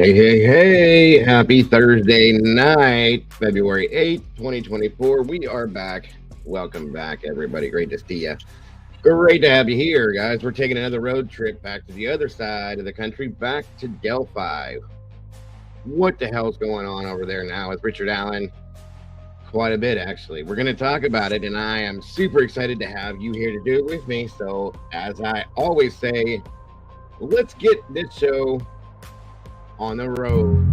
Hey, hey, hey, happy Thursday night, February 8th, 2024. We are back. Welcome back, everybody. Great to see you. Great to have you here, guys. We're taking another road trip back to the other side of the country, back to Delphi. What the hell's going on over there now with Richard Allen? Quite a bit, actually. We're going to talk about it, and I am super excited to have you here to do it with me. So, as I always say, let's get this show on the road.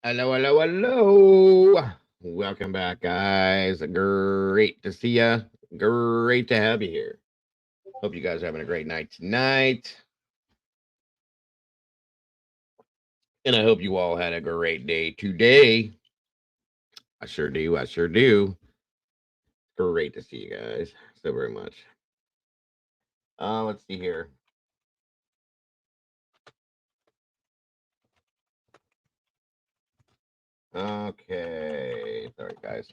Hello, hello, hello. Welcome back, guys. Great to see you. Great to have you here. Hope you guys are having a great night tonight. And I hope you all had a great day today. I sure do. I sure do. Great to see you guys so very much. Let's see here. Okay. Sorry, guys.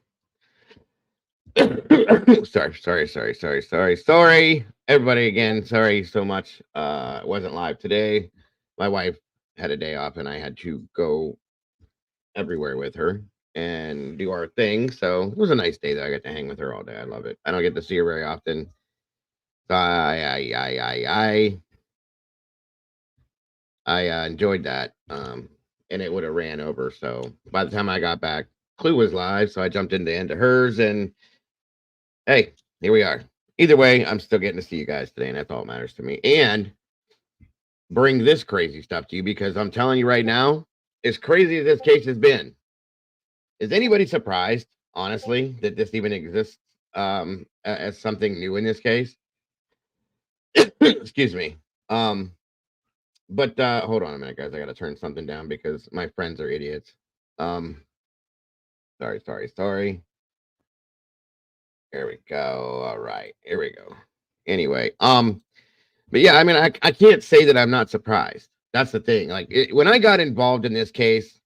sorry. Everybody again, sorry so much. It wasn't live today. My wife had a day off and I had to go everywhere with her and do our thing. So it was a nice day that I got to hang with her all day. I love it. I don't get to see her very often. So I enjoyed that. And it would have ran over. So by the time I got back, Clue was live. So I jumped into hers and hey, here we are. Either way, I'm still getting to see you guys today, and that's all that matters to me. And bring this crazy stuff to you because I'm telling you right now, as crazy as this case has been, is anybody surprised, honestly, that this even exists as something new in this case? Excuse me. But hold on a minute, guys. I got to turn something down because my friends are idiots. Sorry. There we go. All right, here we go. Anyway, but yeah, I mean, I can't say that I'm not surprised. That's the thing. Like when I got involved in this case,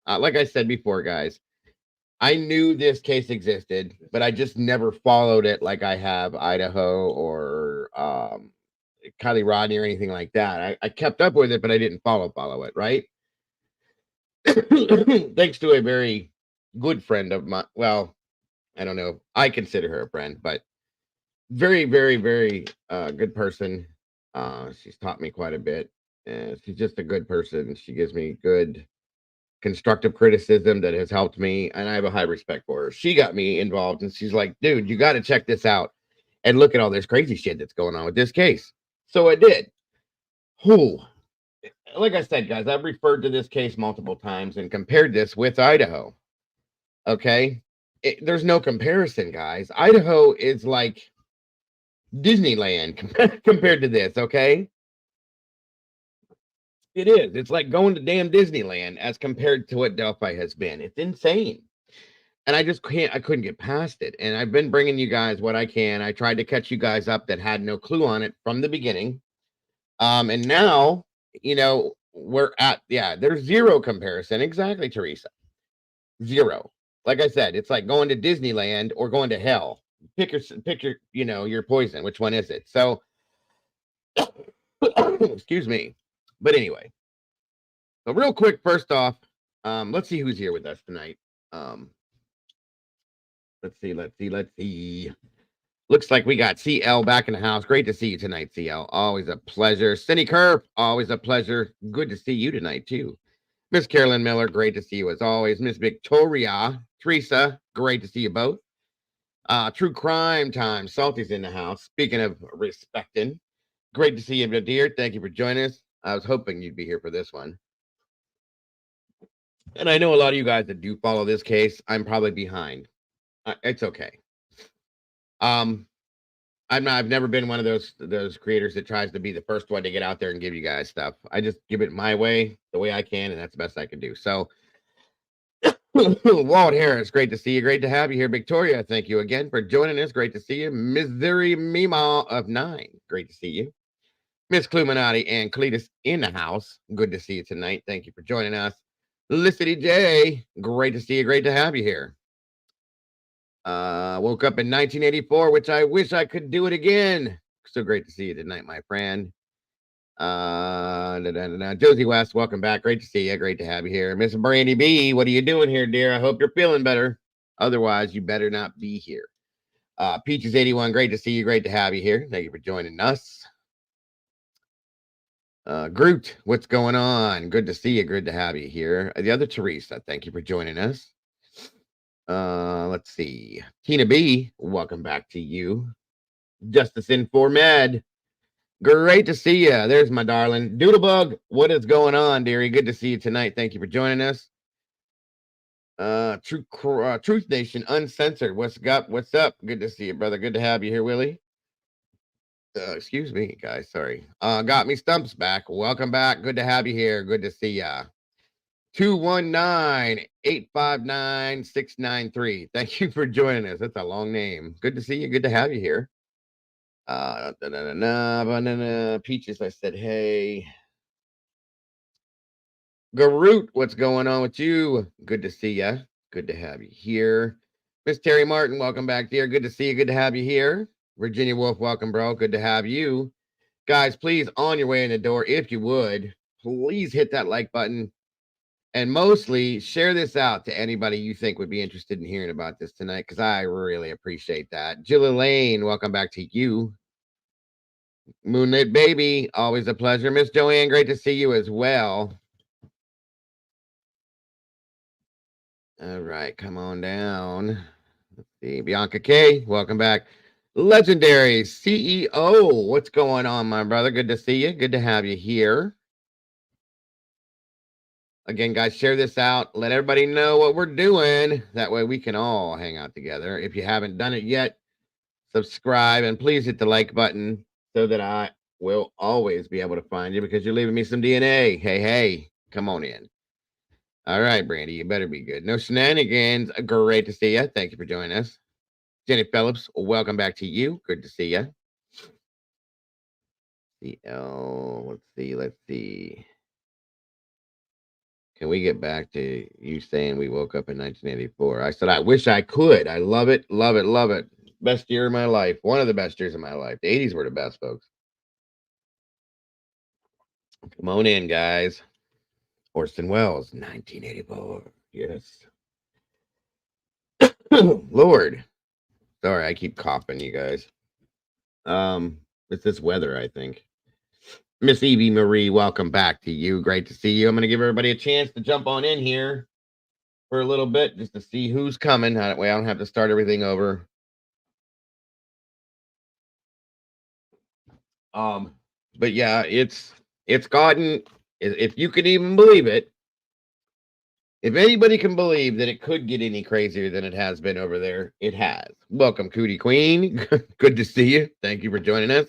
like I said before, guys, I knew this case existed, but I just never followed it like I have Idaho or Kylie Rodney or anything like that. I kept up with it, but I didn't follow it, right? Thanks to a very good friend of mine. Well, I don't know. I consider her a friend, but very, very, very good person. She's taught me quite a bit. And she's just a good person. She gives me good constructive criticism that has helped me, and I have a high respect for her. She got me involved, and she's like, dude, you got to check this out and look at all this crazy shit that's going on with this case. So I did. Whew. Like I said, guys, I've referred to this case multiple times and compared this with Idaho. Okay. There's no comparison, guys. Idaho is like Disneyland compared to this. Okay. It is. It's like going to damn Disneyland as compared to what Delphi has been. It's insane. And I couldn't get past it. And I've been bringing you guys what I can. I tried to catch you guys up that had no clue on it from the beginning. And now, we're at, there's zero comparison. Exactly, Teresa. Zero. Like I said, it's like going to Disneyland or going to hell. Pick your, your poison. Which one is it? So, excuse me. But anyway, so real quick, first off, let's see who's here with us tonight. Let's see. Looks like we got CL back in the house. Great to see you tonight, CL. Always a pleasure. Cindy Kerr, always a pleasure. Good to see you tonight, too. Miss Carolyn Miller, great to see you as always. Miss Victoria, Teresa, great to see you both. True Crime Time, Salty's in the house. Speaking of respecting, great to see you, dear. Thank you for joining us. I was hoping you'd be here for this one. And I know a lot of you guys that do follow this case, I'm probably behind. It's okay. I've never been one of those creators that tries to be the first one to get out there and give you guys stuff. I just give it my way, the way I can, and that's the best I can do. So, Walt Harris, great to see you. Great to have you here. Victoria, thank you again for joining us. Great to see you. Missouri Mima of 9, great to see you. Miss Cluminati and Cletus in the house, good to see you tonight. Thank you for joining us. Felicity J, great to see you. Great to have you here. Woke up in 1984, which I wish I could do it again. So great to see you tonight, my friend. Josie West, welcome back. Great to see you. Great to have you here. Miss Brandy B, what are you doing here, dear? I hope you're feeling better. Otherwise, you better not be here. Peaches 81, great to see you. Great to have you here. Thank you for joining us. Groot, what's going on? Good to see you. Good to have you here. The other Teresa, thank you for joining us. Let's see. Tina B, welcome back to you. Justice in for Med. Great to see you. There's my darling. Doodlebug, what is going on, dearie? Good to see you tonight. Thank you for joining us. Truth Nation Uncensored. What's up? Good to see you, brother. Good to have you here, Willie. Excuse me, guys. Sorry. Got me Stumps back. Welcome back. Good to have you here. Good to see ya. 219-859-693. Thank you for joining us. That's a long name. Good to see you. Good to have you here. Peaches, I said, hey. Garut, what's going on with you? Good to see you. Good to have you here. Miss Terry Martin, welcome back, dear. Good to see you. Good to have you here. Virginia Wolf, welcome, bro. Good to have you. Guys, please, on your way in the door, if you would, please hit that like button. And mostly share this out to anybody you think would be interested in hearing about this tonight, because I really appreciate that. Jill Elaine, welcome back to you. Moonlit Baby, always a pleasure. Miss Joanne, great to see you as well. All right, come on down. Let's see. Bianca K, welcome back. Legendary CEO, what's going on, my brother? Good to see you. Good to have you here. Again, guys, share this out. Let everybody know what we're doing. That way we can all hang out together. If you haven't done it yet, subscribe and please hit the like button so that I will always be able to find you, because you're leaving me some DNA. Hey, come on in. All right, Brandy, you better be good. No shenanigans. Great to see you. Thank you for joining us. Jenny Phillips, welcome back to you. Good to see you. Let's see. Can we get back to you saying we woke up in 1984? I said, I wish I could. I love it. Best year of my life. One of the best years of my life. The 80s were the best, folks. Come on in, guys. Orson Welles, 1984. Yes. Lord. Sorry, I keep coughing, you guys. It's this weather, I think. Miss Evie Marie, welcome back to you. Great to see you. I'm going to give everybody a chance to jump on in here for a little bit just to see who's coming. That way I don't have to start everything over. But yeah, it's gotten, if you can even believe it, if anybody can believe that it could get any crazier than it has been over there, it has. Welcome, Cootie Queen. Good to see you. Thank you for joining us.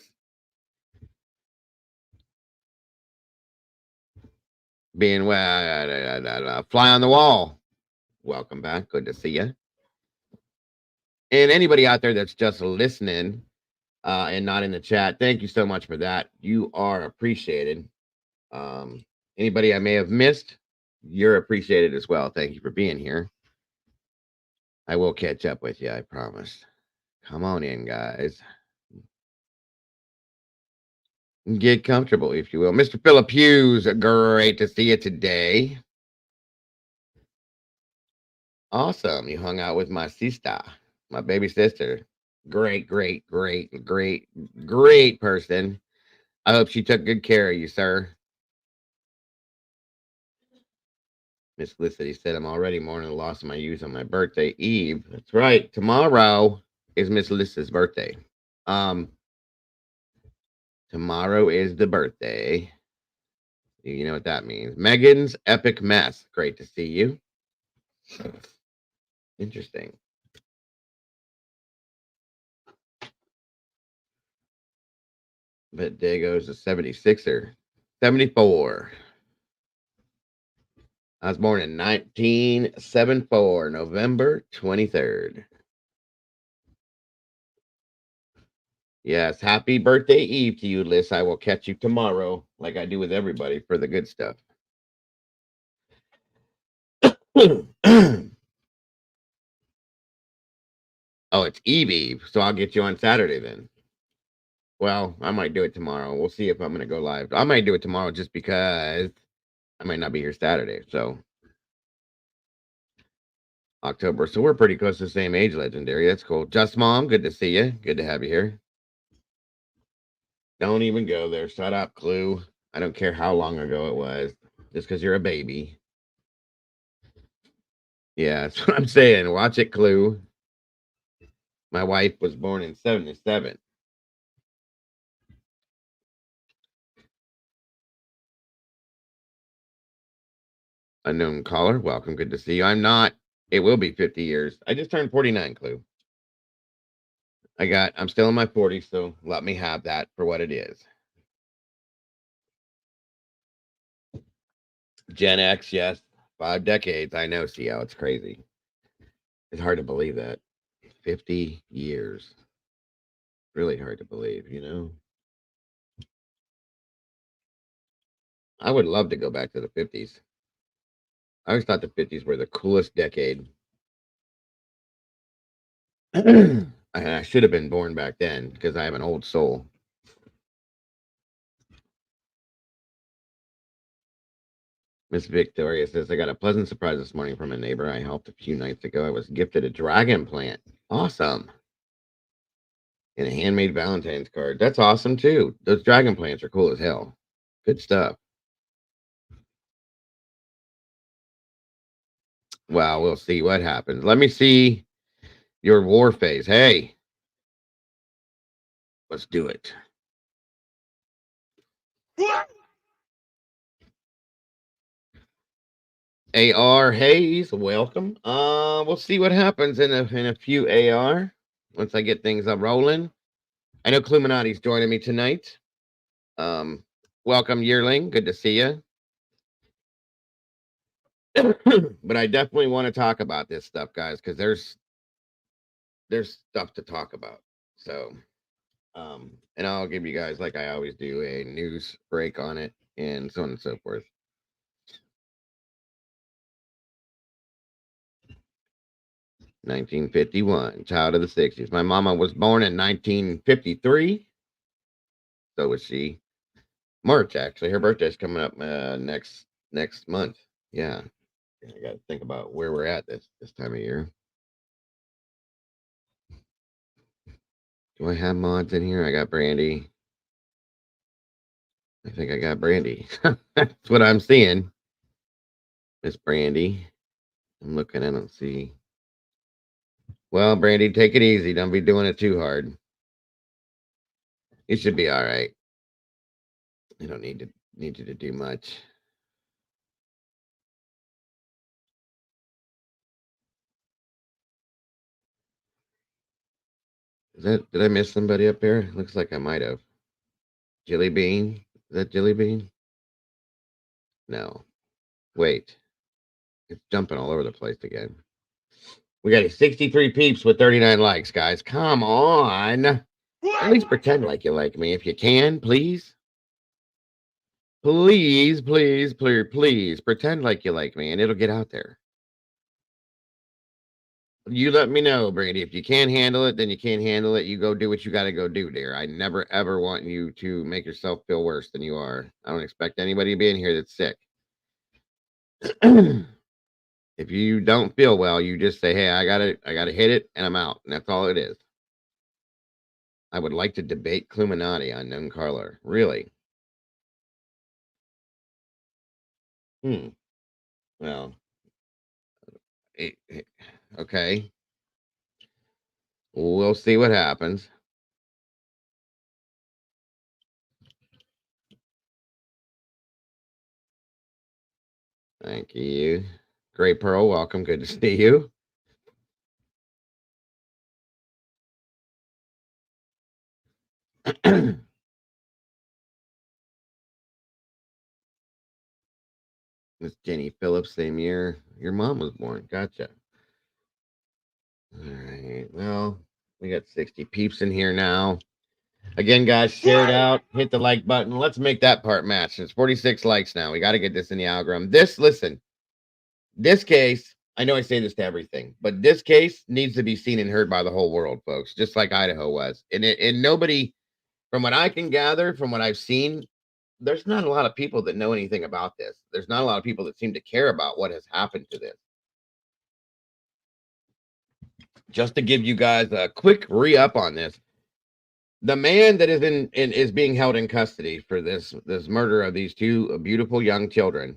Being fly on the wall. Welcome back. Good to see you. And anybody out there that's just listening and not in the chat, thank you so much for that. You are appreciated. Anybody I may have missed, you're appreciated as well. Thank you for being here. I will catch up with you, I promise. Come on in, guys. Get comfortable, if you will. Mr. Philip Hughes, great to see you today. Awesome. You hung out with my sister, my baby sister. Great person. I hope she took good care of you, sir. Miss Felicity said, I'm already mourning the loss of my youth on my birthday eve. That's right. Tomorrow is Miss Lissa's birthday. Tomorrow is the birthday. You know what that means. Megan's Epic Mess. Great to see you. Interesting. But Dago's a 76er. 74. I was born in 1974, November 23rd. Yes, happy birthday eve to you, Liz. I will catch you tomorrow, like I do with everybody, for the good stuff. Oh, it's Eve, so I'll get you on Saturday then. Well, I might do it tomorrow. We'll see if I'm going to go live. I might do it tomorrow just because I might not be here Saturday. So October. So we're pretty close to the same age, Legendary. That's cool. Just Mom, good to see you. Good to have you here. Don't even go there. Shut up, Clue. I don't care how long ago it was. Just because you're a baby. Yeah, that's what I'm saying. Watch it, Clue. My wife was born in 77. Unknown caller, welcome. Good to see you. I'm not. It will be 50 years. I just turned 49, Clue. I'm still in my 40s, so let me have that for what it is. Gen X, yes. 5 decades. I know, see how it's crazy. It's hard to believe that. 50 years. Really hard to believe, you know? I would love to go back to the 50s. I always thought the 50s were the coolest decade. I should have been born back then because I have an old soul. Miss Victoria says, I got a pleasant surprise this morning from a neighbor I helped a few nights ago. I was gifted a dragon plant. Awesome. And a handmade Valentine's card. That's awesome too. Those dragon plants are cool as hell. Good stuff. Well, we'll see what happens. Let me see your war phase. Hey, let's do it. AR Hayes, welcome. We'll see what happens in a few AR once I get things up rolling. I know Cluminati's joining me tonight. Welcome, Yearling. Good to see you. But I definitely want to talk about this stuff, guys, because there's stuff to talk about. So, and I'll give you guys, like I always do, a news break on it and so on and so forth. (1951), child of the 60s. My mama was born in 1953. So was she. March, actually. Her birthday's coming up next month. Yeah. I got to think about where we're at this time of year. Do I have mods in here? I got Brandy. I think I got Brandy. That's what I'm seeing. Miss Brandy. I'm looking, I don't see. Well, Brandy, take it easy. Don't be doing it too hard. You should be all right. I don't need you to do much. Did I miss somebody up there? Looks like I might have. Jelly Bean? Is that Jelly Bean? No. Wait. It's jumping all over the place again. We got 63 peeps with 39 likes, guys. Come on. At least pretend like you like me if you can, please. Please, please, please, please pretend like you like me and it'll get out there. You let me know, Brandy. If you can't handle it, then you can't handle it. You go do what you got to go do, dear. I never, ever want you to make yourself feel worse than you are. I don't expect anybody to be in here that's sick. If you don't feel well, you just say, "Hey, I gotta hit it, and I'm out." And that's all it is. I would like to debate Cluminati on known Carler. Really? Hmm. Well, okay. We'll see what happens. Thank you. Great Pearl, welcome. Good to see you. Miss Jenny Phillips, same year your mom was born. Gotcha. All right. Well, we got 60 peeps in here now. Again, guys, share it out. Hit the like button. Let's make that part match. It's 46 likes now. We got to get this in the algorithm. Listen, this case, I know I say this to everything, but this case needs to be seen and heard by the whole world, folks, just like Idaho was. And nobody, from what I can gather, from what I've seen, there's not a lot of people that know anything about this. There's not a lot of people that seem to care about what has happened to this. Just to give you guys a quick re-up on this, the man that is is being held in custody for this murder of these two beautiful young children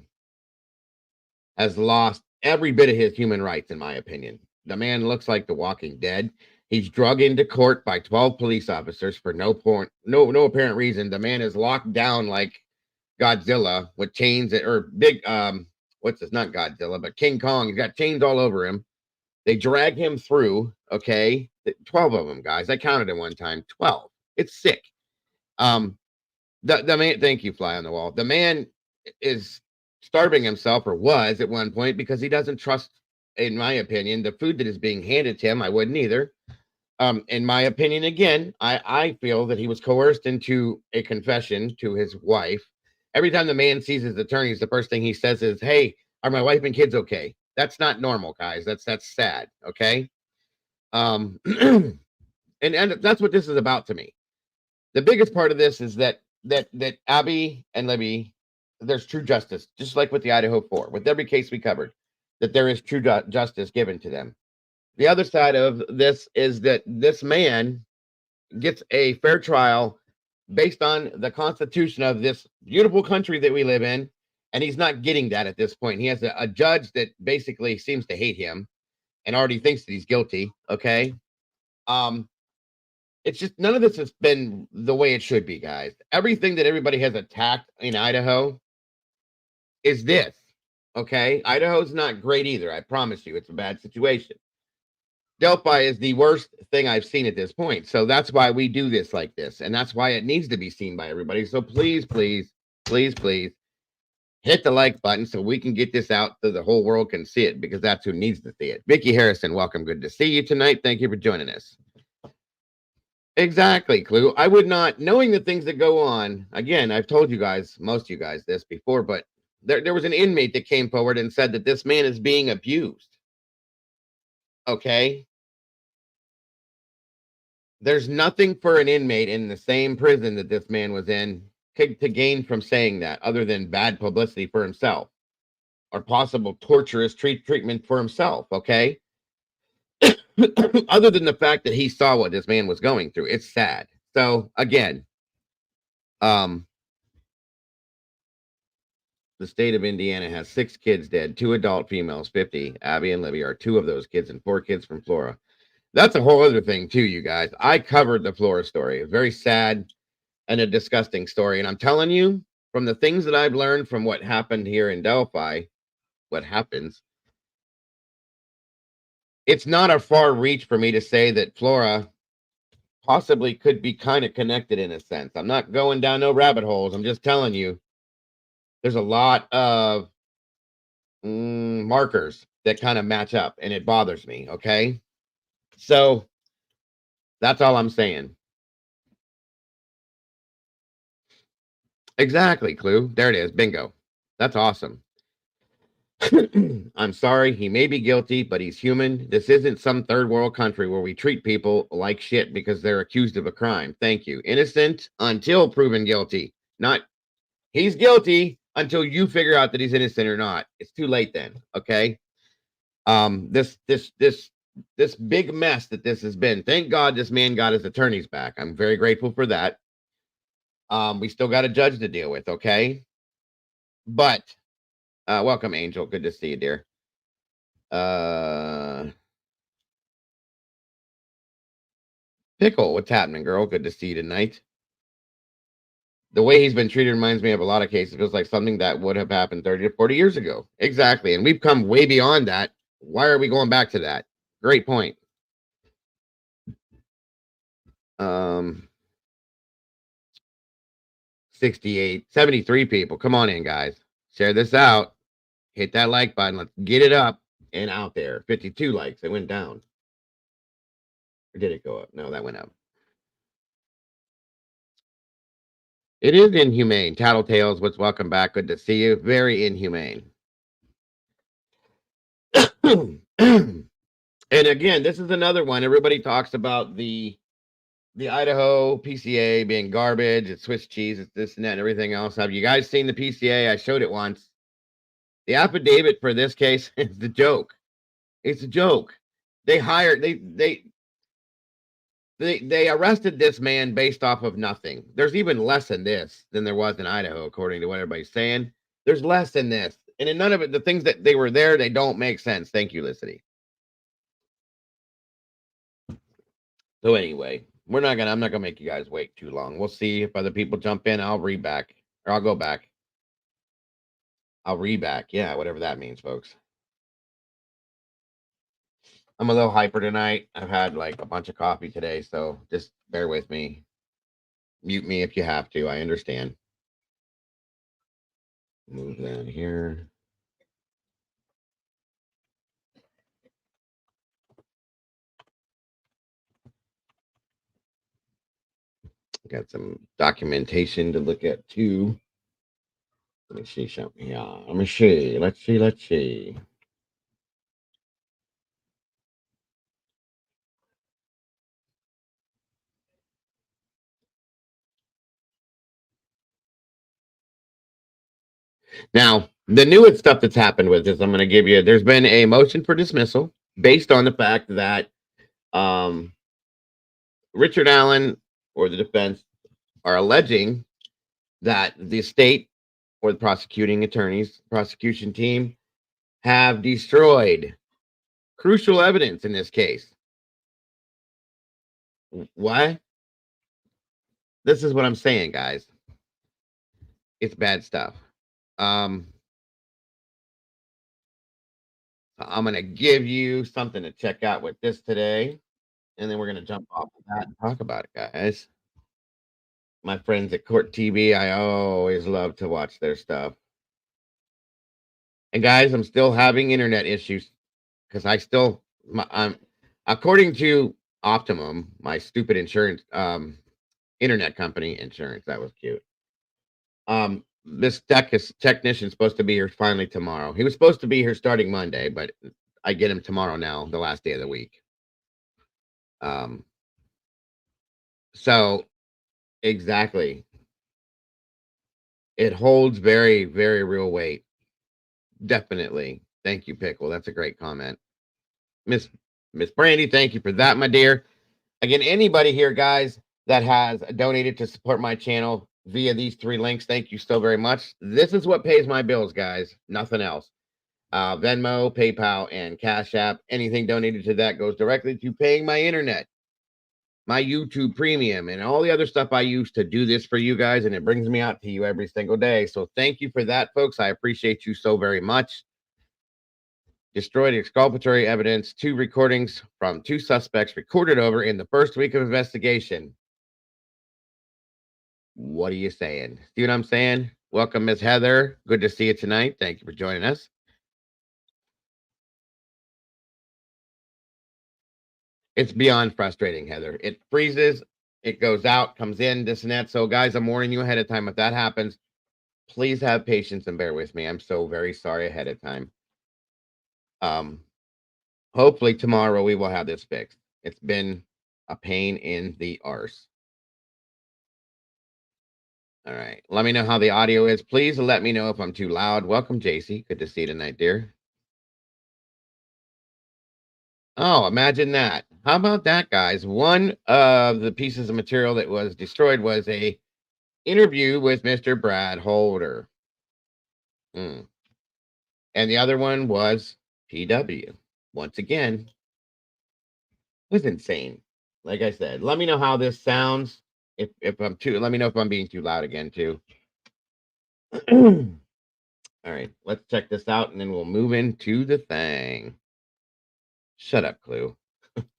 has lost every bit of his human rights, in my opinion. The man looks like the Walking Dead. He's drug into court by 12 police officers for no apparent reason. The man is locked down like Godzilla with chains or big what's this? Not Godzilla, but King Kong. He's got chains all over him. They drag him through. Okay, 12 of them, guys. I counted it one time. 12. It's sick. The man. Thank you, Fly on the Wall. The man is starving himself, or was at one point, because he doesn't trust, in my opinion, the food that is being handed to him. I wouldn't either. In my opinion, again, I feel that he was coerced into a confession to his wife. Every time the man sees his attorneys, the first thing he says is, "Hey, are my wife and kids okay?" That's not normal, guys. That's sad. Okay. And that's what this is about to me. The biggest part of this is that Abby and Libby, there's true justice, just like with the Idaho 4, with every case we covered, that there is true justice given to them. The other side of this is that this man gets a fair trial based on the constitution of this beautiful country that we live in, and he's not getting that at this point. He has a judge that basically seems to hate him and already thinks that he's guilty. Okay. It's just none of this has been the way it should be, guys. Everything that everybody has attacked in Idaho is this. Okay. Idaho's not great either. I promise you, it's a bad situation. Delphi is the worst thing I've seen at this point. So that's why we do this like this. And that's why it needs to be seen by everybody. So please, please, please, please hit the like button so we can get this out so the whole world can see it, because that's who needs to see it. Vicky Harrison, welcome. Good to see you tonight. Thank you for joining us. Exactly, Clue. I would not, knowing the things that go on. Again, I've told you guys, most of you guys, this before, but there was an inmate that came forward and said that this man is being abused. Okay. There's nothing for an inmate in the same prison that this man was in to gain from saying that, other than bad publicity for himself or possible torturous treatment for himself. Okay. Other than the fact that he saw what this man was going through, it's sad. So again, the state of Indiana has 6 kids dead, 2 adult females, 50. Abby and Libby are 2 of those kids, and 4 kids from Flora. That's a whole other thing too, you guys. I covered the Flora story. A very sad and a disgusting story. And I'm telling you, from the things that I've learned from what happened here in Delphi, what happens, it's not a far reach for me to say that Flora possibly could be kind of connected in a sense. I'm not going down no rabbit holes. I'm just telling you, there's a lot of markers that kind of match up, and it bothers me. Okay. So that's all I'm saying. Exactly, Clue. There it is. Bingo. That's awesome. I'm sorry. He may be guilty, but he's human. This isn't some third world country where we treat people like shit because they're accused of a crime. Thank you. Innocent until proven guilty. Not he's guilty until you figure out that he's innocent or not. It's too late then. Okay. This big mess that this has been. Thank God this man got his attorneys back. I'm very grateful for that. We still got a judge to deal with, okay? But welcome, Angel. Good to see you, dear. Pickle, what's happening, girl? Good to see you tonight. The way he's been treated reminds me of a lot of cases. It feels like something that would have happened 30 to 40 years ago. Exactly. And we've come way beyond that. Why are we going back to that? Great point. 68, 73 people. Come on in, guys. Share this out. Hit that like button. Let's get it up and out there. 52 likes. It went down. Or did it go up? No, that went up. It is inhumane. Tattletales, what's welcome back. Good to see you. Very inhumane. And again, this is another one. Everybody talks about the Idaho PCA being garbage. It's Swiss cheese. It's this and that and everything else. Have you guys seen the PCA? I showed it once. The affidavit for this case is the joke. It's a joke. They hired they arrested this man based off of nothing. There's even less in this than there was in Idaho, according to what everybody's saying. There's less in this. And in none of it, the things that they were there, they don't make sense. Thank you, Licity. So anyway, I'm not gonna make you guys wait too long. We'll see if other people jump in. I'll read back. Or I'll go back. I'll read back. Yeah, whatever that means, folks. I'm a little hyper tonight. I've had like a bunch of coffee today, so just bear with me. Mute me if you have to. I understand. Move that here. Got some documentation to look at too. Let me see something. Yeah, let me see. Let's see. Now, the newest stuff that's happened with this, I'm going to give you. There's been a motion for dismissal based on the fact that Richard Allen or the defense are alleging that the state or the prosecution team have destroyed crucial evidence in this case. Why? This is what I'm saying, guys. It's bad stuff. I'm going to give you something to check out with this today, and then we're going to jump off of that and talk about it, guys. My friends at Court TV, I always love to watch their stuff. And guys, I'm still having internet issues because I'm according to Optimum, my stupid insurance internet company insurance. That was cute. This technician's supposed to be here finally tomorrow. He was supposed to be here starting Monday, but I get him tomorrow now, the last day of the week. So exactly. It holds very, very real weight. Definitely. Thank you, Pickle. That's a great comment. Miss Brandy, thank you for that, my dear. Again, anybody here, guys, that has donated to support my channel, via these 3 links. Thank you so very much. This is what pays my bills, guys. Nothing else. Venmo, PayPal, and Cash App. Anything donated to that goes directly to paying my internet, my YouTube premium, and all the other stuff I use to do this for you guys. And it brings me out to you every single day. So thank you for that, folks. I appreciate you so very much. Destroyed exculpatory evidence, 2 recordings from 2 suspects recorded over in the first week of investigation. What are you saying? See what I'm saying? Welcome, Miss Heather. Good to see you tonight. Thank you for joining us. It's beyond frustrating, Heather. It freezes, it goes out, comes in, this and that. So, guys, I'm warning you ahead of time. If that happens, please have patience and bear with me. I'm so very sorry ahead of time. Hopefully tomorrow we will have this fixed. It's been a pain in the arse. All right. Let me know how the audio is. Please let me know if I'm too loud. Welcome, JC. Good to see you tonight, dear. Oh, imagine that. How about that, guys? One of the pieces of material that was destroyed was a interview with Mr. Brad Holder. And the other one was PW. Once again, it was insane. Like I said, let me know how this sounds. If I'm too, let me know if I'm being too loud again, too. All right, let's check this out, and then we'll move into the thing. Shut up, Clue.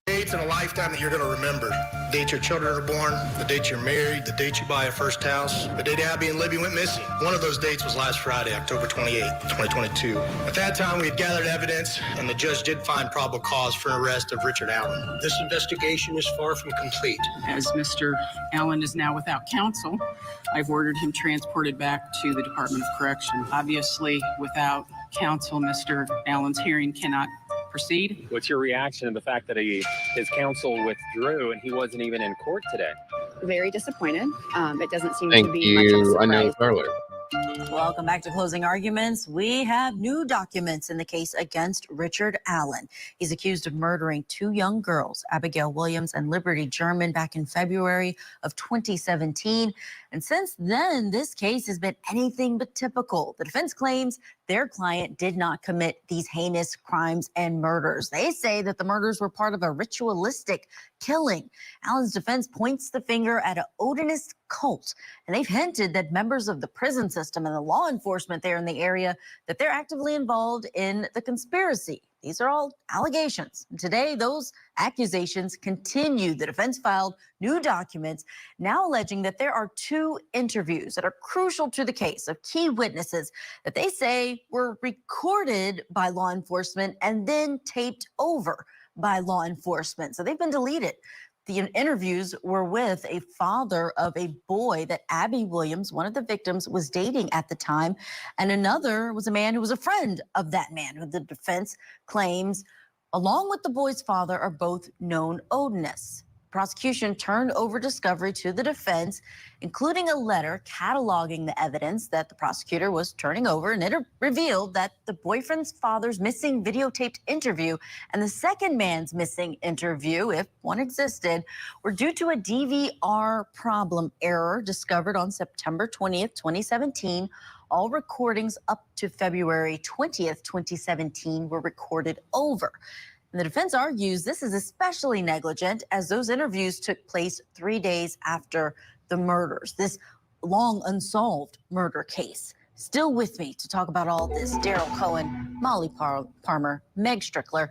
Dates in a lifetime that you're going to remember. The date your children are born, the date you're married, the date you buy a first house, the date Abby and Libby went missing. One of those dates was last Friday, October 28th, 2022. At that time, we had gathered evidence, and the judge did find probable cause for an arrest of Richard Allen. This investigation is far from complete. As Mr. Allen is now without counsel, I've ordered him transported back to the Department of Correction. Obviously, without counsel, Mr. Allen's hearing cannot proceed. What's your reaction to the fact that his counsel withdrew and he wasn't even in court today? Very disappointed. It doesn't seem Thank to be you, much of a surprise. Unknown Caller. Welcome back to Closing Arguments. We have new documents in the case against Richard Allen. He's accused of murdering 2 young girls, Abigail Williams and Liberty German, back in February of 2017. And since then, this case has been anything but typical. The defense claims their client did not commit these heinous crimes and murders. They say that the murders were part of a ritualistic killing. Allen's defense points the finger at an Odinist cult, and they've hinted that members of the prison system and the law enforcement there in the area, that they're actively involved in the conspiracy. These are all allegations. And today, those accusations continue. The defense filed new documents now alleging that there are 2 interviews that are crucial to the case of key witnesses that they say were recorded by law enforcement and then taped over by law enforcement. So they've been deleted. The interviews were with a father of a boy that Abby Williams, one of the victims, was dating at the time. And another was a man who was a friend of that man, who the defense claims, along with the boy's father, are both known Odinists. Prosecution turned over discovery to the defense, including a letter cataloging the evidence that the prosecutor was turning over, and it revealed that the boyfriend's father's missing videotaped interview and the second man's missing interview, if one existed, were due to a DVR problem error discovered on September 20th, 2017. All recordings up to February 20th, 2017 were recorded over. And the defense argues this is especially negligent as those interviews took place 3 days after the murders, this long unsolved murder case. Still with me to talk about all this, Daryl Cohen, Molly Parmer, Meg Strickler.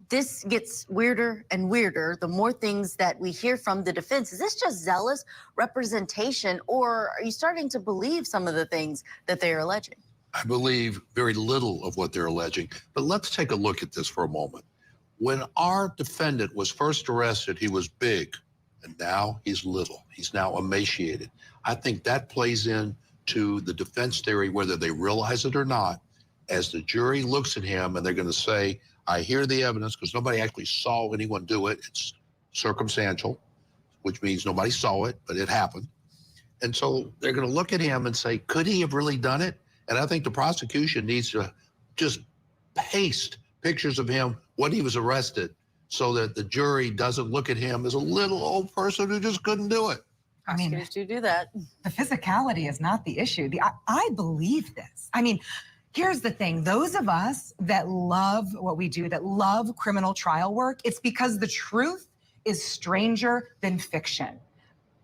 This gets weirder and weirder the more things that we hear from the defense. Is this just zealous representation, or are you starting to believe some of the things that they are alleging? I believe very little of what they're alleging. But let's take a look at this for a moment. When our defendant was first arrested, he was big, and now he's little. He's now emaciated. I think that plays into the defense theory, whether they realize it or not. As the jury looks at him and they're going to say, I hear the evidence, because nobody actually saw anyone do it. It's circumstantial, which means nobody saw it, but it happened. And so they're going to look at him and say, could he have really done it? And I think the prosecution needs to just paste pictures of him when he was arrested so that the jury doesn't look at him as a little old person who just couldn't do it. I mean, Prosecutors do that. the physicality is not the issue. I believe this. I mean, here's the thing. Those of us that love what we do, that love criminal trial work, it's because the truth is stranger than fiction.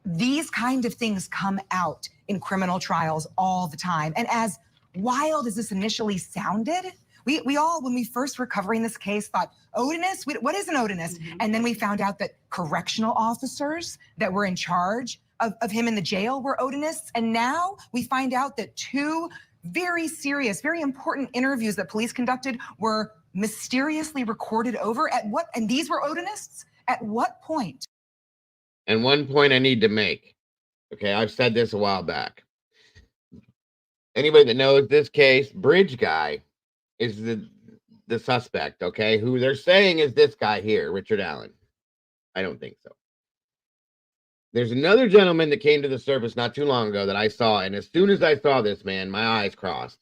These kind of things come out in criminal trials all the time. And as wild as this initially sounded, we all, when we first were covering this case, thought, Odinist? What is an Odinist? And then we found out that correctional officers that were in charge of him in the jail were Odinists. And now we find out that two very serious, very important interviews that police conducted were mysteriously recorded over. And these were Odinists? At what point? And one point I need to make. Okay, I've said this a while back. Anybody that knows this case, Bridge Guy is the suspect, okay? Who they're saying is this guy here, Richard Allen. I don't think so. There's another gentleman that came to the surface not too long ago that I saw, and as soon as I saw this man, my eyes crossed.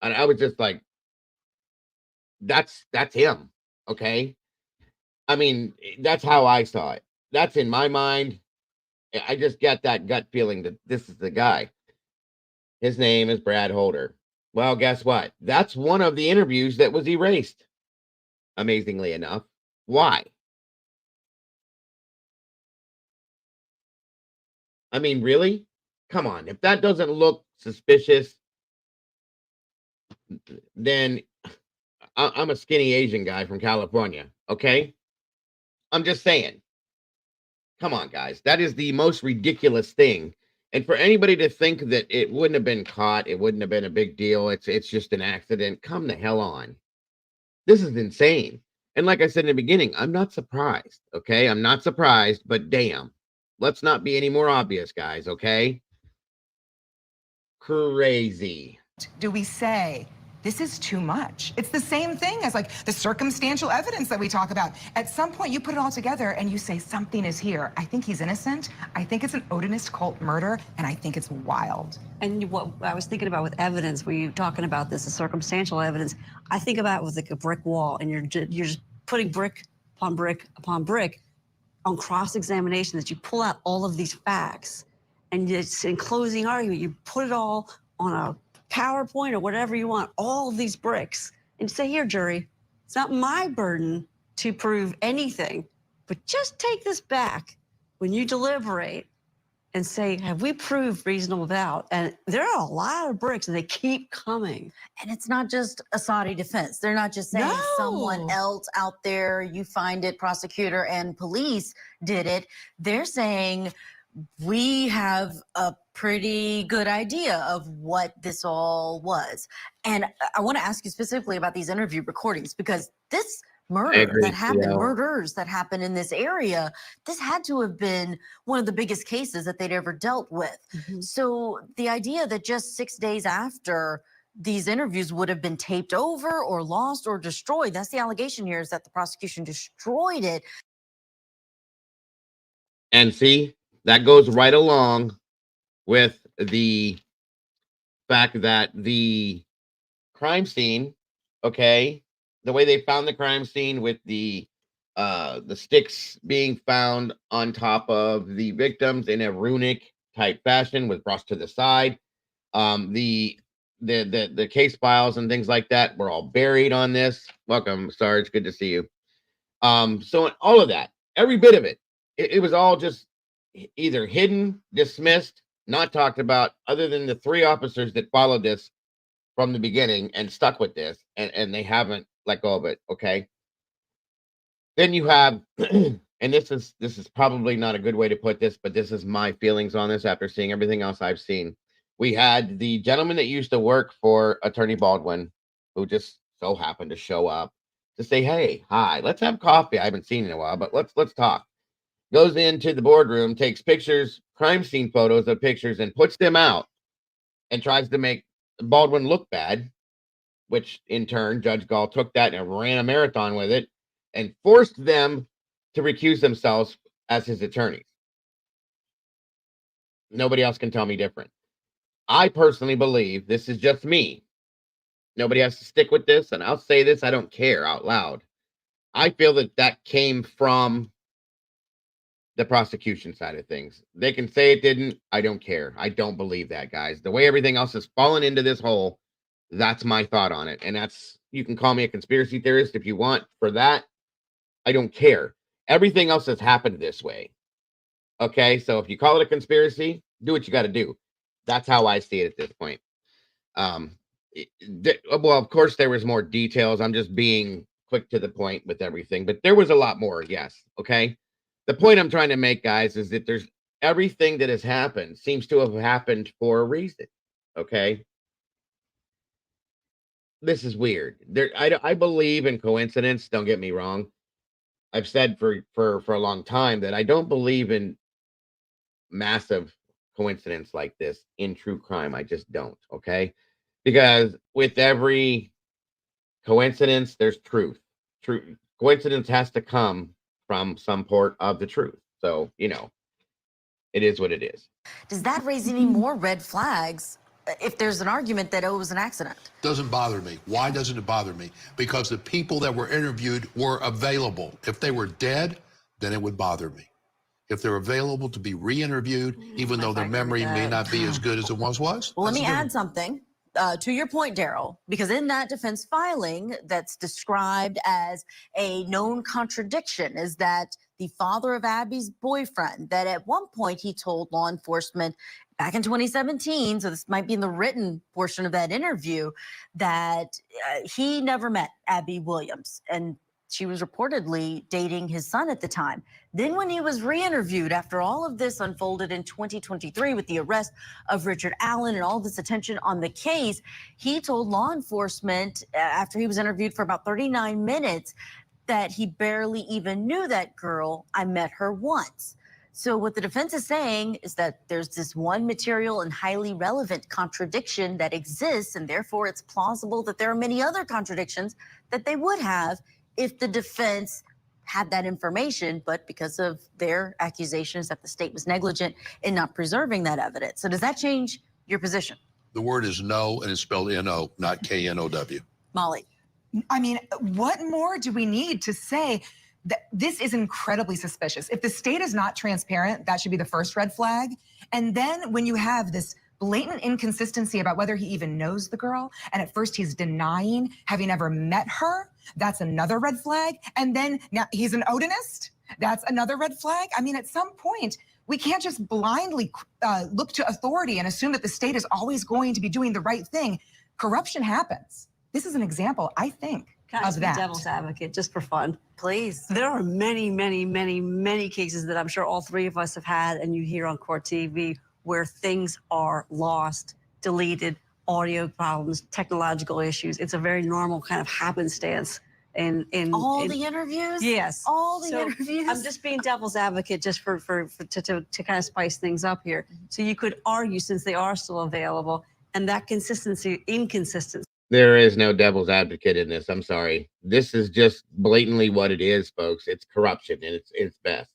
And I was just like, that's him, okay? I mean, that's how I saw it. That's in my mind. I just got that gut feeling that this is the guy. His name is Brad Holder. Well, guess what? That's one of the interviews that was erased, amazingly enough. Why? I mean, really? Come on. If that doesn't look suspicious, then I'm a skinny Asian guy from California, okay? I'm just saying. Come on, guys. That is the most ridiculous thing. And for anybody to think that it wouldn't have been caught, it wouldn't have been a big deal, it's just an accident, come the hell on. This is insane. And like I said in the beginning, I'm not surprised, okay? I'm not surprised, but damn. Let's not be any more obvious, guys, okay? Crazy. Do we say, this is too much? It's the same thing as like the circumstantial evidence that we talk about. At some point, you put it all together and you say, something is here. I think he's innocent. I think it's an Odinist cult murder, and I think it's wild. And what I was thinking about with evidence, when you're talking about this, the circumstantial evidence, I think about it with like a brick wall, and you're just putting brick upon brick upon brick on cross-examination, that you pull out all of these facts, and it's in closing argument, you put it all on a PowerPoint or whatever you want, all of these bricks, and say, here, jury, it's not my burden to prove anything, but just take this back when you deliberate and say, have we proved reasonable doubt? And there are a lot of bricks, and they keep coming. And it's not just a Saudi defense. They're not just saying someone else out there, you find it, prosecutor and police did it. They're saying we have a pretty good idea of what this all was. And I want to ask you specifically about these interview recordings, because this murder that happened, murders that happened in this area, this had to have been one of the biggest cases that they'd ever dealt with. So the idea that just 6 days after these interviews would have been taped over or lost or destroyed, that's the allegation here, is that the prosecution destroyed it. And see, that goes right along with the fact that the crime scene, okay, the way they found the crime scene with the sticks being found on top of the victims in a runic type fashion was brushed to the side. The case files and things like that were all buried on this. Welcome, Sarge. Good to see you. So all of that, every bit of it, it was all just either hidden, dismissed, not talked about, other than the three officers that followed this from the beginning and stuck with this, and they haven't let go of it, okay? Then you have, and this is probably not a good way to put this, but this is my feelings on this after seeing everything else I've seen. We had the gentleman that used to work for Attorney Baldwin, who just so happened to show up to say, hey, hi, let's have coffee. I haven't seen in a while, but let's talk. Goes into the boardroom, takes pictures, crime scene photos of pictures, and puts them out and tries to make Baldwin look bad, which in turn, Judge Gall took that and ran a marathon with it and forced them to recuse themselves as his attorneys. Nobody else can tell me different. I personally believe, this is just me, nobody has to stick with this, and I'll say this, I don't care, out loud. I feel that came from the prosecution side of things. They can say it didn't. I don't care. I don't believe that, guys. The way everything else has fallen into this hole, that's my thought on it. And that's, you can call me a conspiracy theorist if you want for that. I don't care. Everything else has happened this way. Okay, so if you call it a conspiracy, do what you got to do. That's how I see it at this point. Well, of course, there was more details. I'm just being quick to the point with everything, but there was a lot more. Yes. Okay. The point I'm trying to make, guys, is that there's everything that has happened seems to have happened for a reason. Okay. This is weird. I believe in coincidence. Don't get me wrong. I've said for a long time that I don't believe in massive coincidence like this in true crime. I just don't. Okay. Because with every coincidence, there's truth. True coincidence has to come from some port of the truth. So, you know, it is what it is. Does that raise any more red flags if there's an argument that, oh, it was an accident? Doesn't bother me. Why doesn't it bother me? Because the people that were interviewed were available. If they were dead, then it would bother me. If they're available to be re-interviewed, even though their memory may not be as good as it once was. Well, let me add something to your point, Daryl, because in that defense filing that's described as a known contradiction is that the father of Abby's boyfriend, that at one point he told law enforcement back in 2017, so this might be in the written portion of that interview, that he never met Abby Williams, and she was reportedly dating his son at the time. Then when he was re-interviewed after all of this unfolded in 2023 with the arrest of Richard Allen and all this attention on the case, he told law enforcement after he was interviewed for about 39 minutes that he barely even knew that girl. I met her once. So what the defense is saying is that there's this one material and highly relevant contradiction that exists, and therefore it's plausible that there are many other contradictions that they would have if the defense had that information, but because of their accusations that the state was negligent in not preserving that evidence. So does that change your position? The word is no, and it's spelled N-O, not K-N-O-W. Molly. I mean, what more do we need to say? That this is incredibly suspicious. If the state is not transparent, that should be the first red flag. And then when you have this blatant inconsistency about whether he even knows the girl, and at first he's denying having ever met her, that's another red flag. And then now he's an Odinist, that's another red flag. I mean, at some point, we can't just blindly look to authority and assume that the state is always going to be doing the right thing. Corruption happens. This is an example, I think, Can I of be that. devil's advocate just for fun? Please. There are many, many, many, many cases that I'm sure all three of us have had, and you hear on court TV, where things are lost, deleted, audio problems, technological issues. It's a very normal kind of happenstance. In the interviews? Yes. All the So interviews? I'm just being devil's advocate just to kind of spice things up here. So you could argue, since they are still available, and that inconsistency. There is no devil's advocate in this. I'm sorry. This is just blatantly what it is, folks. It's corruption, and it's best.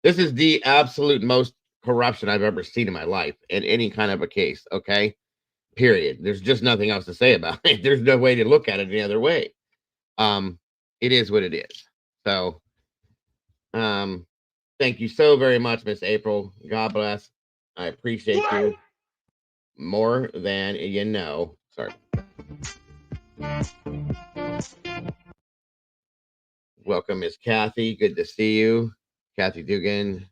This is the absolute most corruption I've ever seen in my life in any kind of a case. Okay, period. There's just nothing else to say about it. There's no way to look at it any other way. It is what it is. So, thank you so very much, Miss April. God bless. I appreciate you more than you know. Sorry. Welcome, Miss Kathy. Good to see you, Kathy Dugan.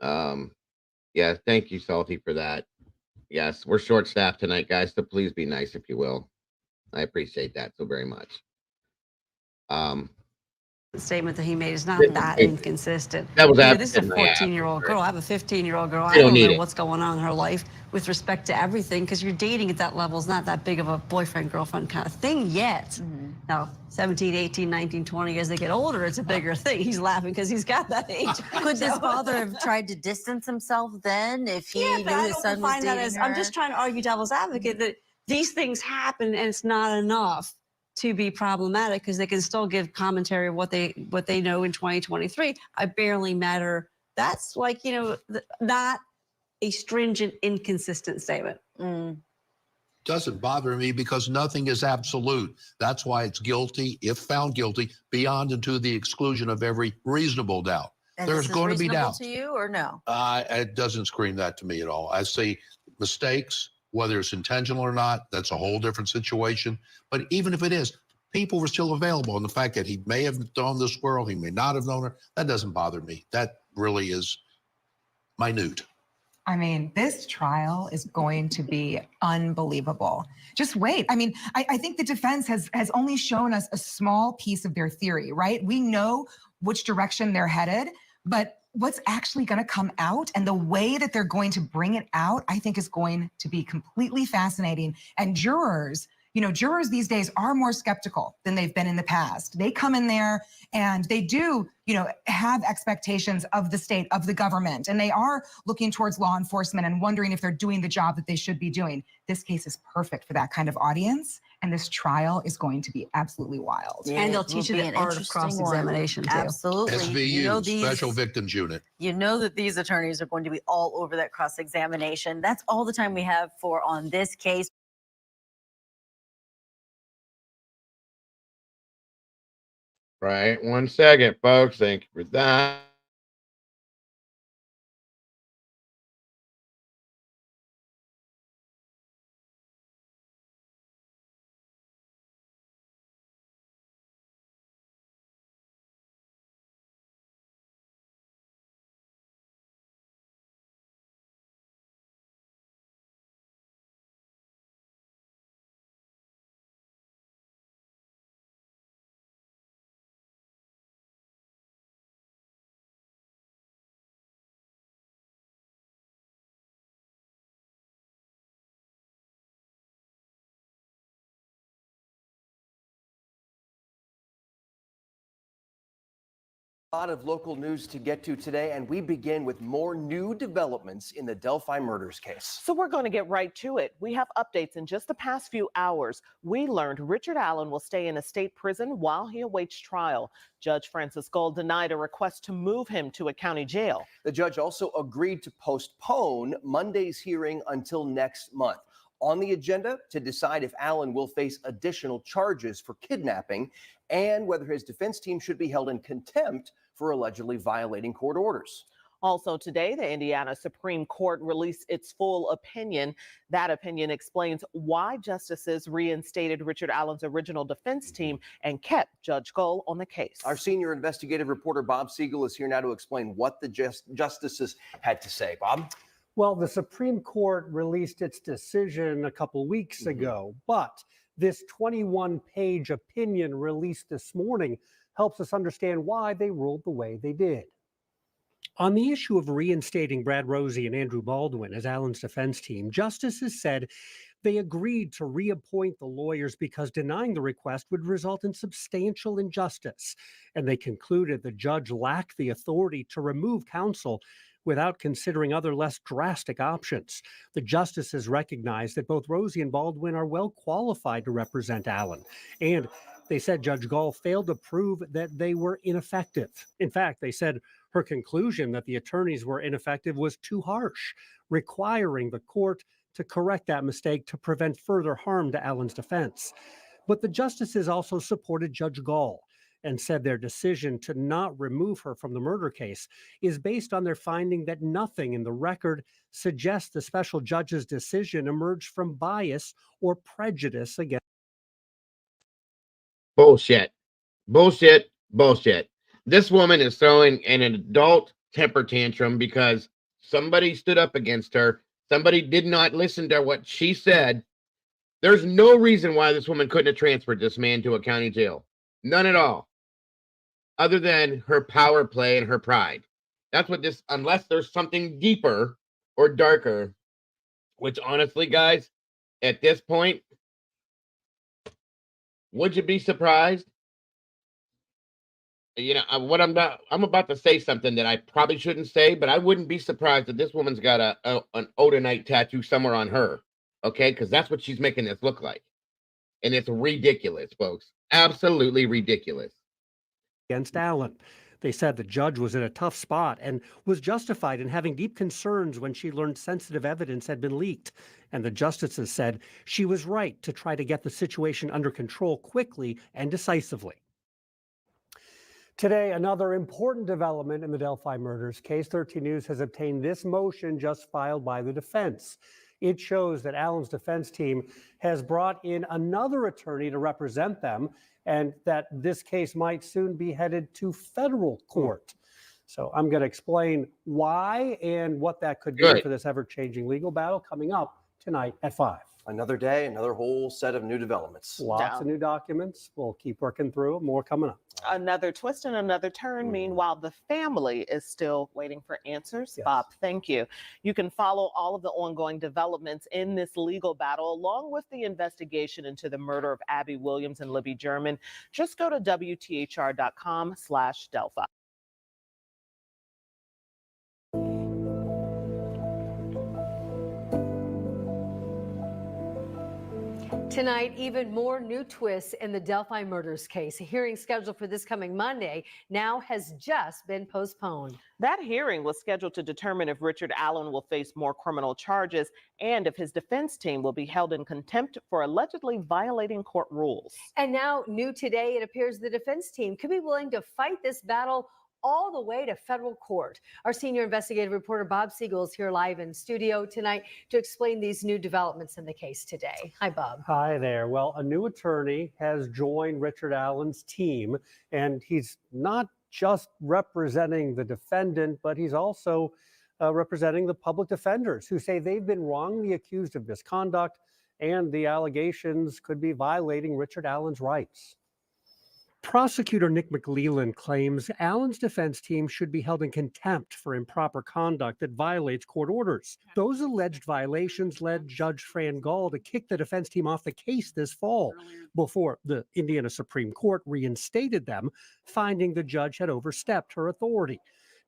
Yeah, thank you, Salty, for that. Yes, we're short-staffed tonight, guys, so please be nice if you will. I appreciate that so very much. The statement that he made is not that inconsistent. That was this is a 14-year-old girl. I have a 15-year-old girl. I don't know what's going on in her life with respect to everything, because you're dating at that level is not that big of a boyfriend-girlfriend kind of thing yet. Mm-hmm. Now, 17, 18, 19, 20, as they get older, it's a bigger thing. He's laughing because he's got that age. Could this father have tried to distance himself then if he knew his son was dating her? I'm just trying to argue devil's advocate that these things happen and it's not enough to be problematic, because they can still give commentary of what they know in 2023. I barely met her. That's like, not a stringent, inconsistent statement. Doesn't bother me because nothing is absolute. That's why it's guilty, if found guilty, beyond and to the exclusion of every reasonable doubt. And There's this is going to be reasonable doubt. to you or no? It doesn't scream that to me at all. I see mistakes, whether it's intentional or not, that's a whole different situation. But even if it is, people were still available. And the fact that he may have known this girl, he may not have known her, that doesn't bother me. That really is minute. I mean, this trial is going to be unbelievable. Just wait. I mean, I think the defense has only shown us a small piece of their theory, right? We know which direction they're headed, but what's actually going to come out and the way that they're going to bring it out, I think is going to be completely fascinating. And jurors, jurors these days are more skeptical than they've been in the past. They come in there and they do, have expectations of the state, of the government, and they are looking towards law enforcement and wondering if they're doing the job that they should be doing. This case is perfect for that kind of audience, and this trial is going to be absolutely wild. Yeah, And they'll it will teach you be the an art of interesting cross-examination, one. too. Absolutely. SVU, Special Victims Unit. You know that these attorneys are going to be all over that cross-examination. That's all the time we have for on this case. Right. 1 second, folks. Thank you for that. A lot of local news to get to today, and we begin with more new developments in the Delphi murders case. So we're going to get right to it. We have updates in just the past few hours. We learned Richard Allen will stay in a state prison while he awaits trial. Judge Francis Gull denied a request to move him to a county jail. The judge also agreed to postpone Monday's hearing until next month. On the agenda to decide if Allen will face additional charges for kidnapping and whether his defense team should be held in contempt for allegedly violating court orders. Also today, the Indiana Supreme Court released its full opinion. That opinion explains why justices reinstated Richard Allen's original defense team and kept Judge Gull on the case. Our senior investigative reporter Bob Siegel is here now to explain what the justices had to say. Bob? Well, the Supreme Court released its decision a couple weeks ago, but this 21-page opinion released this morning helps us understand why they ruled the way they did. On the issue of reinstating Brad Rosie and Andrew Baldwin as Allen's defense team, justices said they agreed to reappoint the lawyers because denying the request would result in substantial injustice, and they concluded the judge lacked the authority to remove counsel without considering other less drastic options. The justices recognized that both Rosie and Baldwin are well qualified to represent Allen, and they said Judge Gull failed to prove that they were ineffective. In fact, they said her conclusion that the attorneys were ineffective was too harsh, requiring the court to correct that mistake to prevent further harm to Allen's defense. But the justices also supported Judge Gull and said their decision to not remove her from the murder case is based on their finding that nothing in the record suggests the special judge's decision emerged from bias or prejudice against. Bullshit. Bullshit. Bullshit. This woman is throwing an adult temper tantrum because somebody stood up against her. Somebody did not listen to what she said. There's no reason why this woman couldn't have transferred this man to a county jail. None at all. Other than her power play and her pride. That's what this, unless there's something deeper or darker, which honestly, guys, at this point, would you be surprised? You know, I'm about to say something that I probably shouldn't say, but I wouldn't be surprised if this woman's got an Odinist tattoo somewhere on her. Okay, because that's what she's making this look like. And it's ridiculous, folks. Absolutely ridiculous. Against Allen. They said the judge was in a tough spot and was justified in having deep concerns when she learned sensitive evidence had been leaked. And the justices said she was right to try to get the situation under control quickly and decisively. Today, another important development in the Delphi murders case. 13 News has obtained this motion just filed by the defense. It shows that Allen's defense team has brought in another attorney to represent them, and that this case might soon be headed to federal court. So I'm going to explain why and what that could mean for this ever-changing legal battle coming up tonight at 5. Another day, another whole set of new developments. Lots of new documents. We'll keep working through. More coming up. Another twist and another turn. Meanwhile, the family is still waiting for answers. Yes. Bob, thank you. You can follow all of the ongoing developments in this legal battle, along with the investigation into the murder of Abby Williams and Libby German. Just go to WTHR.com/Delphi. Tonight, even more new twists in the Delphi murders case. A hearing scheduled for this coming Monday now has just been postponed. That hearing was scheduled to determine if Richard Allen will face more criminal charges and if his defense team will be held in contempt for allegedly violating court rules. And now, new today, it appears the defense team could be willing to fight this battle all the way to federal court. Our senior investigative reporter Bob Siegel is here live in studio tonight to explain these new developments in the case today. Hi, Bob. Hi there. Well, a new attorney has joined Richard Allen's team, and he's not just representing the defendant, but he's also representing the public defenders who say they've been wrongly accused of misconduct, and the allegations could be violating Richard Allen's rights. Prosecutor Nick McLeland claims Allen's defense team should be held in contempt for improper conduct that violates court orders. Those alleged violations led Judge Fran Gall to kick the defense team off the case this fall before the Indiana Supreme Court reinstated them, finding the judge had overstepped her authority.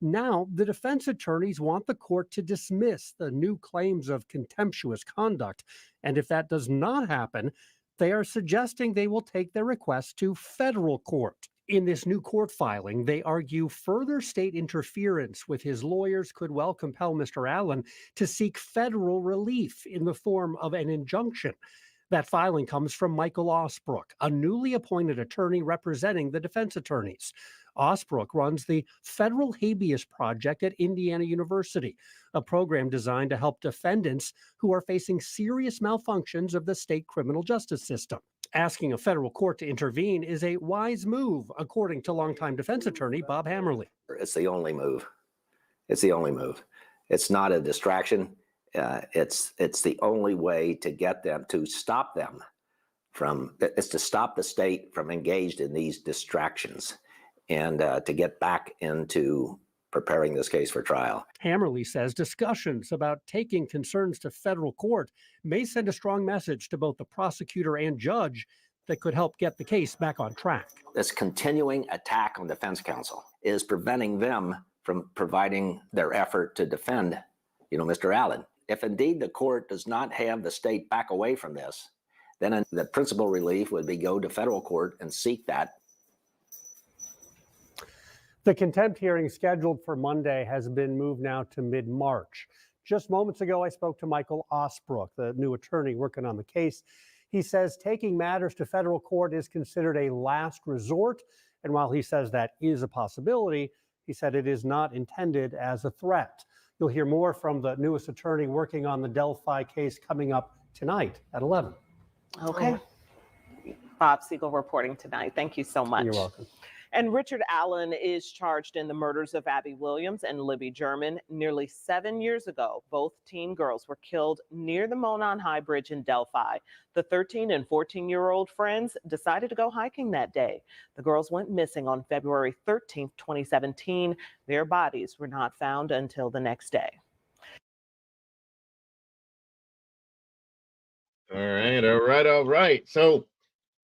Now, the defense attorneys want the court to dismiss the new claims of contemptuous conduct, and if that does not happen, they are suggesting they will take their request to federal court. In this new court filing, they argue further state interference with his lawyers could well compel Mr. Allen to seek federal relief in the form of an injunction. That filing comes from Michael Osbrook, a newly appointed attorney representing the defense attorneys. Osbrook runs the Federal Habeas Project at Indiana University, a program designed to help defendants who are facing serious malfunctions of the state criminal justice system. Asking a federal court to intervene is a wise move, according to longtime defense attorney Bob Hammerly. It's the only move. It's the only move. It's not a distraction. It's the only way to get them, to stop them from, it's to stop the state from engaged in these distractions and to get back into preparing this case for trial. Hammerly says discussions about taking concerns to federal court may send a strong message to both the prosecutor and judge that could help get the case back on track. This continuing attack on defense counsel is preventing them from providing their effort to defend, Mr. Allen. If indeed the court does not have the state back away from this, then the principal relief would be go to federal court and seek that. The contempt hearing scheduled for Monday has been moved now to mid-March. Just moments ago, I spoke to Michael Osbrook, the new attorney working on the case. He says taking matters to federal court is considered a last resort. And while he says that is a possibility, he said it is not intended as a threat. You'll hear more from the newest attorney working on the Delphi case coming up tonight at 11. Okay. Bob Siegel reporting tonight. Thank you so much. You're welcome. And Richard Allen is charged in the murders of Abby Williams and Libby German. Nearly 7 years ago, both teen girls were killed near the Monon High Bridge in Delphi. The 13 and 14-year-old friends decided to go hiking that day. The girls went missing on February 13th, 2017. Their bodies were not found until the next day. All right. So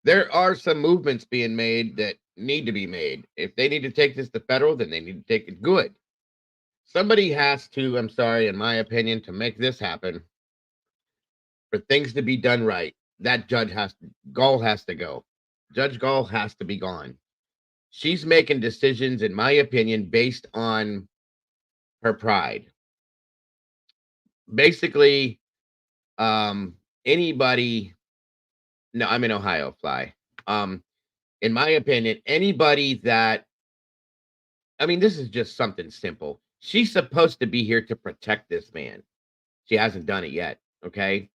there are some movements being made that need to be made. If they need to take this to federal, then they need to take it good. Somebody has to, I'm sorry, in my opinion, to make this happen, for things to be done right, that Gall has to go. Judge Gall has to be gone. She's making decisions, in my opinion, based on her pride. Basically, anybody, no, I'm in Ohio, Fly. In my opinion, anybody that I mean, this is just something simple. She's supposed to be here to protect this man. She hasn't done it yet. Okay.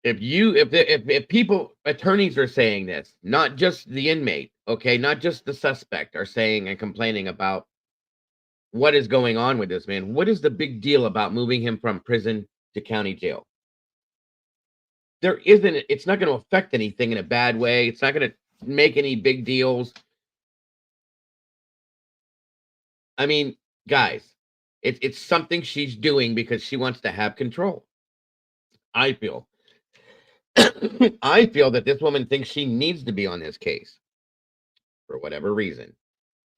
If people, attorneys are saying this, not just the inmate, okay, not just the suspect, are saying and complaining about what is going on with this man. What is the big deal about moving him from prison to county jail? There isn't, it's not going to affect anything in a bad way. It's not going to make any big deals. I mean, guys, it's something she's doing because she wants to have control. I feel. I feel that this woman thinks she needs to be on this case for whatever reason.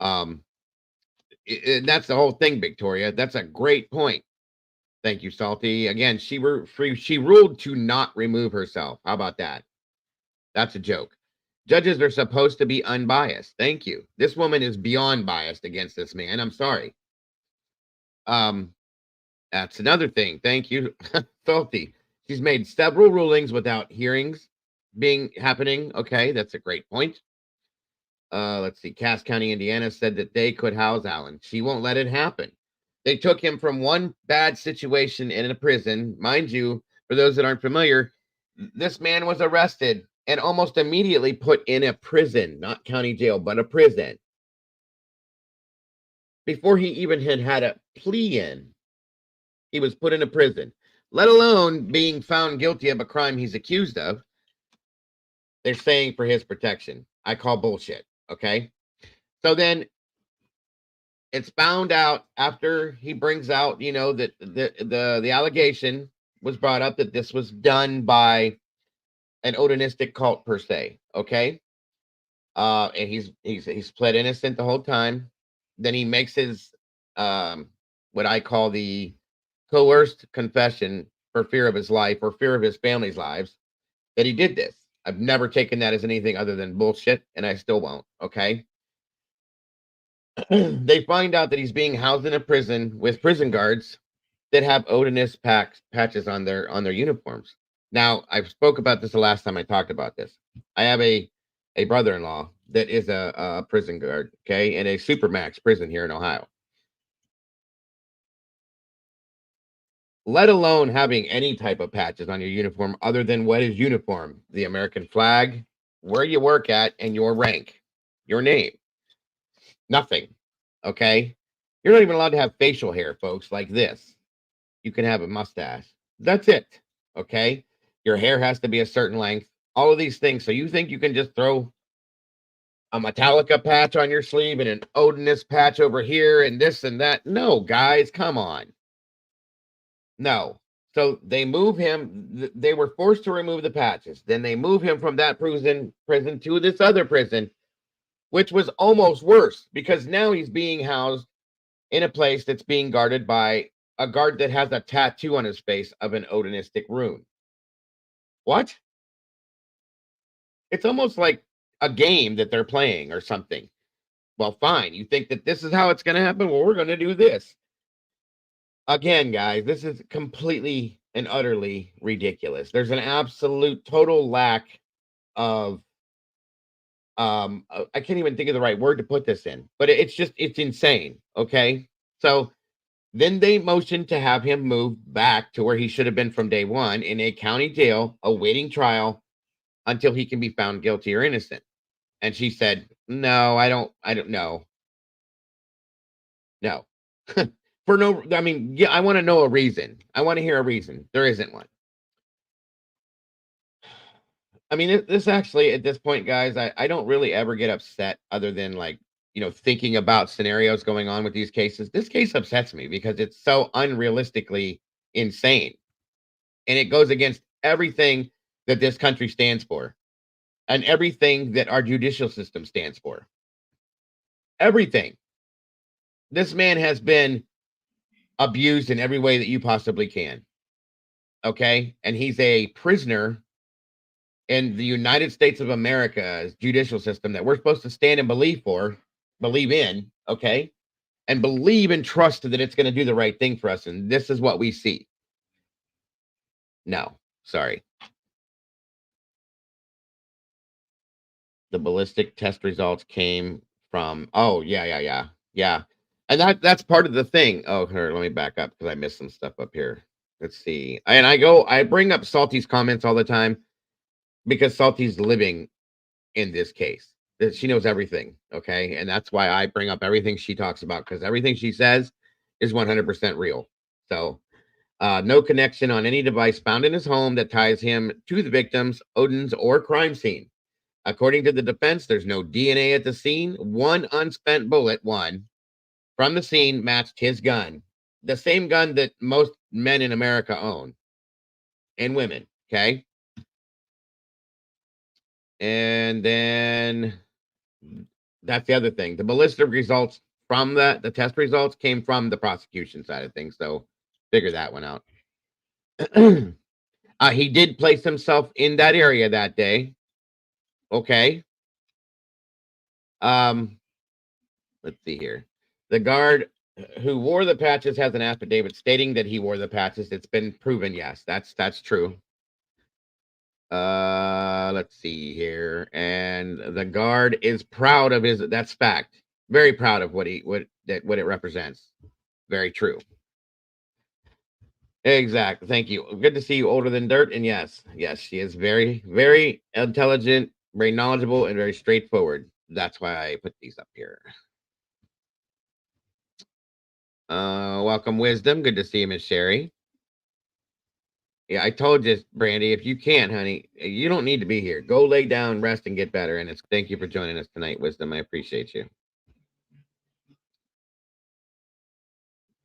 That's the whole thing, Victoria. That's a great point. Thank you, Salty. Again, she ruled to not remove herself. How about that? That's a joke. Judges are supposed to be unbiased. Thank you. This woman is beyond biased against this man. I'm sorry. That's another thing. Thank you, Salty. She's made several rulings without hearings happening. Okay, that's a great point. Let's see. Cass County, Indiana said that they could house Allen. She won't let it happen. They took him from one bad situation in a prison. Mind you, for those that aren't familiar, this man was arrested and almost immediately put in a prison, not county jail, but a prison. Before he even had a plea in, he was put in a prison, let alone being found guilty of a crime he's accused of. They're saying for his protection. I call bullshit. Okay. So then it's found out after he brings out, that the allegation was brought up that this was done by an Odinistic cult per se. Okay. And he's pled innocent the whole time. Then he makes his what I call the coerced confession for fear of his life or fear of his family's lives that he did this. I've never taken that as anything other than bullshit, and I still won't. Okay. They find out that he's being housed in a prison with prison guards that have Odinist patches on their uniforms. Now, I spoke about this the last time I talked about this. I have a brother-in-law that is a prison guard, okay, in a supermax prison here in Ohio. Let alone having any type of patches on your uniform other than what is uniform, the American flag, where you work at, and your rank, your name. Nothing. Okay. You're not even allowed to have facial hair, folks, like this. You can have a mustache. That's it. Okay. Your hair has to be a certain length. All of these things. So you think you can just throw a Metallica patch on your sleeve and an Odinist patch over here and this and that? No, guys, come on. No. So they move him. They were forced to remove the patches. Then they move him from that prison to this other prison, which was almost worse because now he's being housed in a place that's being guarded by a guard that has a tattoo on his face of an Odinistic rune. What? It's almost like a game that they're playing or something. Well, fine. You think that this is how it's going to happen? Well, we're going to do this. Again, guys, this is completely and utterly ridiculous. There's an absolute total lack of I can't even think of the right word to put this in, but it's insane. Okay. So then they motioned to have him move back to where he should have been from day one in a county jail, awaiting trial until he can be found guilty or innocent. And she said, no, I don't know. No. For no, I mean, yeah, I want to know a reason. I want to hear a reason. There isn't one. I mean, this actually, at this point, guys, I don't really ever get upset other than like, thinking about scenarios going on with these cases. This case upsets me because it's so unrealistically insane. And it goes against everything that this country stands for and everything that our judicial system stands for. Everything. This man has been abused in every way that you possibly can. Okay? And he's a prisoner in the United States of America's judicial system that we're supposed to stand and believe in, okay? And believe and trust that it's going to do the right thing for us. And this is what we see. No, sorry. The ballistic test results came from. Oh, yeah. And that's part of the thing. Oh, here, let me back up because I missed some stuff up here. Let's see. And I bring up Salty's comments all the time because Salty's living in this case. That she knows everything, okay? And that's why I bring up everything she talks about, because everything she says is 100% real. So, no connection on any device found in his home that ties him to the victims, Odin's, or crime scene. According to the defense, there's no DNA at the scene. One unspent bullet, from the scene matched his gun, the same gun that most men in America own, and women, okay? And then that's the other thing. The ballistic results from the test results came from the prosecution side of things. So figure that one out. He did place himself in that area that day. Okay. Let's see here. The guard who wore the patches has an affidavit stating that he wore the patches. It's been proven. Yes, that's true. Let's see here. And the guard is proud of his, that's fact. Very proud of what it represents. Very true. Exactly. Thank you. Good to see you, older than dirt. And yes, she is very, very intelligent, very knowledgeable, and very straightforward. That's why I put these up here. Welcome, Wisdom. Good to see you, Miss Sherry. Yeah, I told you, Brandy, if you can't, honey, you don't need to be here. Go lay down, rest, and get better. And thank you for joining us tonight, Wisdom. I appreciate you.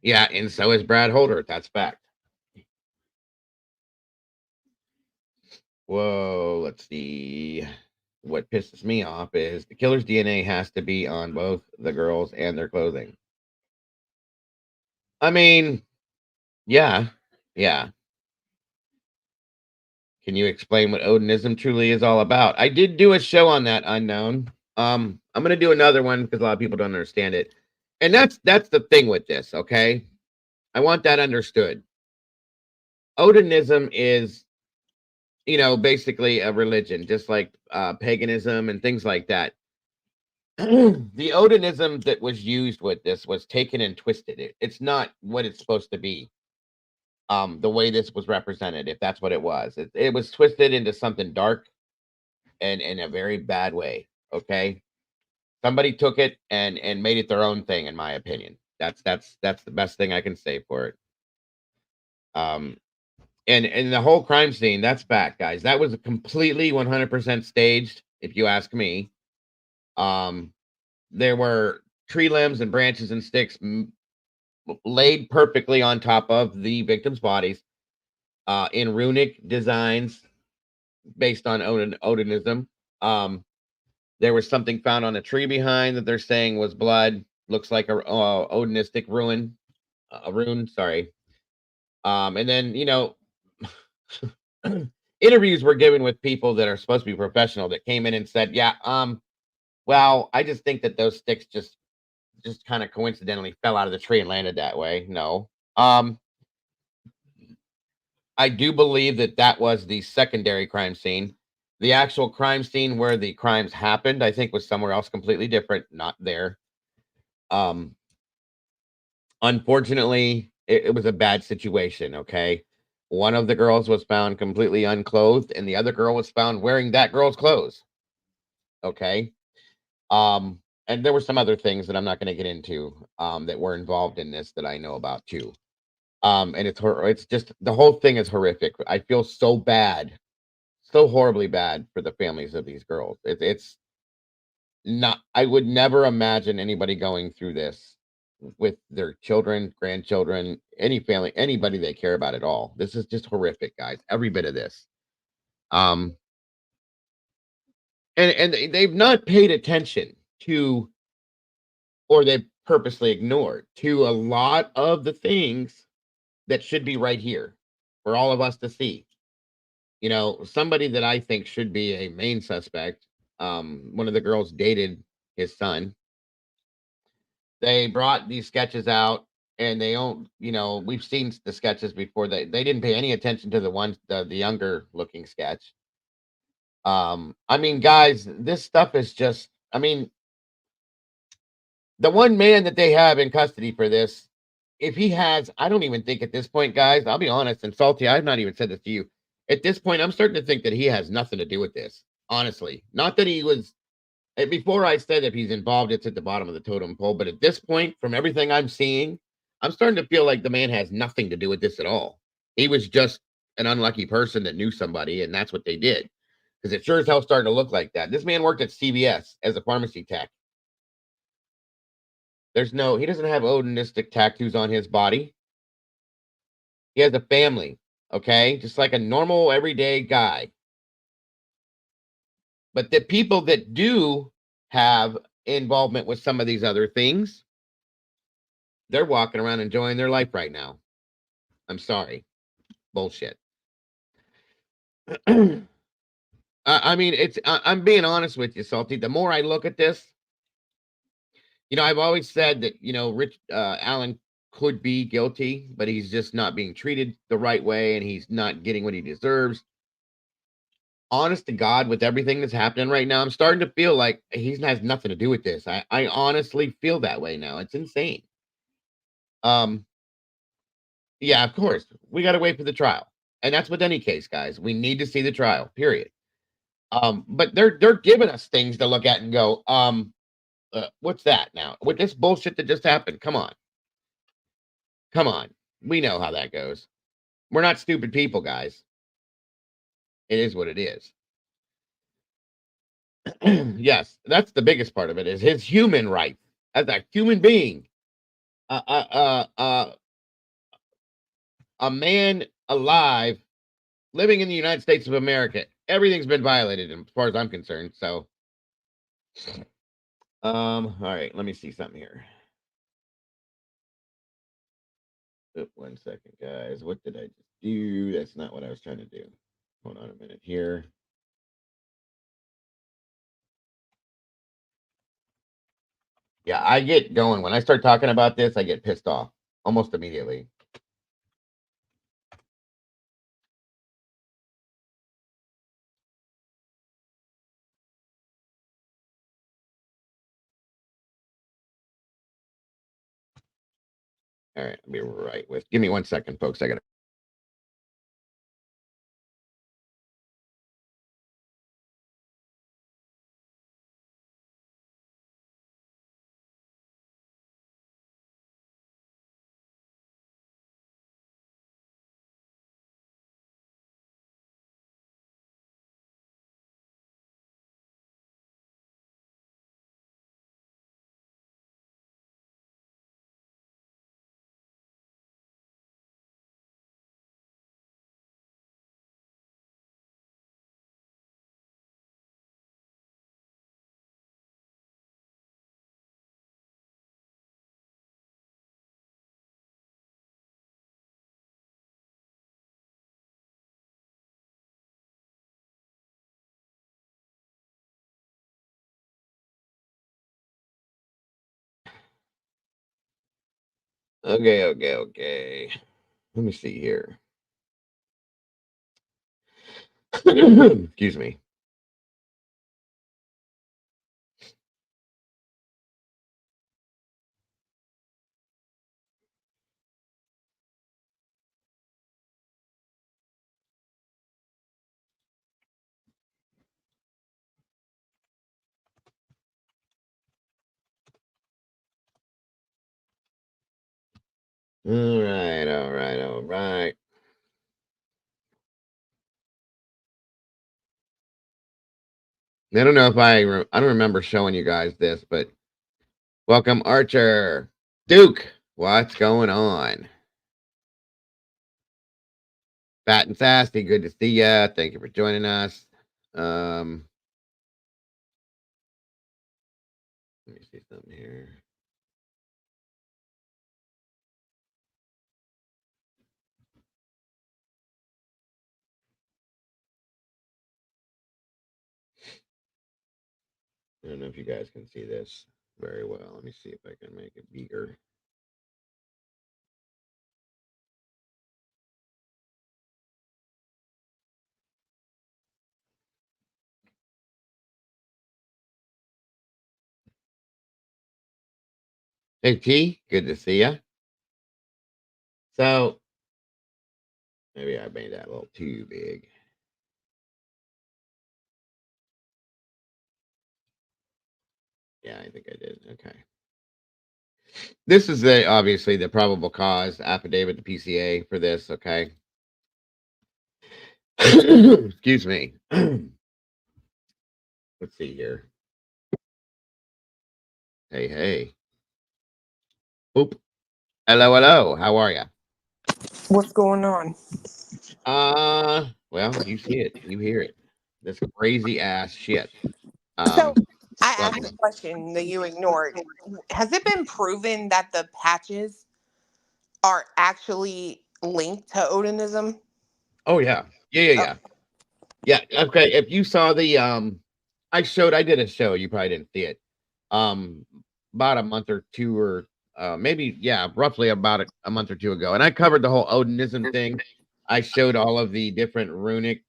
Yeah, and so is Brad Holder. That's fact. Whoa, let's see. What pisses me off is the killer's DNA has to be on both the girls and their clothing. I mean, yeah. Can you explain what Odinism truly is all about? I did do a show on that, Unknown. I'm gonna do another one because a lot of people don't understand it. And that's the thing with this, okay? I want that understood. Odinism is, basically a religion, just like paganism and things like that. The Odinism that was used with this was taken and twisted. It's not what it's supposed to be. The way this was represented, if that's what it was. It was twisted into something dark and in a very bad way. Okay. Somebody took it and made it their own thing, in my opinion. That's the best thing I can say for it. And the whole crime scene, that's fact, guys. That was completely 100% staged, if you ask me. There were tree limbs and branches and sticks laid perfectly on top of the victims' bodies in runic designs based on Odinism. There was something found on a tree behind that they're saying was blood. Looks like a Odinistic rune. Sorry. And then, interviews were given with people that are supposed to be professional that came in and said, yeah, well, I just think that those sticks just kind of coincidentally fell out of the tree and landed that way. No. I do believe that was the secondary crime scene. The actual crime scene where the crimes happened, I think, was somewhere else completely different, not there. Unfortunately, it was a bad situation, okay? One of the girls was found completely unclothed, and the other girl was found wearing that girl's clothes. Okay. And there were some other things that I'm not going to get into that were involved in this that I know about too. And it's just the whole thing is horrific. I feel so bad, so horribly bad for the families of these girls. It's not, I would never imagine anybody going through this with their children, grandchildren, any family, anybody they care about at all. This is just horrific, guys. Every bit of this. And they've not paid attention to, or they've purposely ignored to a lot of the things that should be right here for all of us to see. Somebody that I think should be a main suspect. One of the girls dated his son. They brought these sketches out and they don't, we've seen the sketches before. They didn't pay any attention to the younger looking sketch. I mean, guys, this stuff is just, the one man that they have in custody for this, if he has, I don't even think at this point, guys, I'll be honest, and Salty, I've not even said this to you. At this point, I'm starting to think that he has nothing to do with this, honestly. Not that he was, before I said if he's involved, it's at the bottom of the totem pole, but at this point, from everything I'm seeing, I'm starting to feel like the man has nothing to do with this at all. He was just an unlucky person that knew somebody, and that's what they did. Because it sure as hell starting to look like that. This man worked at CVS as a pharmacy tech. He doesn't have Odinistic tattoos on his body. He has a family, okay? Just like a normal, everyday guy. But the people that do have involvement with some of these other things, they're walking around enjoying their life right now. I'm sorry. Bullshit. I mean, I'm being honest with you, Salty. The more I look at this, I've always said that, Rich Allen could be guilty, but he's just not being treated the right way and he's not getting what he deserves. Honest to God, with everything that's happening right now, I'm starting to feel like he has nothing to do with this. I honestly feel that way now. It's insane. Yeah, of course. We got to wait for the trial. And that's with any case, guys. We need to see the trial, period. But they're giving us things to look at and go, what's that now? With this bullshit that just happened, come on. Come on. We know how that goes. We're not stupid people, guys. It is what it is. Yes, that's the biggest part of it, is his human rights as a human being. A man alive living in the United States of America. Everything's been violated as far as I'm concerned. So all right, let me see something here. Oh, 1 second, guys. What did I just do? That's not what I was trying to do. Hold on a minute here. Yeah, I get going. When I start talking about this, I get pissed off almost immediately. All right, I'll be right with. Give me 1 second, folks. I got to. Okay. Let me see here. Excuse me. All right. I don't know if I don't remember showing you guys this, but welcome, Archer. Duke, what's going on? Fat and Sassy, good to see ya. Thank you for joining us. Let me see something here. I don't know if you guys can see this very well. Let me see if I can make it bigger. Hey, T, good to see you. So, maybe I made that a little too big. Yeah, I think I did. Okay. This is obviously the probable cause affidavit to PCA for this. Okay. Excuse me. Let's see here. Hey, hey. Oop. Hello, hello. How are you? What's going on? Well, you see it, you hear it. This crazy ass shit. So I Well, asked a question that you ignored. Has it been proven that the patches are actually linked to Odinism? oh yeah. Yeah. Yeah, okay. If you saw the I did a show, you probably didn't see it. Um about a month or two or maybe roughly about a month or two ago. And I covered the whole Odinism thing. I showed all of the different runic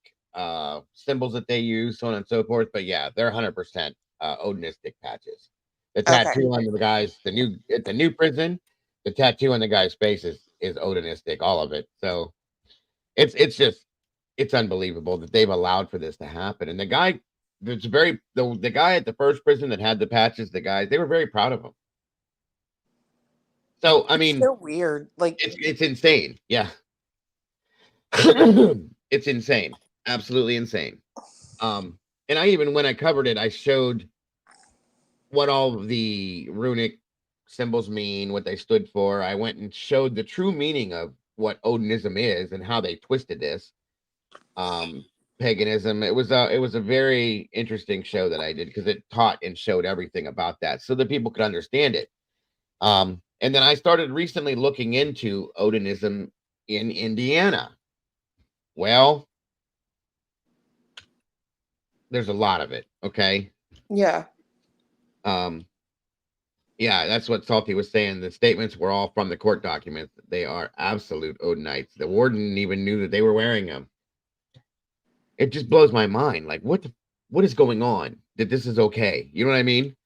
symbols that they use, so on and so forth. But yeah, they're 100% Odinistic patches. The Okay. tattoo on the guys, at the new prison, the tattoo on the guy's face is Odinistic, all of it. So it's just it's unbelievable that they've allowed for this to happen. And the guy, the guy at the first prison that had the patches, the guys, they were very proud of him. So I mean, So weird. Like it's insane. Yeah. It's insane. Absolutely insane. And I even when I covered it, I showed what all of the runic symbols mean, what they stood for. I went and showed the true meaning of what Odinism is and how they twisted this. Paganism. It was a very interesting show that I did because it taught and showed everything about that so that people could understand it. And then I started recently looking into Odinism in Indiana. Well, there's a lot of it. Okay. yeah. Yeah, that's what Salty was saying. The statements were all from the court documents. They are absolute Odinites. The warden even knew that they were wearing them. It just blows my mind. Like, what is going on? That this is okay. You know what I mean?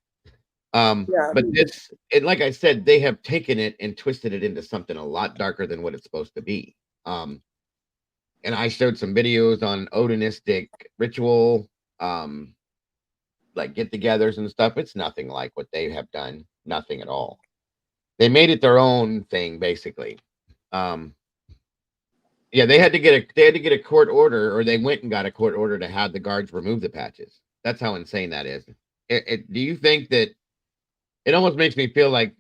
Yeah. But this, and like I said, they have taken it and twisted it into something a lot darker than what it's supposed to be. And I showed some videos on Odinistic ritual, like get-togethers and stuff. It's nothing like what they have done. Nothing at all. They made it their own thing, basically. Yeah, they had to get a court order, or they went and got a court order to have the guards remove the patches. That's how insane that is. Do you think that it almost makes me feel like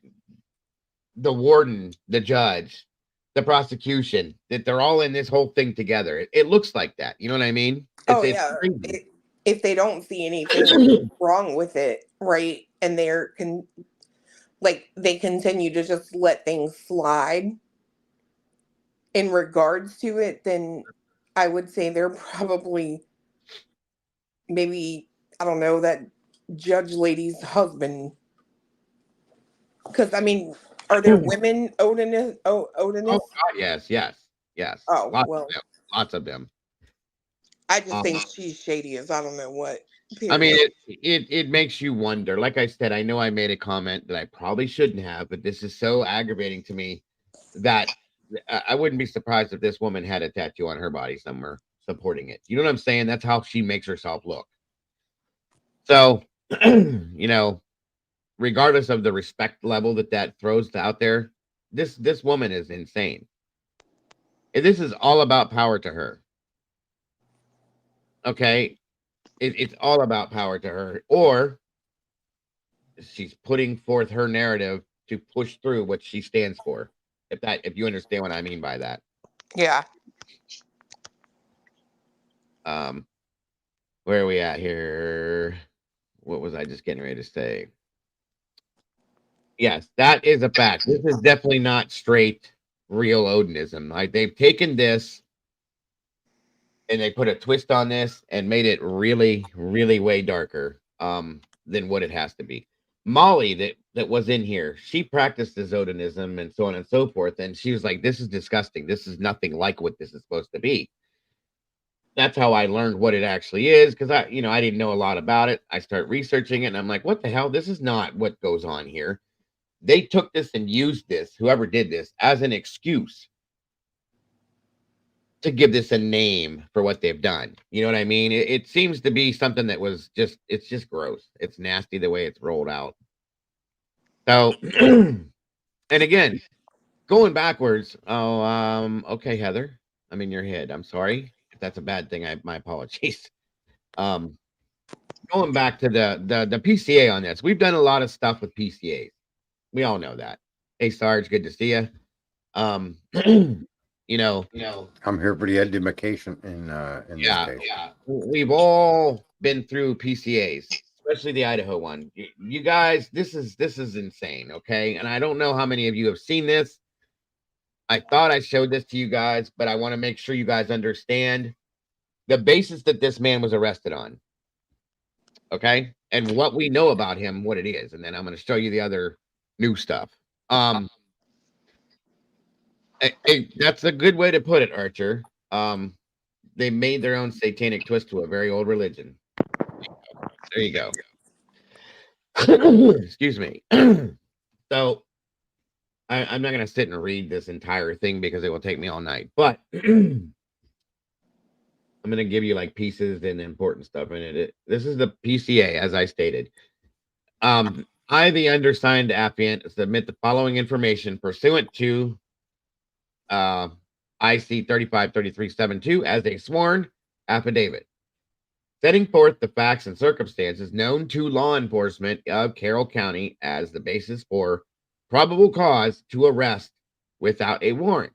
the warden, the judge, the prosecution, that they're all in this whole thing together? It looks like that. You know what I mean? Oh It's yeah. crazy. If they don't see anything wrong with it, right, and they continue to just let things slide in regards to it, then I would say they're probably maybe, I don't know, that judge lady's husband. Because I mean, are there women Odinists? Oh God, yes. Oh, Lots well. of them. Lots of them. I just think she's shady as I don't know what. I mean, Period. it makes you wonder. Like I said, I know I made a comment that I probably shouldn't have, but this is so aggravating to me that I wouldn't be surprised if this woman had a tattoo on her body somewhere supporting it. You know what I'm saying? That's how she makes herself look. So, regardless of the respect level that throws out there, this woman is insane. And this is all about power to her. Okay, it's all about power to her, or she's putting forth her narrative to push through what she stands for. If you understand what I mean by that. Yeah. Where are we at here? What was I just getting ready to say? Yes, that is a fact. This is definitely not straight real Odinism. Like, they've taken this and they put a twist on this and made it really, really way darker than what it has to be. Molly, that was in here, she practiced Odinism and so on and so forth, and she was like, "This is disgusting. This is nothing like what this is supposed to be." That's how I learned what it actually is, because I didn't know a lot about it. I start researching it, and I'm like, "What the hell? This is not what goes on here." they took this and used this, whoever did this, as an excuse to give this a name for what they've done. You know what I mean? It seems to be something that was just, it's just gross. It's nasty the way it's rolled out. So, and again, going backwards. Oh, okay, Heather. I'm in your head. I'm sorry if that's a bad thing. My apologies. Going back to the PCA on this, we've done a lot of stuff with PCAs. We all know that. Hey, Sarge, good to see you. You know, I'm here for the education in this case. yeah. We've all been through PCAs, especially the Idaho one. You guys, this is insane, okay? And I don't know how many of you have seen this. I thought I showed this to you guys, but I want to make sure you guys understand the basis that this man was arrested on. Okay? And what we know about him, what it is, and then I'm going to show you the other new stuff. That's a good way to put it, Archer. They made their own satanic twist to a very old religion. There you go. Excuse me. So I'm not going to sit and read this entire thing because it will take me all night, but I'm going to give you like pieces and important stuff in it. This is the PCA, as I stated. I, the undersigned affiant, submit the following information pursuant to IC 353372 as a sworn affidavit, setting forth the facts and circumstances known to law enforcement of Carroll County as the basis for probable cause to arrest without a warrant,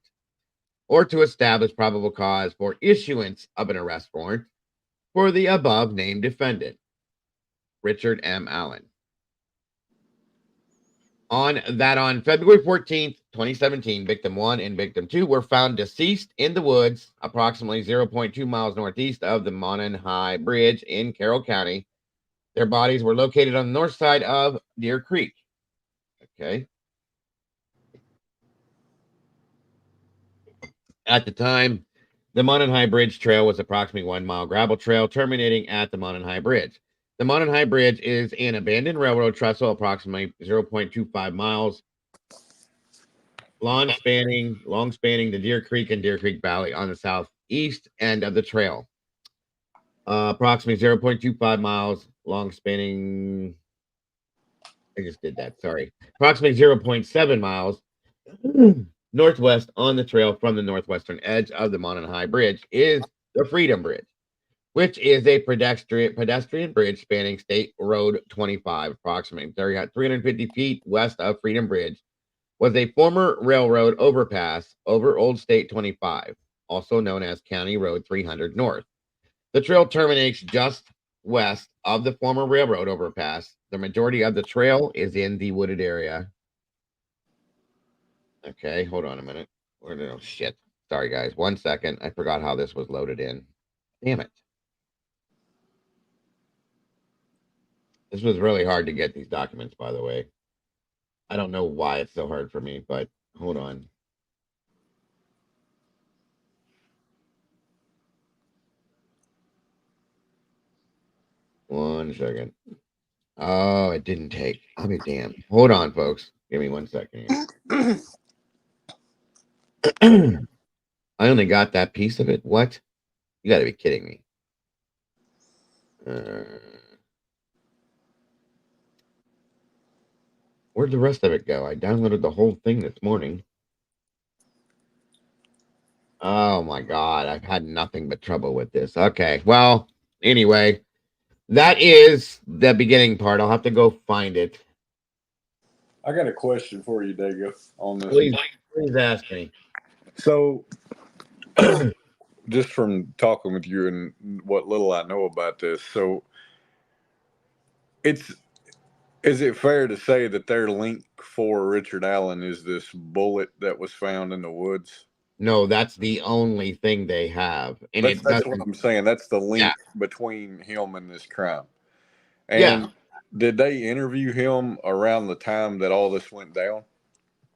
or to establish probable cause for issuance of an arrest warrant for the above named defendant, Richard M. Allen. On February 14th, 2017, victim 1 and victim 2 were found deceased in the woods approximately 0.2 miles northeast of the Monon High Bridge in Carroll County. Their bodies were located on the north side of Deer Creek. Okay. At the time, the Monon High Bridge trail was approximately 1 mile gravel trail terminating at the Monon High Bridge. The Monon High Bridge is an abandoned railroad trestle approximately 0.25 miles long, spanning the Deer Creek and Deer Creek Valley on the southeast end of the trail. Approximately 0.25 miles long, spanning. I just did that. Sorry. Approximately 0.7 miles northwest on the trail from the northwestern edge of the Monon High Bridge is the Freedom Bridge, which is a pedestrian bridge spanning State Road 25, approximately 350 feet west of Freedom Bridge, was a former railroad overpass over Old State 25, also known as County Road 300 North. The trail terminates just west of the former railroad overpass. The majority of the trail is in the wooded area. Okay, hold on a minute. Oh, shit. Sorry, guys. 1 second. I forgot how this was loaded in. Damn it. This was really hard to get these documents, by the way. I don't know why it's so hard for me, but hold on. One second. Oh, it didn't take. I'll be damned. Hold on, folks. Give me 1 second. I only got that piece of it. What? You got to be kidding me. Where'd the rest of it go? I downloaded the whole thing this morning. Oh my God. I've had nothing but trouble with this. Okay. Well, anyway, that is the beginning part. I'll have to go find it. I got a question for you, Dago, on this. Please ask me. So, just from talking with you and what little I know about this, so is it fair to say that their link for Richard Allen is this bullet that was found in the woods? No, that's the only thing they have. And that's what I'm saying. That's the link between him and this crime. And yeah. Did they interview him around the time that all this went down?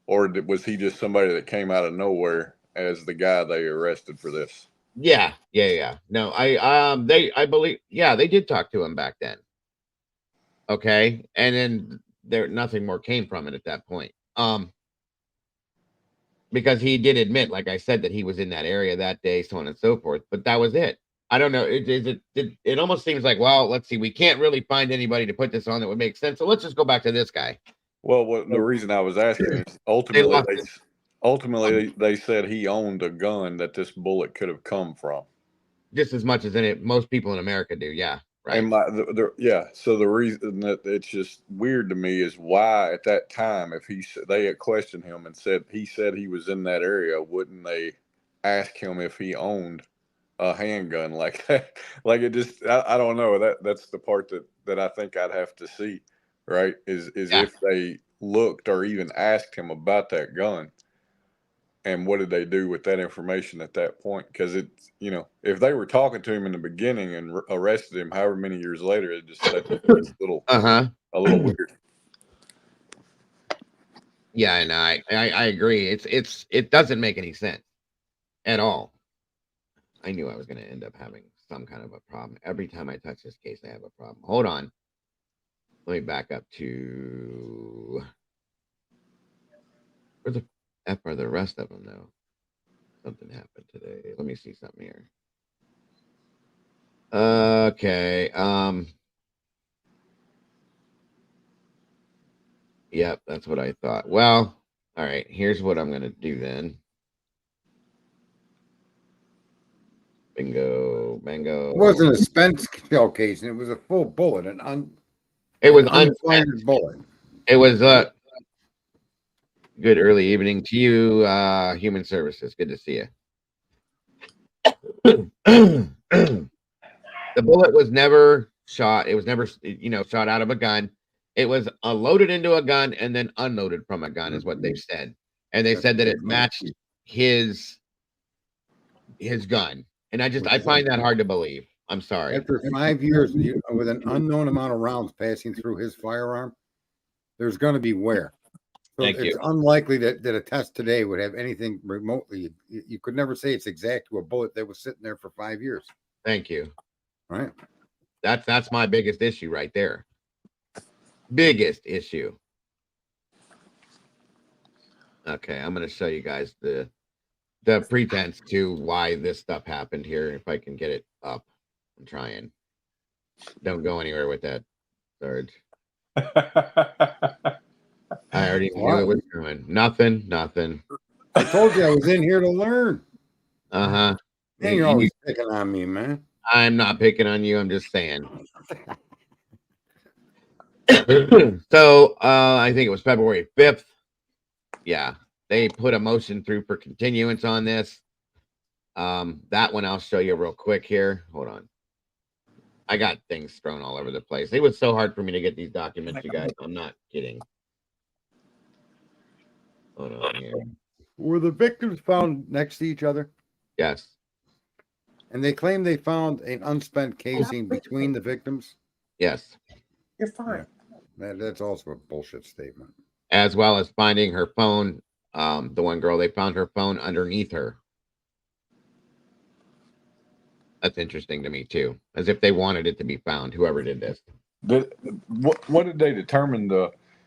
Or was he just somebody that came out of nowhere as the guy they arrested for this? Yeah. No, I believe, they did talk to him back then. Okay. And then nothing more came from it at that point. Because he did admit, like I said, that he was in that area that day, so on and so forth. But that was it. I don't know. It almost seems like, well, let's see, we can't really find anybody to put this on that would make sense. So let's just go back to this guy. Well, the reason I was asking is ultimately they said he owned a gun that this bullet could have come from. Just as much as most people in America do, yeah. Right. And so the reason that it's just weird to me is why at that time, if they had questioned him and he said he was in that area, wouldn't they ask him if he owned a handgun like that? Like it just, I don't know. That's the part that I think I'd have to see, right? Is if they looked or even asked him about that gun. And what did they do with that information at that point? Because it's, if they were talking to him in the beginning and arrested him, however many years later, it just that's a little weird. Yeah, and I agree. It doesn't make any sense at all. I knew I was going to end up having some kind of a problem. Every time I touch this case, I have a problem. Hold on. Let me back up to where the F are the rest of them, though. Something happened today. Let me see something here. Okay. Yep, that's what I thought. Well, all right. Here's what I'm gonna do then. Bingo, bango. It wasn't a spent shell casing. It was a full bullet. It was unspent bullet. It was good early evening to you, Human Services. Good to see you. The bullet was never shot. It was never, shot out of a gun. It was loaded into a gun and then unloaded from a gun, is what they've said. And they said that it matched his gun. And I find that hard to believe. I'm sorry. After 5 years, with an unknown amount of rounds passing through his firearm, there's going to be wear. So it's unlikely that a test today would have anything remotely. You could never say it's exact to a bullet that was sitting there for 5 years. Thank you. All right. That's my biggest issue right there. Biggest issue. Okay, I'm going to show you guys the pretense to why this stuff happened here. If I can get it up, I'm trying. Don't go anywhere with that, Sarge. I already knew it was coming. Nothing. I told you I was in here to learn. Uh-huh. Man, you're always picking on me, man. I'm not picking on you. I'm just saying. So, I think it was February 5th. Yeah. They put a motion through for continuance on this. That one I'll show you real quick here. Hold on. I got things thrown all over the place. It was so hard for me to get these documents, you guys. I'm not kidding. Hold on here. Were the victims found next to each other? Yes. And they claim they found an unspent casing between the victims? Yes. You're fine. That's also a bullshit statement. As well as finding her phone. The one girl, they found her phone underneath her. That's interesting to me too. As if they wanted it to be found, whoever did this. What did they determine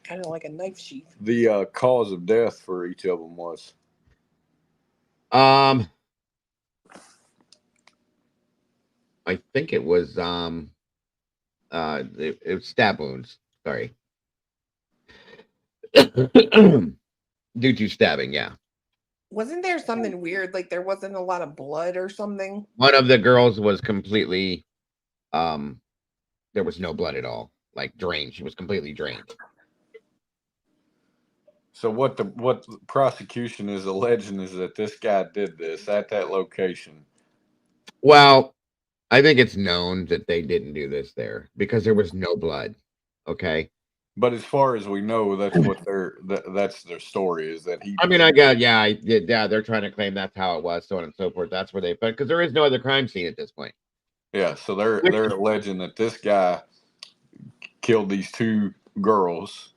Kind of like a knife sheath. The cause of death for each of them was? I think it was it was stab wounds. Sorry. Due to stabbing, yeah. Wasn't there something weird? Like there wasn't a lot of blood or something? One of the girls was completely there was no blood at all. Like drained. She was completely drained. So what the prosecution is alleging is that this guy did this at that location. Well, I think it's known that they didn't do this there because there was no blood. Okay. But as far as we know, that's what that's their story is that he. I mean, I got they're trying to claim that's how it was, so on and so forth. That's where they put because there is no other crime scene at this point. Yeah, so they're alleging that this guy killed these two girls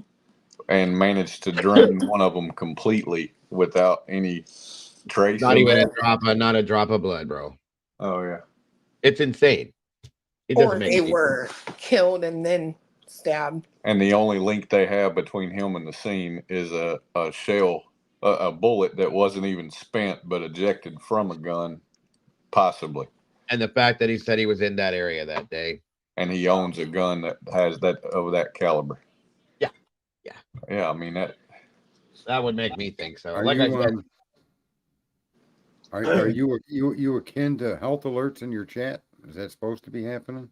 and managed to drain one of them completely without any trace. Not even a drop of blood, bro. Oh yeah, it's insane. Or they were killed and then stabbed. And the only link they have between him and the scene is a shell, a bullet that wasn't even spent but ejected from a gun, possibly. And the fact that he said he was in that area that day. And he owns a gun that has that of that caliber. Yeah. Yeah, I mean that would make me think so. Are Like you, I said, are you akin to health alerts in your chat? Is that supposed to be happening?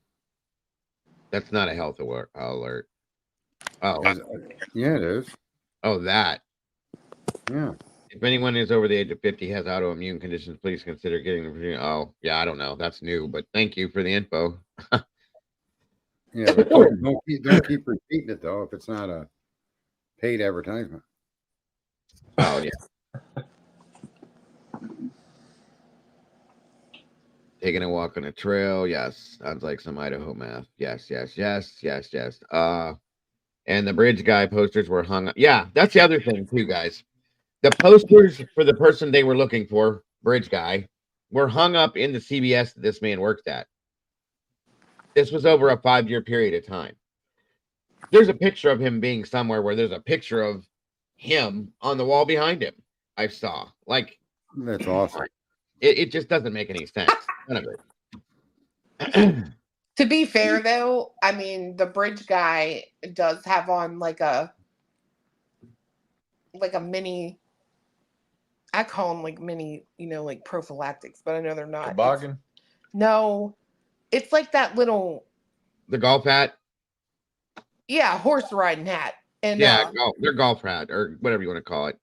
That's not a health alert. Oh, yeah, it is. Oh, that. Yeah. If anyone is over the age of 50 has autoimmune conditions, please consider getting the. Oh, yeah, I don't know. That's new, but thank you for the info. Yeah, but don't keep repeating it though if it's not a paid advertisement. Oh yeah. Taking a walk on a trail. Yes. Sounds like some Idaho math. Yes. And the bridge guy posters were hung up. Yeah, that's the other thing too, guys. The posters for the person they were looking for, bridge guy, were hung up in the CBS that this man worked at. This was over a 5-year period of time. There's a picture of him being somewhere where there's a picture of him on the wall behind him. I saw. Like, that's awesome. It just doesn't make any sense. None of it. To be fair, though, I mean, the bridge guy does have on like a mini. I call them like mini, like prophylactics, but I know they're not. Toboggan? No, it's like that little. The golf hat. Yeah, horse riding hat. And yeah, their golf hat or whatever you want to call it.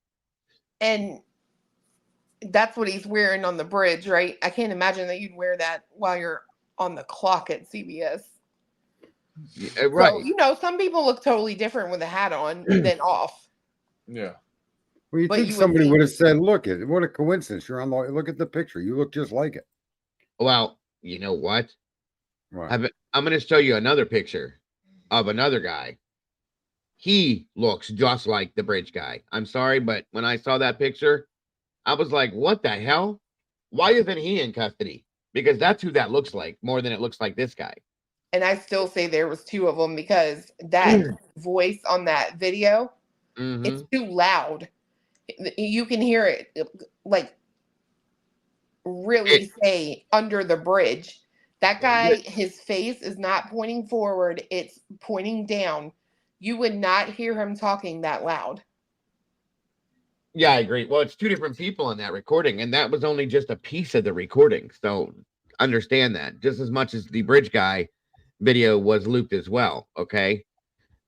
And that's what he's wearing on the bridge, right? I can't imagine that you'd wear that while you're on the clock at CBS. Yeah, right. So, some people look totally different with a hat on than off. Yeah. Well, you think somebody would have said, "Look, what a coincidence! You're on the look at the picture. You look just like it." Well, you know what? I'm going to show you another picture of another guy. He looks just like the bridge guy. I'm sorry, but when I saw that picture, I was like, what the hell? Why isn't he in custody? Because that's who that looks like more than it looks like this guy. And I still say there was 2 of them because that voice on that video, it's too loud. You can hear it like really say under the bridge. That guy, his face is not pointing forward. It's pointing down. You would not hear him talking that loud. Yeah, I agree. Well, it's 2 different people in that recording, and that was only just a piece of the recording. So understand that just as much as the bridge guy video was looped as well. Okay.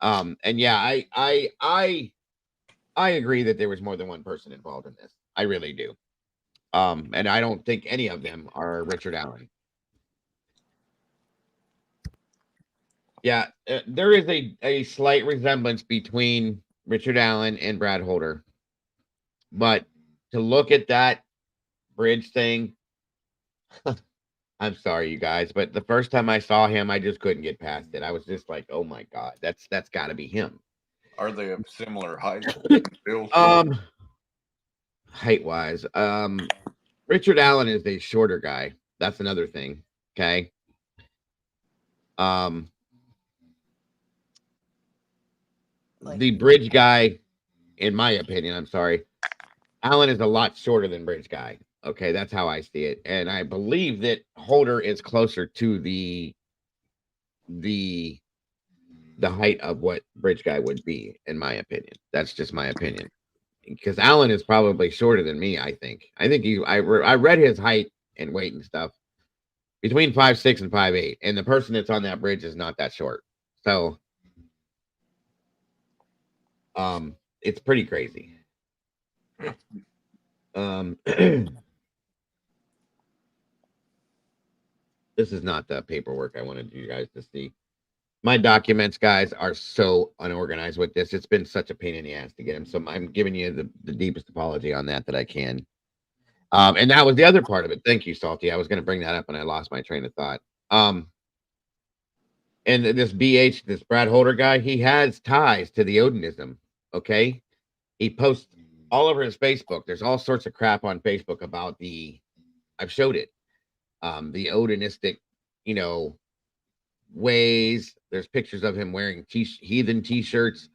And yeah, I agree that there was more than one person involved in this. I really do. And I don't think any of them are Richard Allen. Yeah, there is a slight resemblance between Richard Allen and Brad Holder. But to look at that bridge thing, I'm sorry, you guys, but the first time I saw him, I just couldn't get past it. I was just like, oh my God, that's got to be him. Are they of similar height? Height-wise, Richard Allen is a shorter guy. That's another thing. Okay. The bridge guy, in my opinion, I'm sorry, Allen is a lot shorter than bridge guy. Okay, that's how I see it, and I believe that Holder is closer to the height of what bridge guy would be, in my opinion. That's just my opinion, because Allen is probably shorter than me. I think I read his height and weight and stuff between 5'6" and 5'8", and the person that's on that bridge is not that short. So, it's pretty crazy. This is not the paperwork I wanted you guys to see. My documents, guys, are so unorganized with this. It's been such a pain in the ass to get them. So I'm giving you the deepest apology on that I can. And that was the other part of it. Thank you, Salty. I was going to bring that up and I lost my train of thought. And this BH, this Brad Holder guy, he has ties to the Odinism. Okay. He posts all over his Facebook. There's all sorts of crap on Facebook about I've showed it. The Odinistic, ways. There's pictures of him wearing heathen t-shirts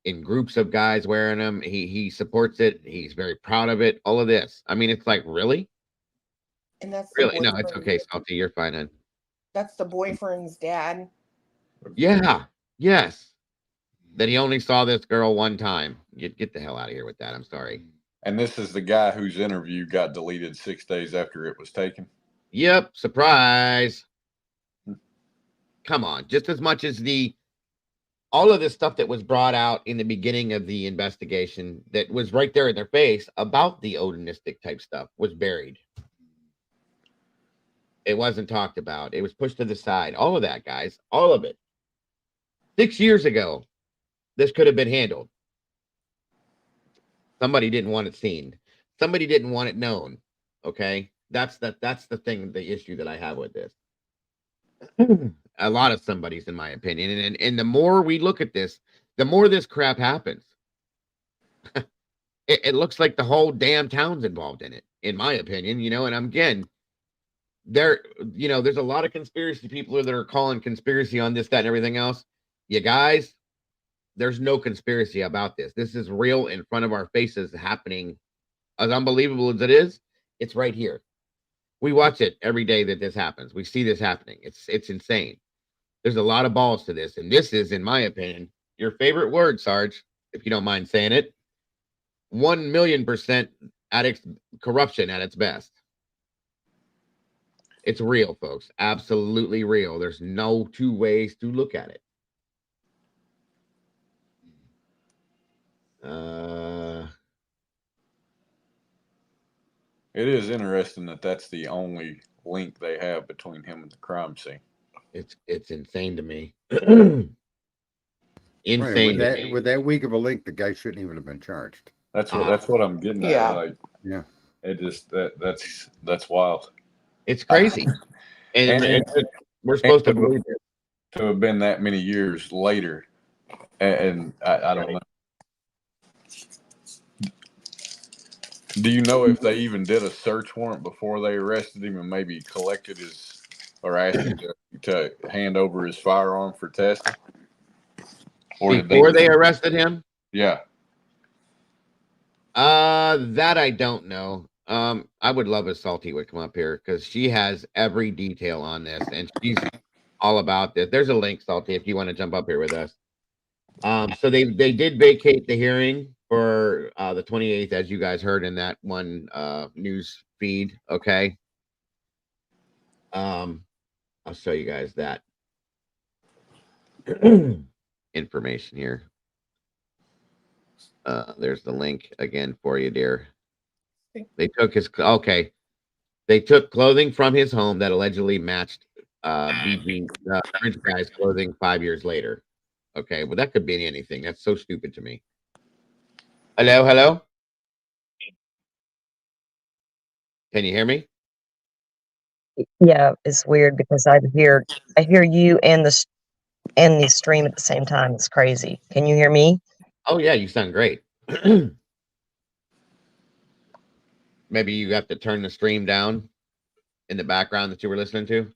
in groups of guys wearing them. He supports it. He's very proud of it. All of this. I mean, it's like, really? And that's Really? No, it's okay, Salty. You're fine, hon. That's the boyfriend's dad. Yeah. Yes. That he only saw this girl one time. Get the hell out of here with that. I'm sorry. And this is the guy whose interview got deleted 6 days after it was taken. Yep. Surprise. Come on. Just as much as all of this stuff that was brought out in the beginning of the investigation that was right there in their face about the Odinistic type stuff was buried. It wasn't talked about. It was pushed to the side. All of that, guys. All of it. 6 years ago, this could have been handled. Somebody didn't want it seen. Somebody didn't want it known. Okay? That's the thing, the issue that I have with this. A lot of somebody's, in my opinion. And the more we look at this, the more this crap happens. It looks like the whole damn town's involved in it, in my opinion, and again, there's a lot of conspiracy people that are calling conspiracy on this, that, and everything else. You guys, there's no conspiracy about this. This is real in front of our faces happening. As unbelievable as it is, it's right here. We watch it every day that this happens. We see this happening. It's insane. There's a lot of balls to this. And this is, in my opinion, your favorite word, Sarge, if you don't mind saying it, 1,000,000% corruption at its best. It's real, folks. Absolutely real. There's no two ways to look at it. It is interesting that that's the only link they have between him and the crime scene. It's insane to me. Insane. Right, with that weak of a link, the guy shouldn't even have been charged. That's what I'm getting at. Yeah. Like, yeah. It just that's wild. It's crazy. And we're supposed to believe it. To have been that many years later, and I don't know. Do you know if they even did a search warrant before they arrested him and maybe collected his or asked him to hand over his firearm for testing? Or before they arrested him? Yeah. That I don't know. I would love if Salty would come up here because she has every detail on this and she's all about this. There's a link, Salty, if you want to jump up here with us. So they did vacate the hearing for the 28th, as you guys heard in that one news feed. Okay. I'll show you guys that information here. There's the link again for you, dear. They took They took clothing from his home that allegedly matched French guy's clothing 5 years later. Okay, well, that could be anything. That's so stupid to me. Hello? Can you hear me? Yeah, it's weird because I hear you and the stream at the same time. It's crazy. Can you hear me? Oh yeah, you sound great. Maybe you have to turn the stream down in the background that you were listening to.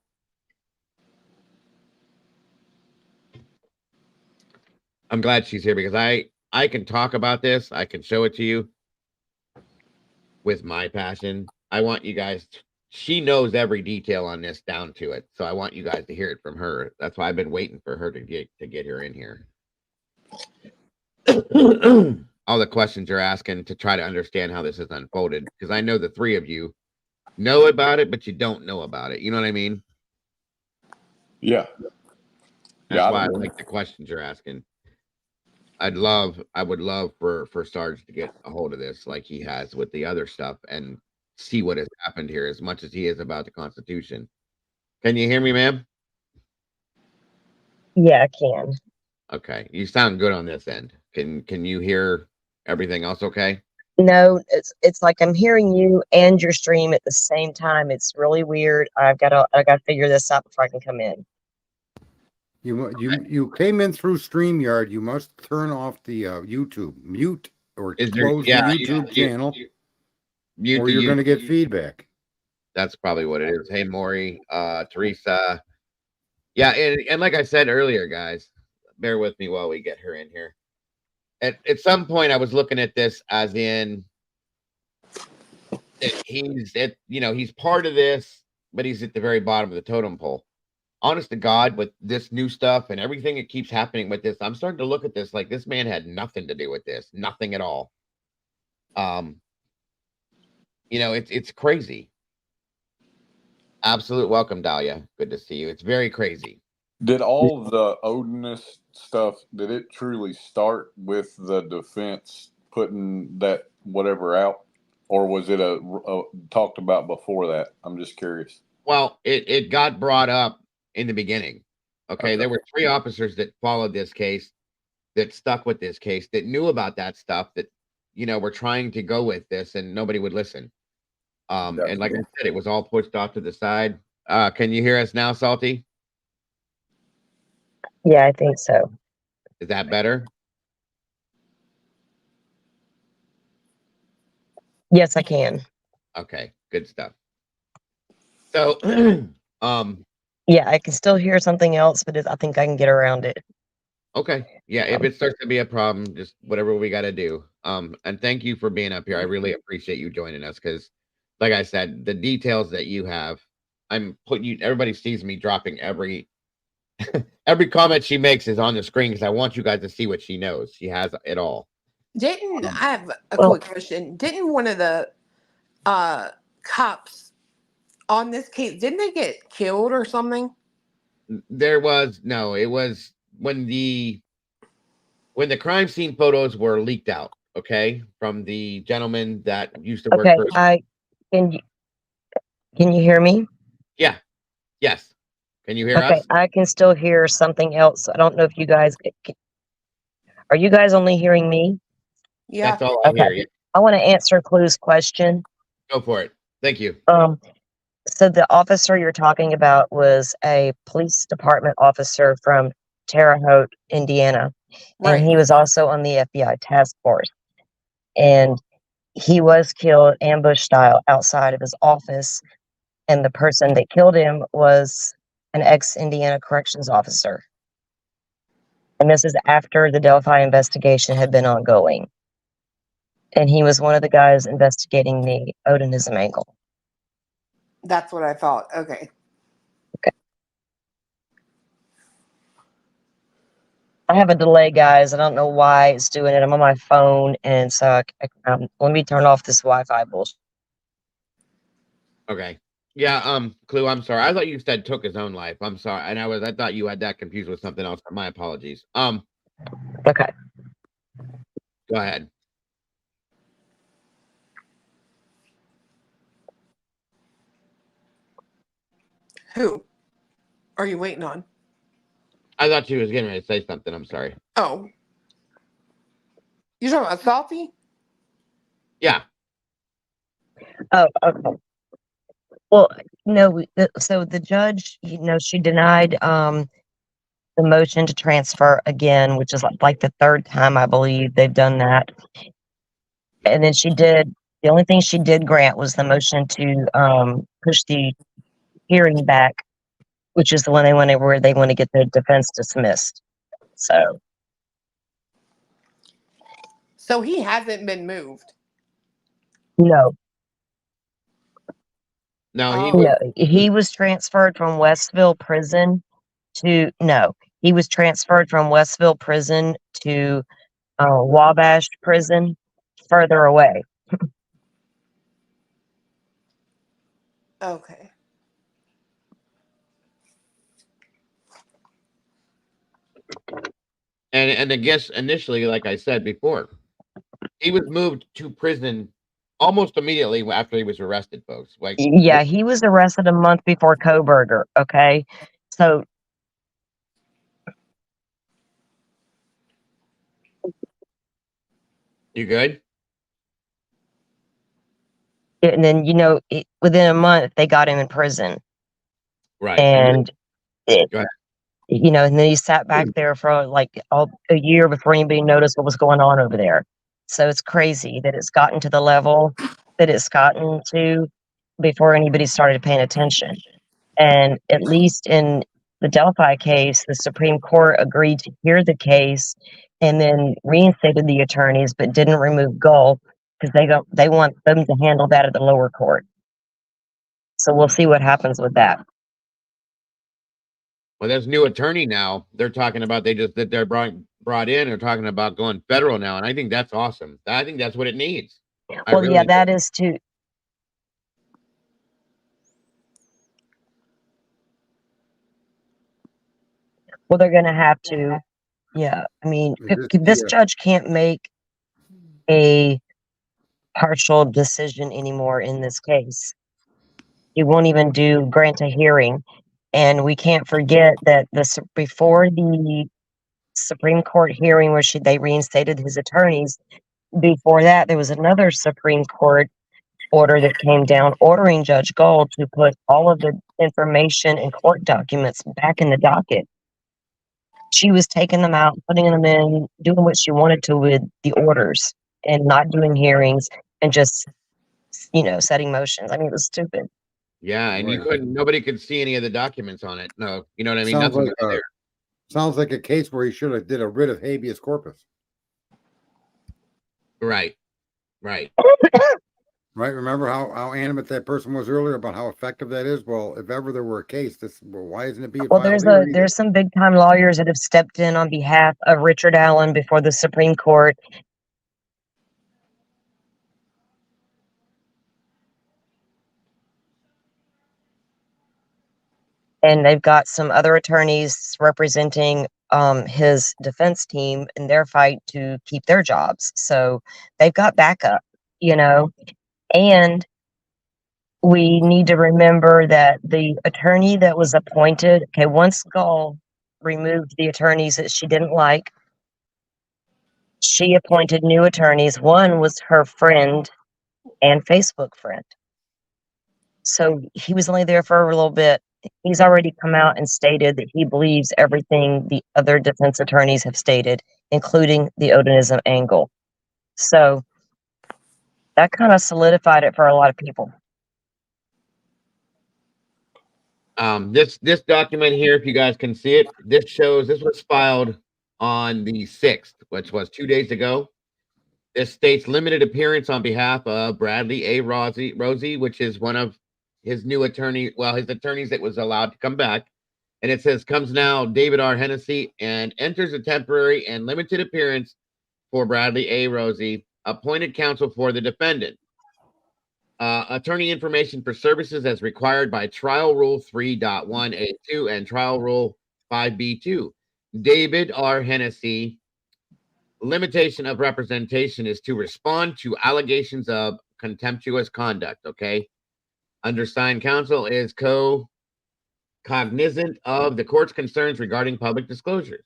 I'm glad she's here because I can talk about this. I can show it to you with my passion. I want you guys she knows every detail on this down to it. So I want you guys to hear it from her. That's why I've been waiting for her to get her in here. All the questions you're asking to try to understand how this has unfolded, because I know the three of you know about it, but you don't know about it. You know what I mean? Yeah. That's why I like the questions you're asking. I would love for Sarge to get a hold of this like he has with the other stuff and see what has happened here as much as he is about the Constitution. Can you hear me, ma'am? Yeah, I can. Okay. You sound good on this end. Can you hear everything else okay? No, it's like I'm hearing you and your stream at the same time. It's really weird. I got to figure this out before I can come in. You came in through StreamYard. You must turn off the YouTube mute or close the YouTube channel, or you're going to get feedback. That's probably what it is. Hey, Maury, Teresa. Yeah, and like I said earlier, guys, bear with me while we get her in here. At some point, I was looking at this as in that he's part of this, but he's at the very bottom of the totem pole. Honest to God, with this new stuff and everything that keeps happening with this, I'm starting to look at this like this man had nothing to do with this, nothing at all. It's crazy. Absolute welcome, Dahlia. Good to see you. It's very crazy. Did all the Odinist stuff, did it truly start with the defense putting that whatever out? Or was it a talked about before that? I'm just curious. Well, it got brought up in the beginning. Okay. There were 3 officers that followed this case, that stuck with this case, that knew about that stuff, that, were trying to go with this and nobody would listen. And like I said, it was all pushed off to the side. Can you hear us now, Salty? Yeah, I think so. Is that better? Yes, I can. Okay, good stuff. So, yeah, I can still hear something else, but I think I can get around it. Okay. Yeah, if it starts to be a problem, just whatever we got to do. And thank you for being up here. I really appreciate you joining us because, like I said, the details that you have, everybody sees me dropping every comment she makes is on the screen because I want you guys to see what she knows. She has it all. I have a quick question. Didn't one of the cops on this case, didn't they get killed or something? It was when the crime scene photos were leaked out, okay, from the gentleman that used to work for. Can you hear me? Yeah. Yes. Can you hear us? I can still hear something else. I don't know if you guys are you guys only hearing me? Yeah. That's all I hear. Yeah. I want to answer Clue's question. Go for it. Thank you. So the officer you're talking about was a police department officer from Terre Haute, Indiana. Right. And he was also on the FBI task force. And he was killed ambush style outside of his office. And the person that killed him was an ex-Indiana corrections officer. And this is after the Delphi investigation had been ongoing. And he was one of the guys investigating the Odinism angle. That's what I thought. Okay. I have a delay, guys. I don't know why it's doing it. I'm on my phone, and so let me turn off this Wi-Fi bullshit. Okay. Yeah. Clue. I'm sorry. I thought you said took his own life. I'm sorry, and I thought you had that confused with something else. My apologies. Okay. Go ahead. Who are you waiting on? I thought she was getting ready to say something. I'm sorry. Oh. You talking about Salty? Yeah. Oh, okay. Well, no. So the judge, she denied the motion to transfer again, which is like the 3rd time I believe they've done that. And then the only thing she did grant was the motion to push the hearing back, which is the one where they want to get the defense dismissed. So he hasn't been moved. No. No, he was transferred from Westville prison to he was transferred from Westville prison to Wabash prison, further away. Okay. And I guess initially, like I said before, he was moved to prison almost immediately after he was arrested, folks. Yeah, he was arrested a month before Koberger. Okay, so you good? And then within a month they got him in prison. Right. And Go ahead. and then he sat back there for like a year before anybody noticed what was going on over there. So it's crazy that it's gotten to the level that it's gotten to before anybody started paying attention. And at least in the Delphi case, the Supreme Court agreed to hear the case and then reinstated the attorneys, but didn't remove Gull because they want them to handle that at the lower court. So we'll see what happens with that. Well, there's new attorney now. They're talking about they're brought in. They're talking about going federal now, and I think that's awesome. I think that's what it needs. Well, yeah, that is too. Well, they're going to have to. Yeah, I mean, this judge can't make a partial decision anymore in this case. He won't even grant a hearing, and we can't forget that before the Supreme Court hearing where they reinstated his attorneys, before that there was another Supreme Court order that came down ordering Judge Gold to put all of the information and court documents back in the docket. She was taking them out, putting them in, doing what she wanted to with the orders and not doing hearings and just, setting motions. I mean, it was stupid. Yeah, and nobody could see any of the documents on it. No, you know what I mean? Sounds Nothing like, there. Sounds like a case where he should have did a writ of habeas corpus. Right. Right. Remember how animate that person was earlier about how effective that is? Well, if ever there were a case, why isn't it being Well, filed? there's some big time lawyers that have stepped in on behalf of Richard Allen before the Supreme Court. And they've got some other attorneys representing his defense team in their fight to keep their jobs. So they've got backup, and we need to remember that the attorney that was appointed, once Gull removed the attorneys that she didn't like, she appointed new attorneys. One was her friend and Facebook friend. So he was only there for a little bit. He's already come out and stated that he believes everything the other defense attorneys have stated, including the Odinism angle. So that kind of solidified it for a lot of people. This document here, if you guys can see it, this was filed on the 6th, which was 2 days ago. This states limited appearance on behalf of Bradley A. Rosie, which is one of his new attorneys that was allowed to come back. And it says, comes now David R. Hennessy and enters a temporary and limited appearance for Bradley A. Rosie, appointed counsel for the defendant. Attorney information for services as required by Trial Rule 3.1A2 and Trial Rule 5B2. David R. Hennessy, limitation of representation is to respond to allegations of contemptuous conduct, okay? Undersigned counsel is cognizant of the court's concerns regarding public disclosure.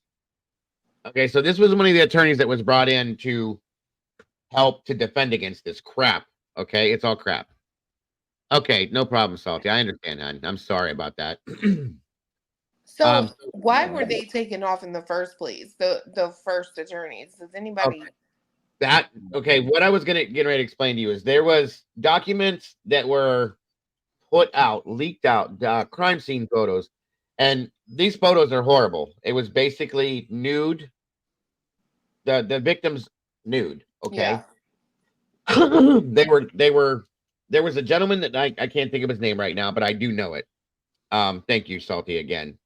Okay, so this was one of the attorneys that was brought in to help to defend against this crap. Okay, it's all crap. Okay, no problem, Salty. I understand, hon. I'm sorry about that. So why were they taken off in the first place? The first attorneys. Does anybody? Okay, what I was getting ready to explain to you is there was documents that were leaked out, crime scene photos, and these photos are horrible. It was basically nude. The victims nude. Okay. Yeah. There was a gentleman that I can't think of his name right now, but I do know it. Thank you, Salty, again.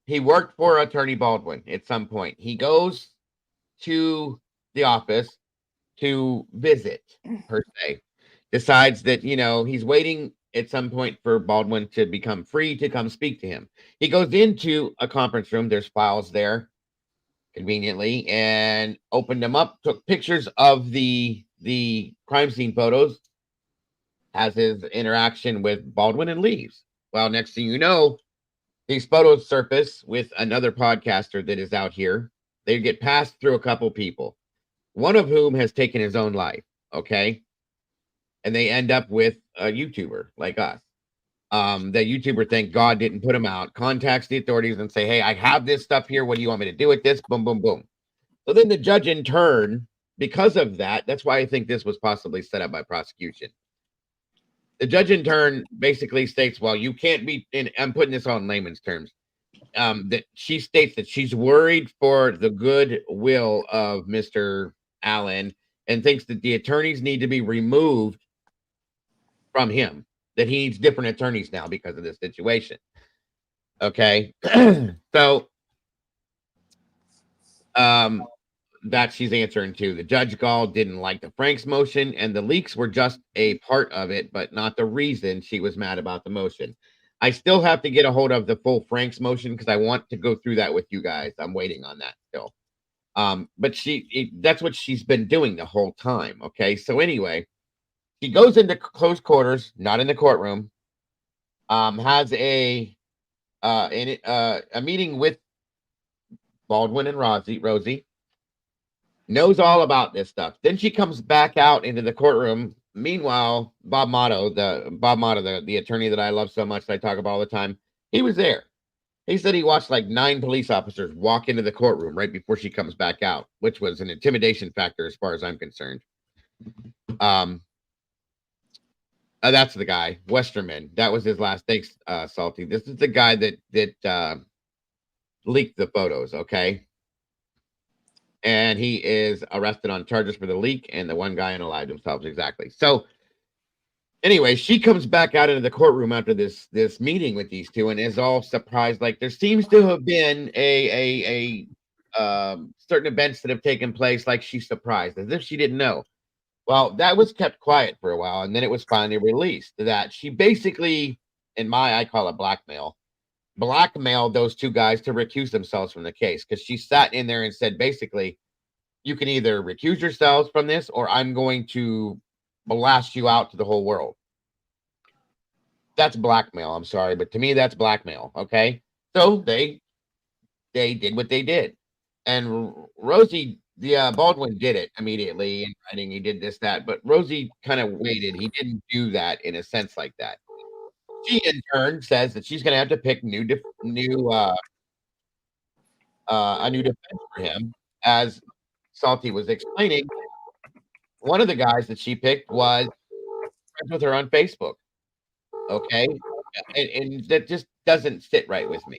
He worked for Attorney Baldwin at some point. He goes to the office to visit, per se. Decides that, he's waiting at some point for Baldwin to become free to come speak to him. He goes into a conference room. There's files there, conveniently, and opened them up, took pictures of the crime scene photos, has his interaction with Baldwin, and leaves. Well, next thing you know, these photos surface with another podcaster that is out here. They get passed through a couple people, one of whom has taken his own life, okay? And they end up with a YouTuber like us. The YouTuber, thank God, didn't put him out, contacts the authorities and say, hey, I have this stuff here. What do you want me to do with this? Boom, boom, boom. So then the judge in turn, because of that, that's why I think this was possibly set up by prosecution. The judge in turn basically states, well, you can't be, and I'm putting this all in layman's terms, that she states that she's worried for the goodwill of Mr. Allen and thinks that the attorneys need to be removed from him, that he needs different attorneys now because of this situation. Okay. So that she's answering to. The Judge Gall didn't like the Franks motion, and the leaks were just a part of it, but not the reason she was mad about the motion. I still have to get a hold of the full Franks motion because I want to go through that with you guys. I'm waiting on that still. But that's what she's been doing the whole time. Okay. So anyway, she goes into close quarters, not in the courtroom, has a meeting with Baldwin and Rosie, knows all about this stuff. Then she comes back out into the courtroom. Meanwhile, Bob Motto, the attorney that I love so much that I talk about all the time, he was there. He said he watched like 9 police officers walk into the courtroom right before she comes back out, which was an intimidation factor as far as I'm concerned. That's the guy, Westerman. That was his last. Thanks, Salty. This is the guy that leaked the photos, okay? And he is arrested on charges for the leak, and the one guy unalived himself. Exactly. So anyway, she comes back out into the courtroom after this meeting with these two and is all surprised. Like there seems to have been a certain events that have taken place, like she's surprised, as if she didn't know. Well, that was kept quiet for a while, and then it was finally released that she basically, I call it blackmailed those two guys to recuse themselves from the case, because she sat in there and said, basically, you can either recuse yourselves from this or I'm going to blast you out to the whole world. That's blackmail. I'm sorry, but to me, that's blackmail. Okay. So they did what they did. And Rosie, Baldwin did it immediately in writing. He did this, that, but Rosie kind of waited. He didn't do that in a sense like that. She in turn says that she's going to have to pick a new defense for him. As Salty was explaining, one of the guys that she picked was friends with her on Facebook. Okay, and that just doesn't sit right with me.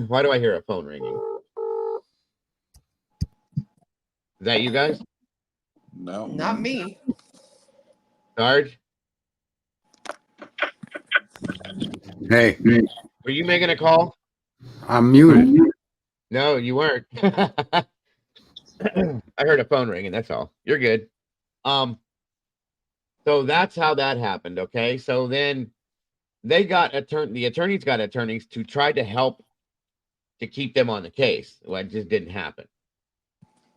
Why do I hear a phone ringing? Is that you guys? No, not me. Sarge? Hey. Were you making a call? I'm muted. No, you weren't. I heard a phone ringing, that's all. You're good. So that's how that happened, okay? So then they got the attorneys got attorneys to try to help to keep them on the case. Well, it just didn't happen.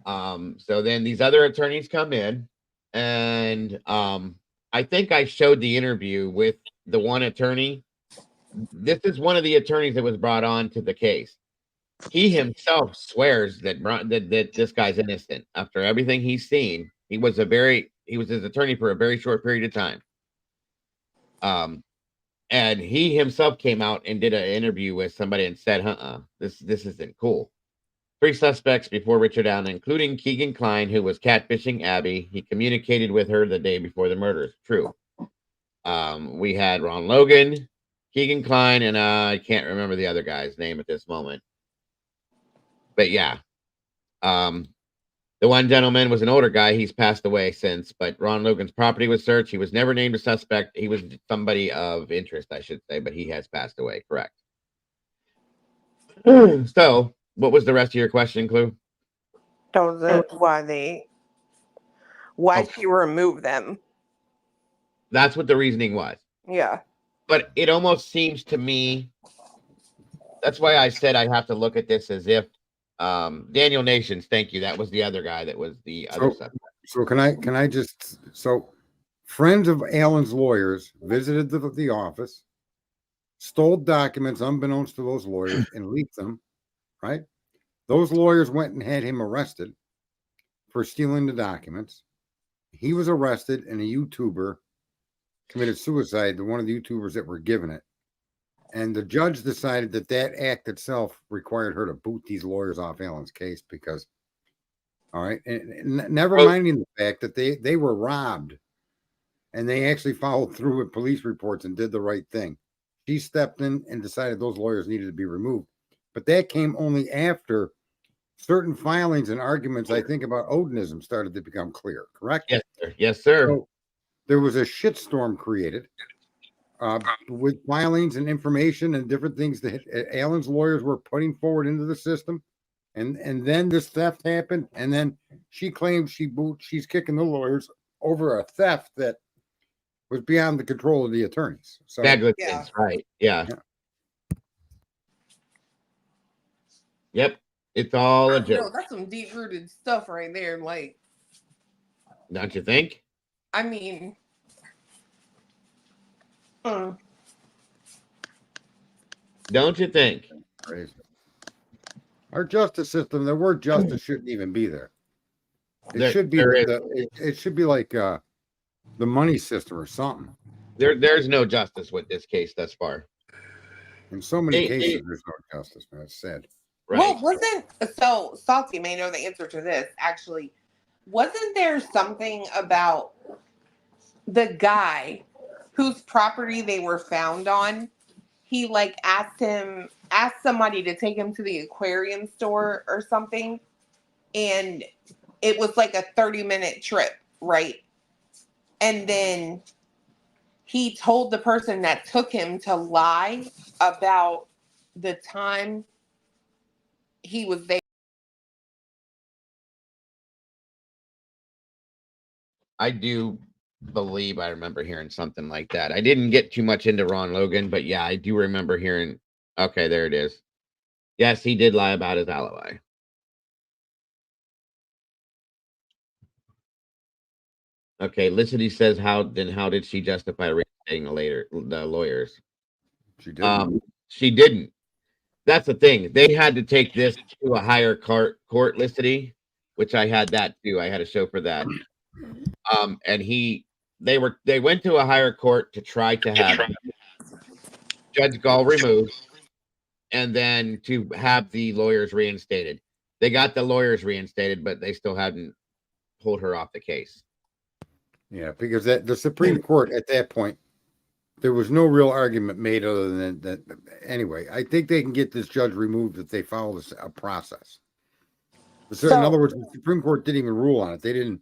So then these other attorneys come in, and I think I showed the interview with the one attorney. This is one of the attorneys that was brought on to the case. He himself swears that this guy's innocent after everything he's seen. He was his attorney for a very short period of time. And he himself came out and did an interview with somebody and said, this isn't cool. 3 suspects before Richard Allen, including Keegan Klein, who was catfishing Abby. He communicated with her the day before the murders. True. We had Ron Logan, Keegan Klein, and I can't remember the other guy's name at this moment. But yeah, the one gentleman was an older guy. He's passed away since, but Ron Logan's property was searched. He was never named a suspect. He was somebody of interest, I should say, but he has passed away. Correct. So what was the rest of your question, Clue? Why she removed them. That's what the reasoning was. Yeah. But it almost seems to me, that's why I said I have to look at this as if Daniel Nations, thank you. That was the other guy that was the other suspect. So can I just, friends of Allen's lawyers visited the office, stole documents unbeknownst to those lawyers and leaked them, right? Those lawyers went and had him arrested for stealing the documents. He was arrested, and a YouTuber committed suicide to one of the YouTubers that were given it. And the judge decided that act itself required her to boot these lawyers off Allen's case because, all right, and never minding the fact that they were robbed and they actually followed through with police reports and did the right thing. She stepped in and decided those lawyers needed to be removed. But that came only after certain filings and arguments, I think, about Odinism started to become clear, correct? Yes, sir. Yes, sir. So there was a shitstorm created with filings and information and different things that Allen's lawyers were putting forward into the system. And then this theft happened, and then she claims she's kicking the lawyers over a theft that was beyond the control of the attorneys. So negligence, right? Yeah. Yep. It's all a joke. That's some deep rooted stuff right there. Like, don't you think? I mean, don't you think? Crazy. Our justice system, the word justice shouldn't even be there. It should be it should be like the money system or something. There's no justice with this case thus far. In so many cases, there's no justice, man. It's sad. Right. well, so Salty may know the answer to this. Actually, wasn't there something about the guy whose property they were found on? He like asked somebody to take him to the aquarium store or something, and it was like a 30-minute trip, right? And then he told the person that took him to lie about the time he was there. I do believe I remember hearing something like that. I didn't get too much into Ron Logan, but yeah, I do remember hearing. Okay, there it is. Yes, he did lie about his alibi. Okay, Licity says, how did she justify reinstating the lawyers? She didn't. She didn't. That's the thing. They had to take this to a higher court, Licity, which I had that too. I had a show for that. And they went to a higher court to try to have Judge Gall removed and then to have the lawyers reinstated. They got the lawyers reinstated, but they still hadn't pulled her off the case. Yeah, because the Supreme Court at that point, there was no real argument made other than that. Anyway, I think they can get this judge removed if they follow a process. So, in other words, the Supreme Court didn't even rule on it. They didn't.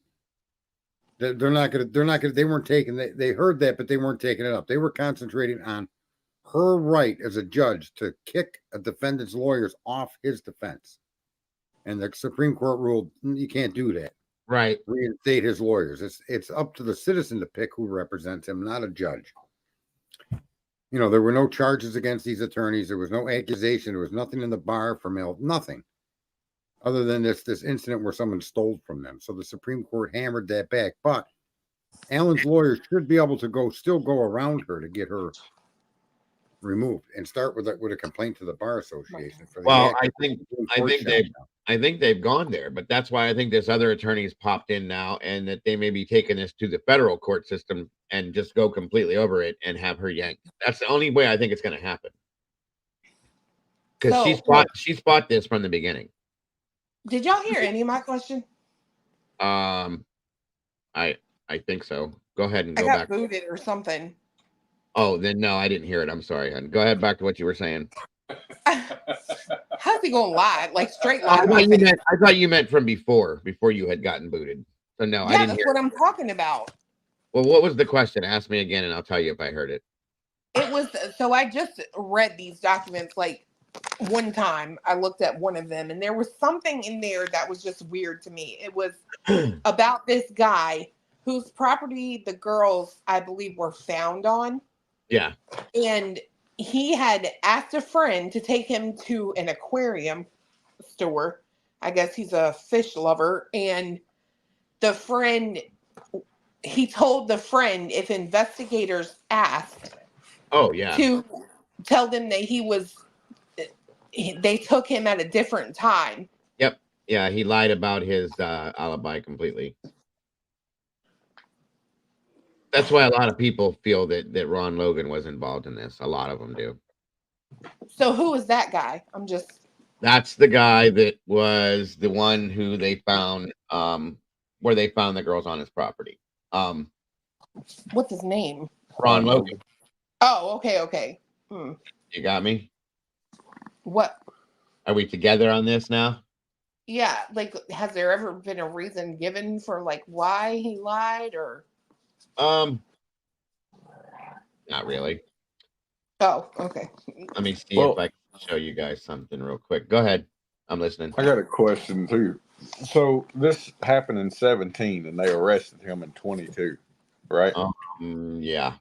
They're not gonna. They weren't taking. They heard that, but they weren't taking it up. They were concentrating on her right as a judge to kick a defendant's lawyers off his defense. And the Supreme Court ruled you can't do that. Right. Reinstate his lawyers. It's up to the citizen to pick who represents him, not a judge. You know, there were no charges against these attorneys. There was no accusation. There was nothing in the bar for mail. Nothing. Other than this incident where someone stole from them. So the Supreme Court hammered that back. But Allen's lawyers should be able to still go around her to get her removed and start with a complaint to the Bar Association. Well, I think they've gone there, but that's why I think this other attorney's popped in now, and that they may be taking this to the federal court system and just go completely over it and have her yanked. That's the only way I think it's going to happen. Because she fought this from the beginning. Did y'all hear any of my question? I think so. Go ahead and go back. I back. got booted or something. Oh, then no, I didn't hear it. I'm sorry, hon. Go ahead back to what you were saying. How's he gonna lie? Like straight lie? I thought you meant from before you had gotten booted. So no, I didn't that's hear what I'm talking about. Well, what was the question? Ask me again and I'll tell you if I heard it. It was, so I just read these documents like one time. I looked at one of them and there was something in there that was just weird to me. It was about this guy whose property the girls, I believe, were found on. Yeah. And he had asked a friend to take him to an aquarium store. I guess he's a fish lover. And he told the friend if investigators asked to tell them that they took him at a different time. Yep. Yeah, he lied about his alibi completely. That's why a lot of people feel that Ron Logan was involved in this. A lot of them do. So who is that guy? That's the guy that was the one who they found, where they found the girls on his property. Ron What's his name? Ron Logan. Oh, okay. You got me? What? Are we together on this now? Yeah, like, has there ever been a reason given for like why he lied or? Not really. Oh, okay. Let me see if I can show you guys something real quick. Go ahead. I'm listening. I got a question too. So this happened in 17 and they arrested him in 22, right? Yeah.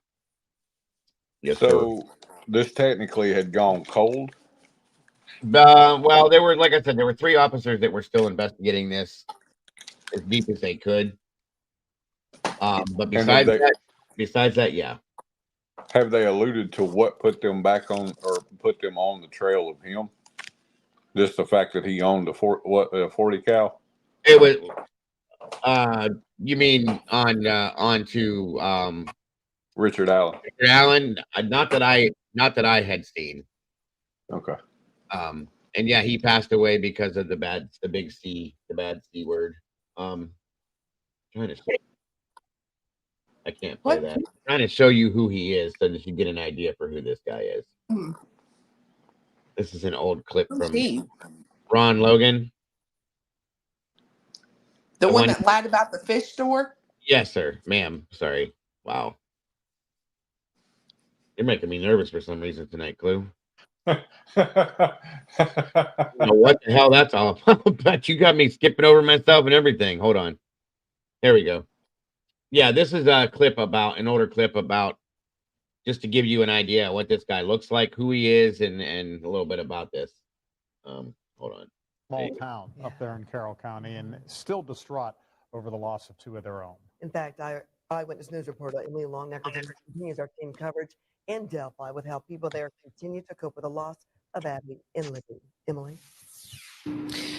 Yes, so this technically had gone cold? Well, there were, like I said, there were 3 officers that were still investigating this as deep as they could. But besides that, yeah. Have they alluded to what put them back on or put them on the trail of him? Just the fact that he owned a 40 cal? It was, you mean onto Richard Allen? Richard Allen? Not that I had seen. Okay. And yeah, he passed away because of the bad C word. Trying to show, I can't play that. I'm trying to show you who he is so that you get an idea for who this guy is. This is an old clip from Ron Logan. The one that lied about the fish store? Yes, sir. Ma'am. Sorry. Wow. You're making me nervous for some reason tonight, Clue. I don't know what the hell that's all about, but you got me skipping over myself and everything. Hold on. There we go. Yeah, this is an older clip about, just to give you an idea of what this guy looks like, who he is, and a little bit about this. Hold on. Small town up there in Carroll County, and still distraught over the loss of 2 of their own. In fact, Eyewitness News reporter Emily Longnecker continues our team coverage in Delphi with how people there continue to cope with the loss of Abby and Libby. Emily.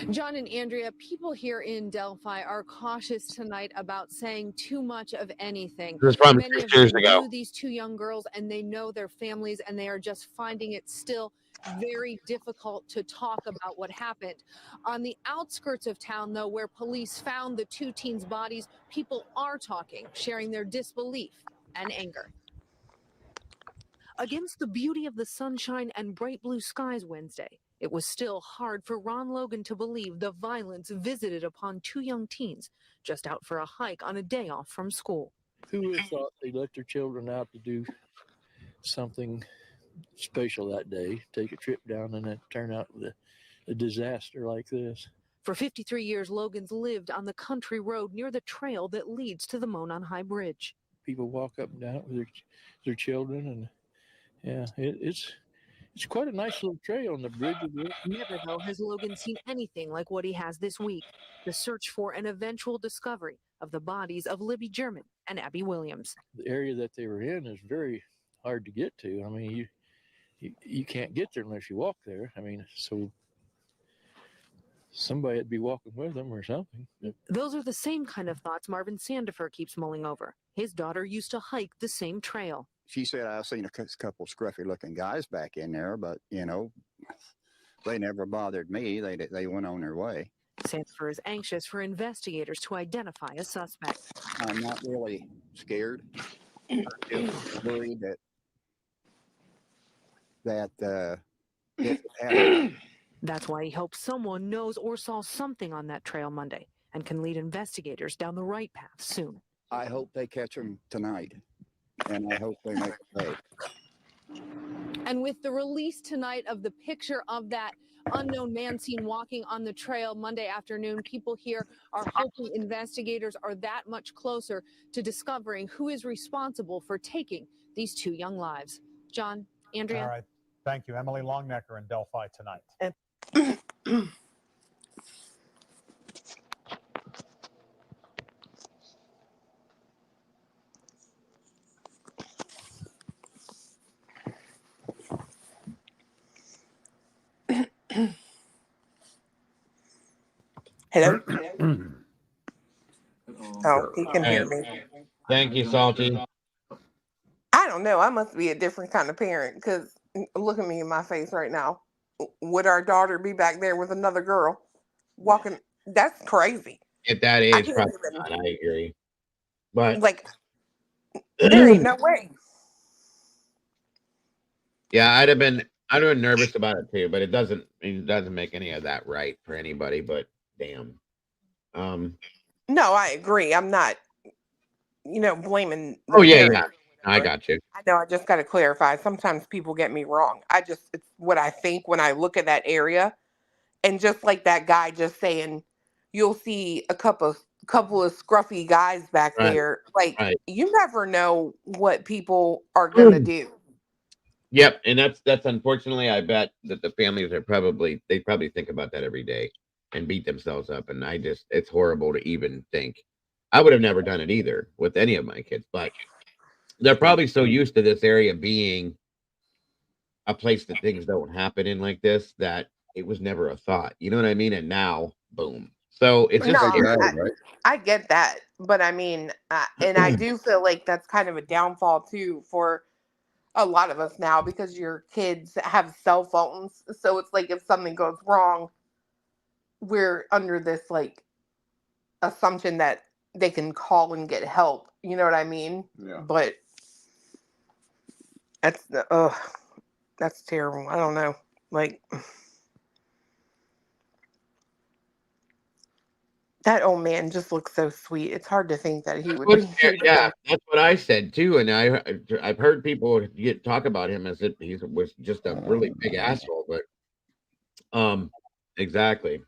John and Andrea, people here in Delphi are cautious tonight about saying too much of anything. This was from Many 6 of years them ago. knew these 2 young girls, and they know their families, and they are just finding it still very difficult to talk about what happened. On the outskirts of town, though, where police found the 2 teens' bodies, people are talking, sharing their disbelief and anger. Against the beauty of the sunshine and bright blue skies Wednesday, it was still hard for Ron Logan to believe the violence visited upon 2 young teens just out for a hike on a day off from school. Who would have thought they let their children out to do something special that day, take a trip down, and then turn out with a disaster like this? For 53 years, Logan's lived on the country road near the trail that leads to the Monon High Bridge. People walk up and down with their children, and yeah, it's quite a nice little trail on the bridge. Never, though, has Logan seen anything like what he has this week. The search for an eventual discovery of the bodies of Libby German and Abby Williams. The area that they were in is very hard to get to. I mean, you can't get there unless you walk there. I mean, so somebody would be walking with them or something. Those are the same kind of thoughts Marvin Sandifer keeps mulling over. His daughter used to hike the same trail. She said, I've seen a couple scruffy looking guys back in there, but they never bothered me. They went on their way. Sandifer is anxious for investigators to identify a suspect. I'm not really scared. I'm just worried that it happened. That's why he hopes someone knows or saw something on that trail Monday and can lead investigators down the right path soon. I hope they catch him tonight, and I hope they make it pay. And with the release tonight of the picture of that unknown man seen walking on the trail Monday afternoon, people here are hoping investigators are that much closer to discovering who is responsible for taking these 2 young lives. John, Andrea. All right. Thank you. Emily Longnecker in Delphi tonight. Hello? Oh, he can hear me. Thank you, Salty. I don't know. I must be a different kind of parent because look at me in my face right now. Would our daughter be back there with another girl walking? That's crazy. At that age, probably not. I agree. But like, There ain't no way. Yeah, I'd have been nervous about it too, but it doesn't make any of that right for anybody. But damn. No, I agree. I'm not, blaming the Oh yeah, parents. yeah. I got you. I know. I just got to clarify. Sometimes people get me wrong. It's what I think when I look at that area, and just like that guy just saying, you'll see a couple of scruffy guys back Right. there. Like Right. you never know what people are gonna do. Yep, and that's unfortunately, I bet that the families are probably think about that every day and beat themselves up, and it's horrible to even think. I would have never done it either with any of my kids, but they're probably so used to this area being a place that things don't happen in like this that it was never a thought. You know what I mean? And now, boom. So it's just No, scary. I get that, but I mean, and I do feel like that's kind of a downfall too for a lot of us now because your kids have cell phones. So it's like if something goes wrong, we're under this like assumption that they can call and get help. You know what I mean? Yeah. But that's terrible. I don't know. Like that old man just looks so sweet. It's hard to think that he would be here to Yeah, that's what I said too, and I've heard people talk about him as if he was just a really big asshole, but exactly.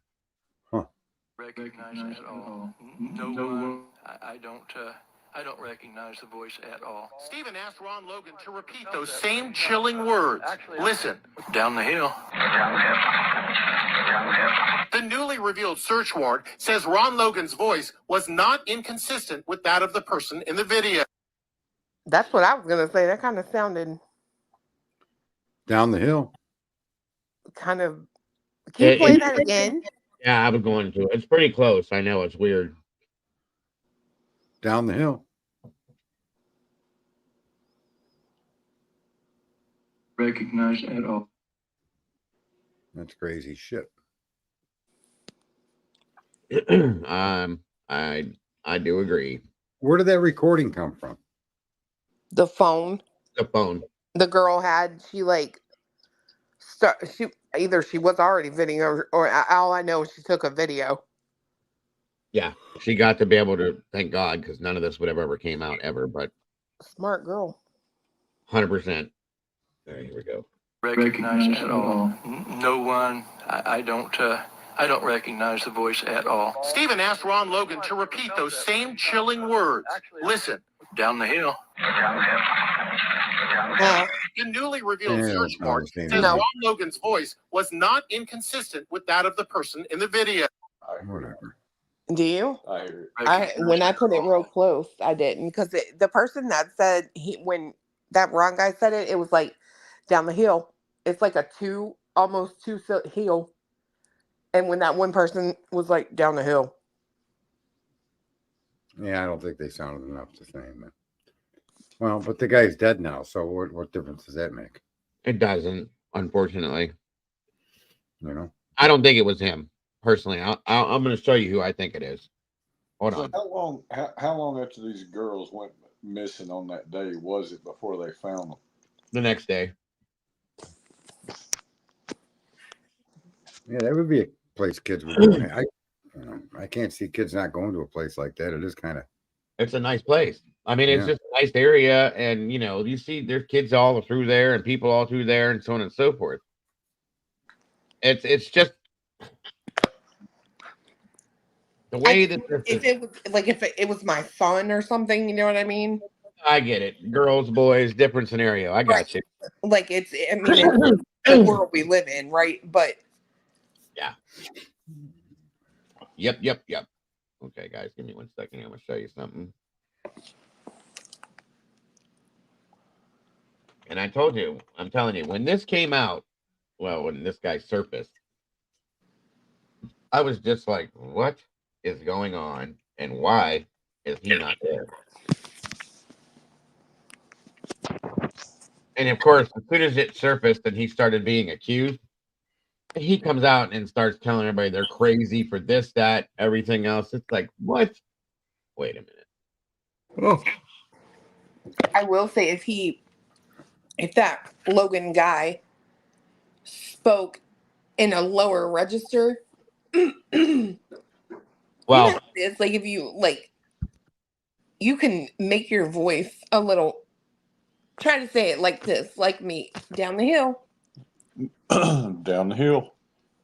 Recognize at all. No, I don't recognize the voice at all. Stephen asked Ron Logan to repeat those same chilling words. Listen. Down the hill. The newly revealed search warrant says Ron Logan's voice was not inconsistent with that of the person in the video. That's what I was gonna say. That kind of sounded Down the hill. kind of. Can you play that again? Yeah, I was going to. It's pretty close. I know it's weird. Down the hill. Recognize at all. That's crazy shit. I do agree. Where did that recording come from? The phone. The phone. The girl had. She either she was already video or all I know is she took a video. Yeah, she got to be able to. Thank God, because none of this would have ever came out ever. But smart girl. 100%. All right, here we go. Recognize at all. No one. I don't recognize the voice at all. Stephen asked Ron Logan to repeat those same chilling words. Listen. Down the hill. The newly revealed search warrant says Ron Logan's voice was not inconsistent with that of the person in the video. Whatever. Do you? I hear it. When I put it real close, I didn't because the person that said when that Ron guy said it, it was like down the hill. It's like almost 2 foot hill. And when that one person was like down the hill. Yeah, I don't think they sounded enough the same. Well, but the guy's dead now, so what difference does that make? It doesn't, unfortunately. You know, I don't think it was him personally. I'm going to show you who I think it is. Hold on. How long after these girls went missing on that day was it before they found them? The next day. Yeah, that would be a place kids would go. I can't see kids not going to a place like that. It is kind of. It's a nice place. I mean, it's just a nice area, and you see there's kids all through there and people all through there, and so on and so forth. It's just the way that if it was my son or something, you know what I mean? I get it. Girls, boys, different scenario. I got you. Like it's the world we live in, right? But yeah. Yep. Okay, guys, give me 1 second. I'm gonna show you something. And I told you, I'm telling you, when this came out, when this guy surfaced, I was just like, what is going on? And why is he not there? And of course, as soon as it surfaced and he started being accused, he comes out and starts telling everybody they're crazy for this, that, everything else. It's like, what? Wait a minute. Oh. I will say if that Logan guy spoke in a lower register, well, it's like if you like, you can make your voice a little. Try to say it like this, like me, down the hill. Down the hill.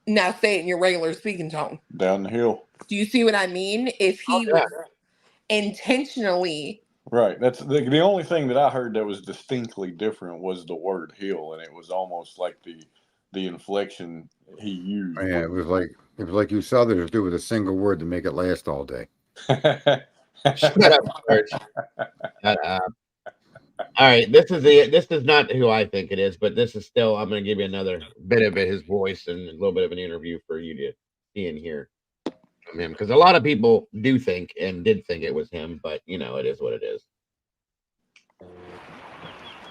Now say it in your regular speaking tone. Down the hill. Do you see what I mean? If he was intentionally. Right. That's the only thing that I heard that was distinctly different was the word hill, and it was almost like the inflection he used. Yeah, it was like you Southerners do with a single word to make it last all day. Shut up, George. Shut up. All right, this is not who I think it is, but this is still. I'm going to give you another bit of his voice and a little bit of an interview for you to see and hear from him, because a lot of people do think and did think it was him, but you know, it is what it is.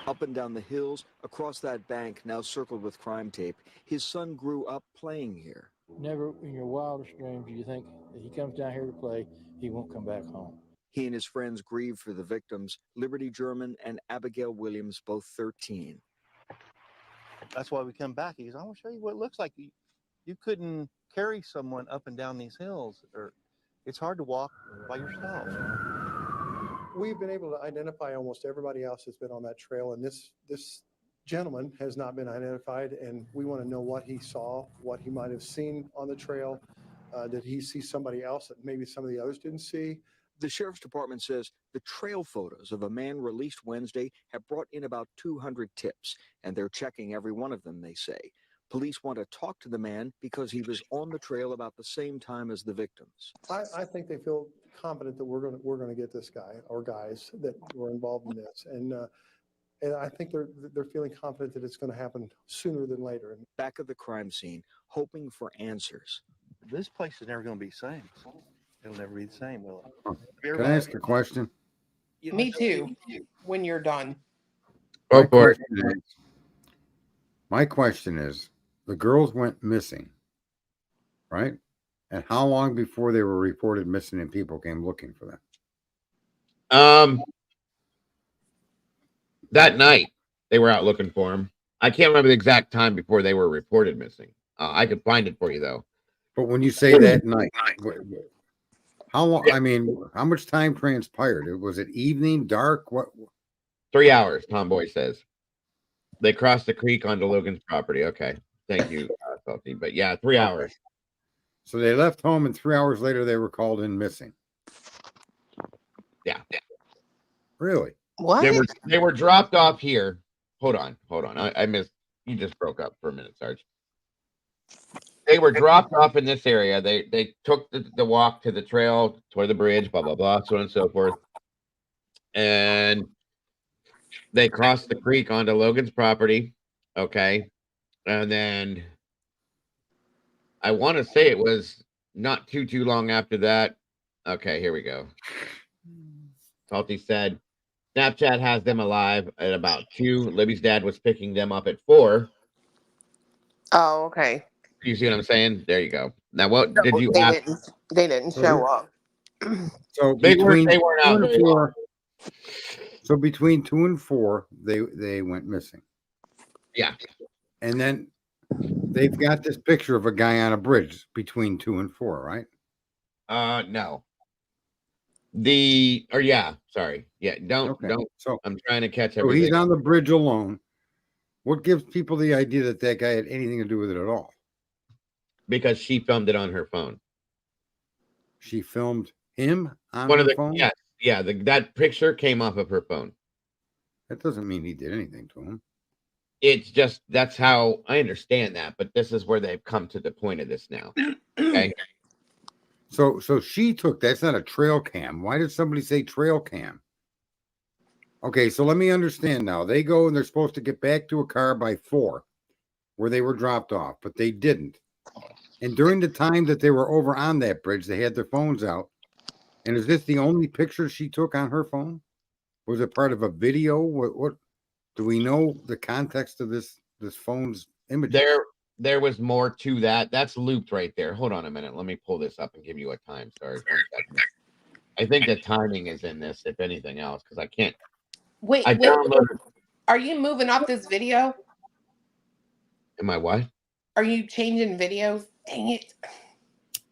Up and down the hills, across that bank now circled with crime tape, his son grew up playing here. Never in your wildest dreams do you think that he comes down here to play, he won't come back home. He and his friends grieved for the victims, Liberty German and Abigail Williams, both 13. That's why we come back. He goes, I want to show you what it looks like. You couldn't carry someone up and down these hills, or it's hard to walk by yourself. We've been able to identify almost everybody else that's been on that trail, and this gentleman has not been identified, and we want to know what he saw, what he might have seen on the trail. Did he see somebody else that maybe some of the others didn't see? The sheriff's department says the trail photos of a man released Wednesday have brought in about 200 tips, and they're checking every one of them, they say. Police want to talk to the man because he was on the trail about the same time as the victims. I think they feel confident that we're going to get this guy or guys that were involved in this, and I think they're feeling confident that it's going to happen sooner than later. Back at the crime scene, hoping for answers. This place is never going to be the same. It'll never be the same, will it? Can I ask a question? Me too. When you're done. Go for it. My question is, the girls went missing, right? And how long before they were reported missing and people came looking for them? That night they were out looking for him. I can't remember the exact time before they were reported missing. I could find it for you though. But when you say that night, how long? I mean, how much time transpired? Was it evening, dark? What? 3 hours, Tomboy says. They crossed the creek onto Logan's property. Okay. Thank you, Salty. But yeah, 3 hours. So they left home and 3 hours later they were called in missing. Yeah. Really? What? They were dropped off here. Hold on. I missed. You just broke up for a minute, Sarge. They were dropped off in this area. They took the walk to the trail, toward the bridge, blah, blah, blah, so on and so forth. And they crossed the creek onto Logan's property. Okay. And then I want to say it was not too long after that. Okay, here we go. Salty said, Snapchat has them alive at about 2. Libby's dad was picking them up at 4. Oh, okay. You see what I'm saying? There you go. Now, what did you ask? They didn't show up. So they weren't out. 2 and 4. So between 2 and 4, they went missing. Yeah. And then they've got this picture of a guy on a bridge between 2 and 4, right? No. Sorry. Yeah, don't. So I'm trying to catch So everything. he's on the bridge alone. What gives people the idea that guy had anything to do with it at all? Because she filmed it on her phone. She filmed him on One her of the phone? yeah. That picture came off of her phone. That doesn't mean he did anything to him. It's just that's how I understand that, but this is where they've come to the point of this now. Okay. So she took that's not a trail cam. Why did somebody say trail cam? Okay, so let me understand now. They go and they're supposed to get back to a car by 4 where they were dropped off, but they didn't. And during the time that they were over on that bridge, they had their phones out. And is this the only picture she took on her phone? Was it part of a video? What do we know the context of this phone's image? There was more to that. That's looped right there. Hold on a minute. Let me pull this up and give you a time. Sorry. I think the timing is in this, if anything else, because I can't. Wait, I downloaded. Are you moving off this video? Am I what? Are you changing videos? Dang it.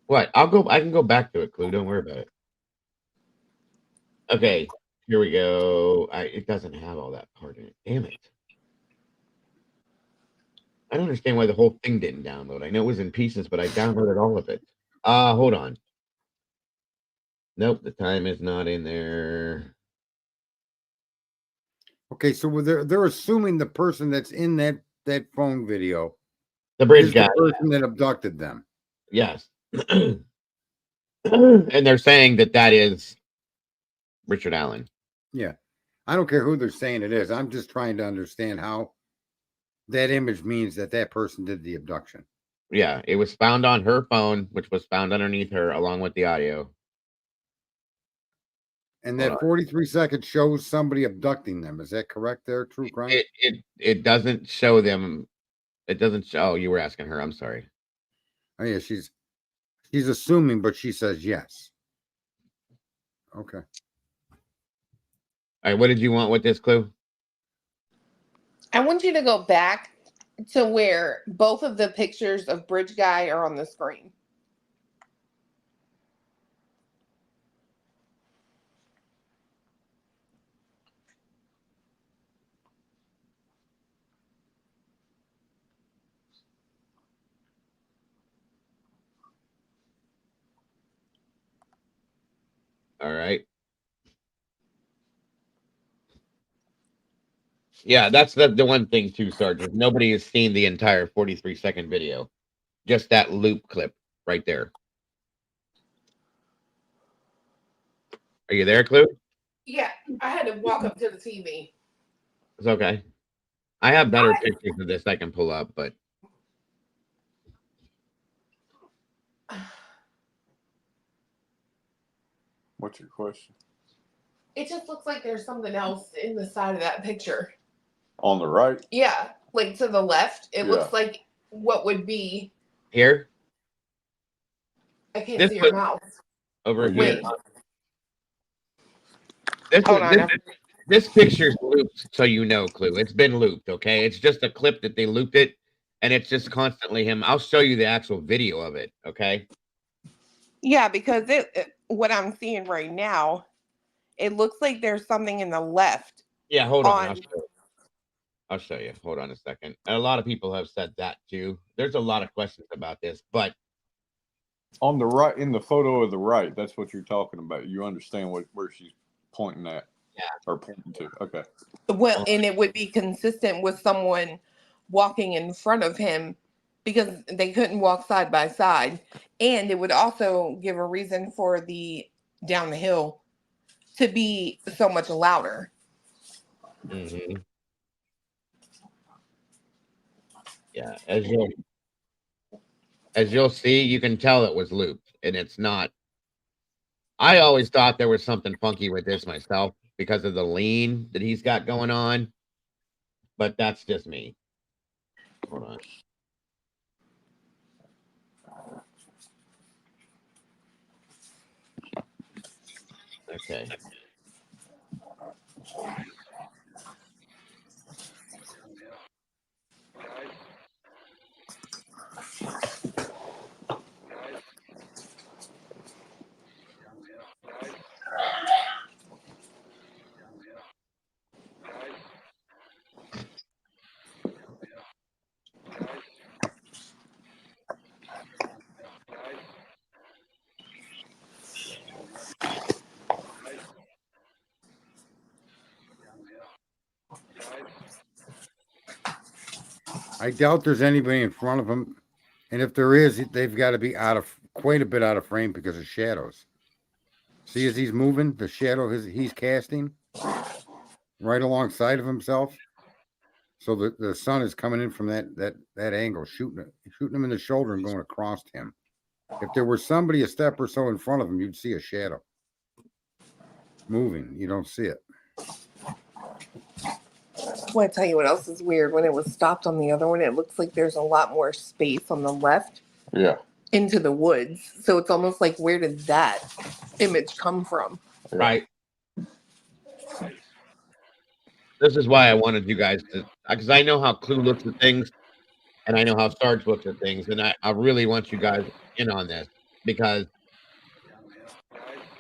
What? I can go back to it, Clue. Don't worry about it. Okay, here we go. It doesn't have all that part in it. Damn it. I don't understand why the whole thing didn't download. I know it was in pieces, but I downloaded all of it. Hold on. Nope, the time is not in there. Okay, so they're assuming the person that's in that phone video, the bridge is guy, the person that abducted them. Yes. And they're saying that is Richard Allen. Yeah. I don't care who they're saying it is. I'm just trying to understand how that image means that person did the abduction. Yeah, it was found on her phone, which was found underneath her, along with the audio. And that 43 seconds shows somebody abducting them. Is that correct there, True Crime? It doesn't show them. It doesn't show. Oh, you were asking her. I'm sorry. Oh, yeah, she's assuming, but she says yes. Okay. All right, what did you want with this, Clue? I want you to go back to where both of the pictures of Bridge Guy are on the screen. All right. Yeah, that's the one thing too, Sergeant. Nobody has seen the entire 43-second video. Just that loop clip right there. Are you there, Clue? Yeah, I had to walk up to the TV. It's okay. I have better pictures of this I can pull up, but what's your question? It just looks like there's something else in the side of that picture. On the right? Yeah, like to the left. It Yeah. looks like what would be here. I can't see your mouth. Over Wait. here. This picture's looped, so you know, Clue. It's been looped, okay? It's just a clip that they looped it, and it's just constantly him. I'll show you the actual video of it, okay? Yeah, because what I'm seeing right now, it looks like there's something in the left. Yeah, hold on. I'll show you. Hold on a second. And a lot of people have said that too. There's a lot of questions about this, but on the right, in the photo of the right, that's what you're talking about. You understand where she's pointing at? Yeah. Or pointing to. Okay. Well, and it would be consistent with someone walking in front of him because they couldn't walk side by side. And it would also give a reason for the down the hill to be so much louder. Mm-hmm. Yeah, as you'll see, you can tell it was looped, and it's not. I always thought there was something funky with this myself because of the lean that he's got going on, but that's just me. Hold on. Okay. I doubt there's anybody in front of him. And if there is, they've got to be quite a bit out of frame because of shadows. See, as he's moving, the shadow he's casting right alongside of himself. So the sun is coming in from that angle, shooting him in the shoulder and going across him. If there were somebody a step or so in front of him, you'd see a shadow moving. You don't see it. I want to tell you what else is weird. When it was stopped on the other one, it looks like there's a lot more space on the left. Yeah. Into the woods. So it's almost like, where did that image come from? Right. This is why I wanted you guys to, because I know how Clue looks at things, and I know how Sarge looks at things, and I really want you guys in on this because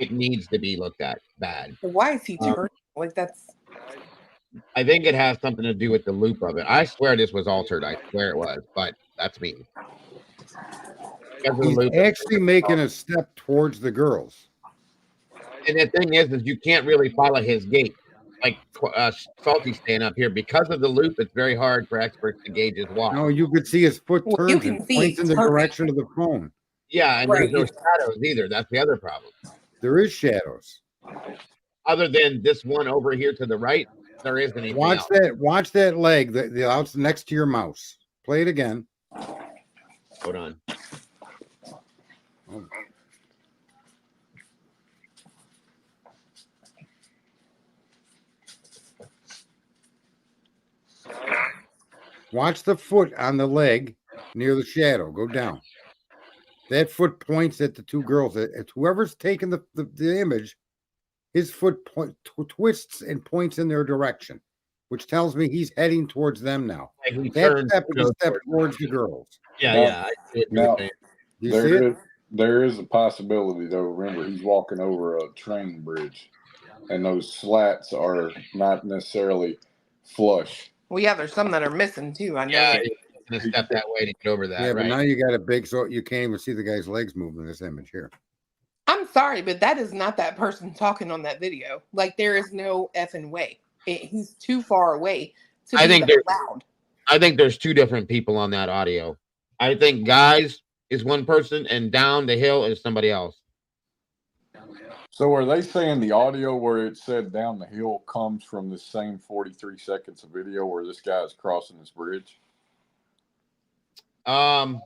it needs to be looked at bad. Why is he turning? Like that's. I think it has something to do with the loop of it. I swear this was altered. I swear it was, but that's me. He's actually making a step towards the girls. And the thing is you can't really follow his gait. Like Salty's staying up here. Because of the loop, it's very hard for experts to gauge his walk. No, you could see his foot Well, turns and points in the direction of the phone. Yeah, and there's no shadows either. That's the other problem. There is shadows. Other than this one over here to the right, there isn't anything else. Watch that leg, the outs next to your mouse. Play it again. Hold on. Oh. Watch the foot on the leg near the shadow. Go down. That foot points at the two girls. It's whoever's taking the image, his foot twists and points in their direction, which tells me he's heading towards them now. That step is a step towards the girls. Yeah. There is a possibility, though. Remember, he's walking over a train bridge, and those slats are not necessarily flush. Well, yeah, there's some that are missing too. I know. Yeah, he's gonna step that way to get over that. Yeah, but right? now you got a big, so you can't even see the guy's legs moving in this image here. I'm sorry, but that is not that person talking on that video. Like, there is no effing way. He's too far away to be that loud. I think there's two different people on that audio. I think guys is one person, and down the hill is somebody else. So are they saying the audio where it said down the hill comes from the same 43 seconds of video where this guy is crossing this bridge? Or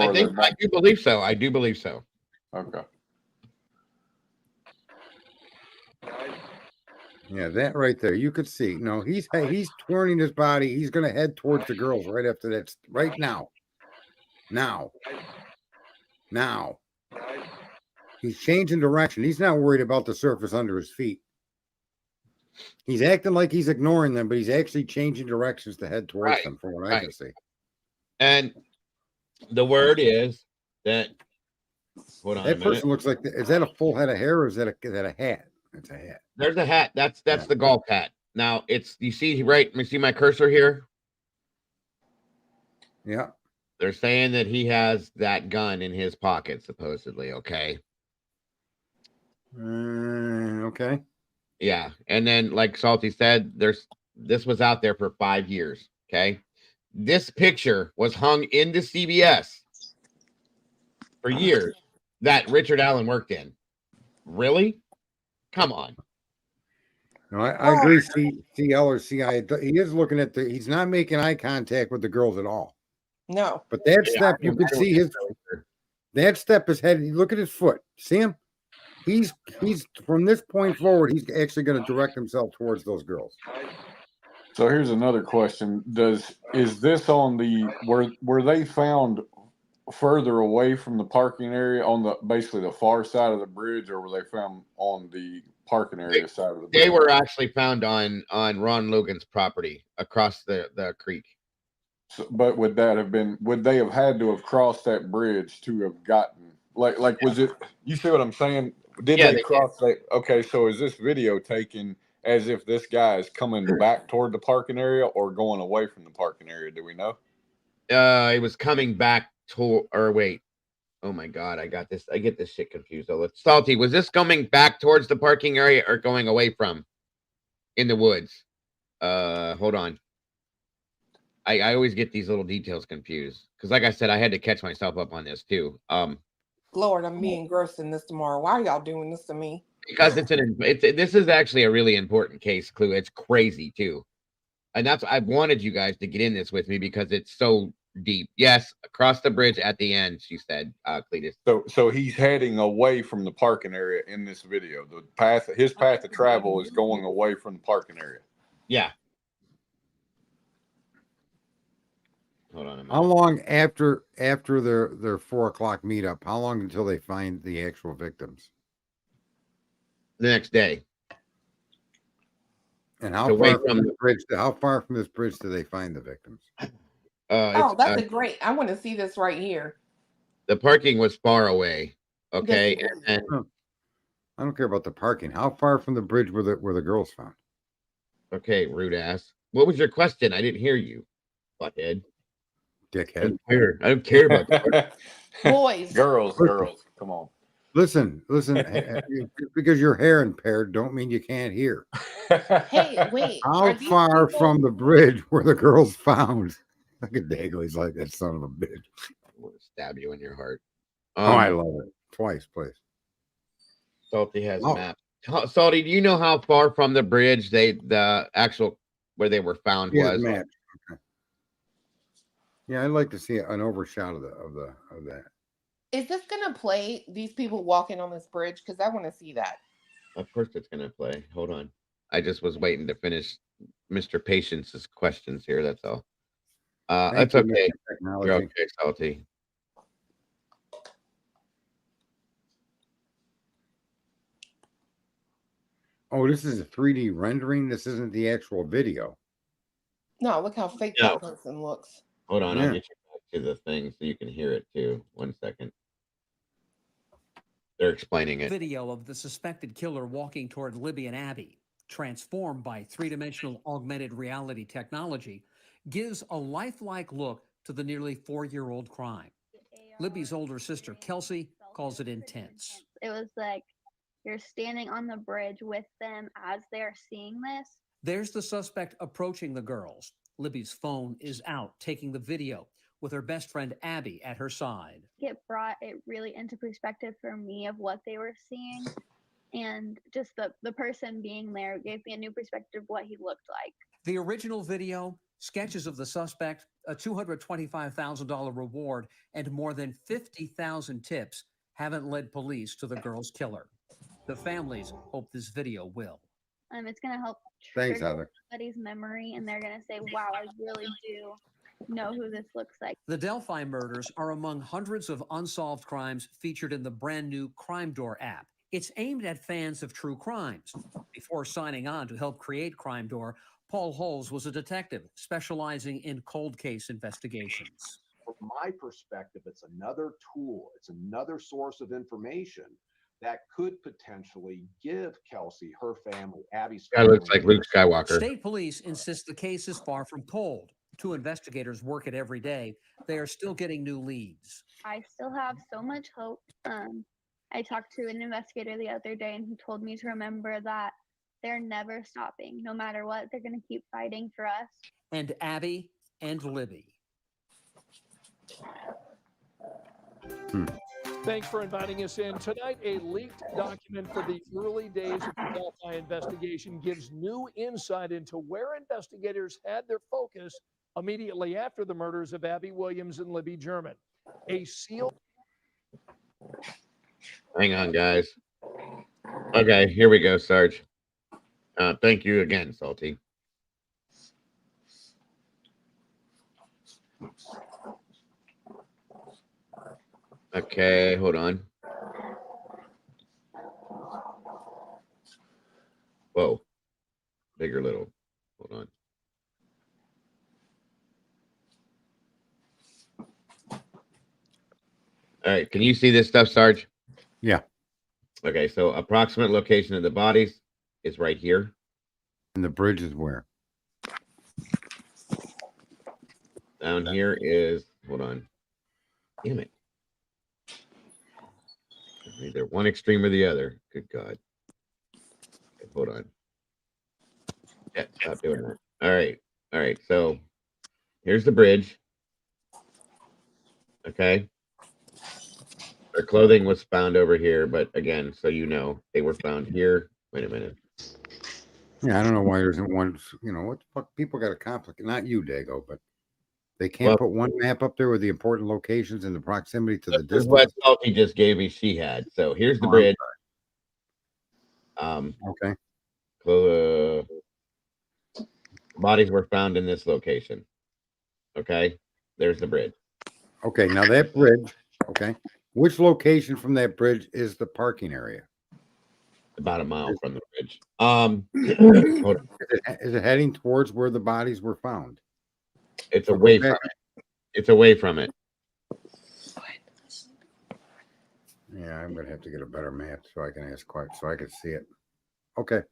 I do believe so. I do believe so. Okay. Yeah, that right there. You could see. No, he's turning his body. He's going to head towards the girls right after that. Right now. Now. He's changing direction. He's not worried about the surface under his feet. He's acting like he's ignoring them, but he's actually changing directions to head towards them, from what I can see. And the word is that. Hold on. That person looks like. Is that a full head of hair, or is that a hat? It's a hat. There's a hat. That's the golf hat. Now it's. You see right? You see my cursor here? Yeah. They're saying that he has that gun in his pocket, supposedly. Okay. Okay. Yeah, and then like Salty said, this was out there for 5 years. Okay, this picture was hung into CBS for years that Richard Allen worked in. Really? Come on. No, I agree. CL or CI, he is looking at he's not making eye contact with the girls at all. No. But that step, you can see that step is headed. Look at his foot. See him? He's from this point forward, he's actually going to direct himself towards those girls. So here's another question. Is this on the were they found further away from the parking area on basically the far side of the bridge, or were they found on the parking area side of the bridge? They were actually found on Ron Logan's property across the creek. So, but would they have had to have crossed that bridge to have gotten was it, you see what I'm saying? Did they cross that? Okay, so is this video taken as if this guy is coming back toward the parking area or going away from the parking area? Do we know? It was coming back wait. Oh my God, I get this shit confused. Oh, Salty, was this coming back towards the parking area or going away from in the woods? Hold on. I always get these little details confused because, like I said, I had to catch myself up on this too. Lord, I'm being engrossed in this tomorrow. Why are y'all doing this to me? Because this is actually a really important case, Clue. It's crazy too, and that's I wanted you guys to get in this with me because it's so deep. Yes, across the bridge at the end, she said, Cletus. So he's heading away from the parking area in this video. His path of travel is going away from the parking area. Yeah. Hold on a minute. How long after their 4 o'clock meetup? How long until they find the actual victims? The next day. And how far from the bridge? How far from this bridge do they find the victims? That's a great. I want to see this right here. The parking was far away. Okay, and I don't care about the parking. How far from the bridge were the girls found? Okay, rude ass. What was your question? I didn't hear you, butthead. Dickhead. I don't care about the boys. Girls. Come on. Listen. Because your hair impaired, don't mean you can't hear. Hey, wait. How far from the bridge were the girls found? Look at Daigle. He's like that son of a bitch. I want to stab you in your heart. I love it. Twice, please. Salty has a map. Salty, do you know how far from the bridge the actual where they were found was? Map. Okay. Yeah, I'd like to see an overshot of that. Is this gonna play these people walking on this bridge? Because I want to see that. Of course it's gonna play. Hold on. I just was waiting to finish Mr. Patience's questions here. That's all. That's okay. You're okay, Salty. Oh, this is a 3D rendering. This isn't the actual video. No, look how fake that person looks. Hold on, I'll get you back to the thing so you can hear it too. 1 second. They're explaining it. Video of the suspected killer walking toward Libby and Abby, transformed by three-dimensional augmented reality technology, gives a lifelike look to the nearly 4-year-old crime. Libby's older sister, Kelsey, calls it intense. It was like you're standing on the bridge with them as they're seeing this. There's the suspect approaching the girls. Libby's phone is out, taking the video, with her best friend Abby at her side. It brought it really into perspective for me of what they were seeing, and just the person being there gave me a new perspective of what he looked like. The original video, sketches of the suspect, a $225,000 reward, and more than 50,000 tips haven't led police to the girl's killer. The families hope this video will. It's going to help Thanks, trigger Heather. somebody's memory, and they're going to say, wow, I really do know who this looks like. The Delphi murders are among hundreds of unsolved crimes featured in the brand new Crime Door app. It's aimed at fans of true crimes. Before signing on to help create Crime Door, Paul Holes was a detective specializing in cold case investigations. From my perspective, it's another tool. It's another source of information that could potentially give Kelsey, her family, Abby's Guy looks like Luke Skywalker. State police insist the case is far from cold. 2 investigators work it every day. They are still getting new leads. I still have so much hope. I talked to an investigator the other day, and he told me to remember that they're never stopping. No matter what, they're going to keep fighting for us. And Abby and Libby. Thanks for inviting us in. Tonight, a leaked document for the early days of the Delphi investigation gives new insight into where investigators had their focus immediately after the murders of Abby Williams and Libby German. A sealed... Hang on, guys. Okay, here we go, Sarge. Thank you again, Salty. Okay, hold on. Whoa. Big or little? Hold on. All right, can you see this stuff, Sarge? Yeah. Okay, so approximate location of the bodies is right here. And the bridge is where? Down here is, hold on. Damn it. Either one extreme or the other. Good God. Okay, hold on. Yeah, stop doing that. All right. All right. So here's the bridge. Okay. Their clothing was found over here, but again, so you know, they were found here. Wait a minute. Yeah, I don't know why there isn't one. You know what the fuck? People got to complicate. Not you, Dago, but they can't put one map up there with the important locations and the proximity to the distance. This is what Salty just gave me. She had. So here's the bridge. Okay. Bodies were found in this location. Okay. There's the bridge. Okay. Now that bridge. Okay. Which location from that bridge is the parking area? About a mile from the bridge. Is it heading towards where the bodies were found? It's away from it. It's away from it. Yeah, I'm gonna have to get a better map so I can ask quiet so I can see it. Okay.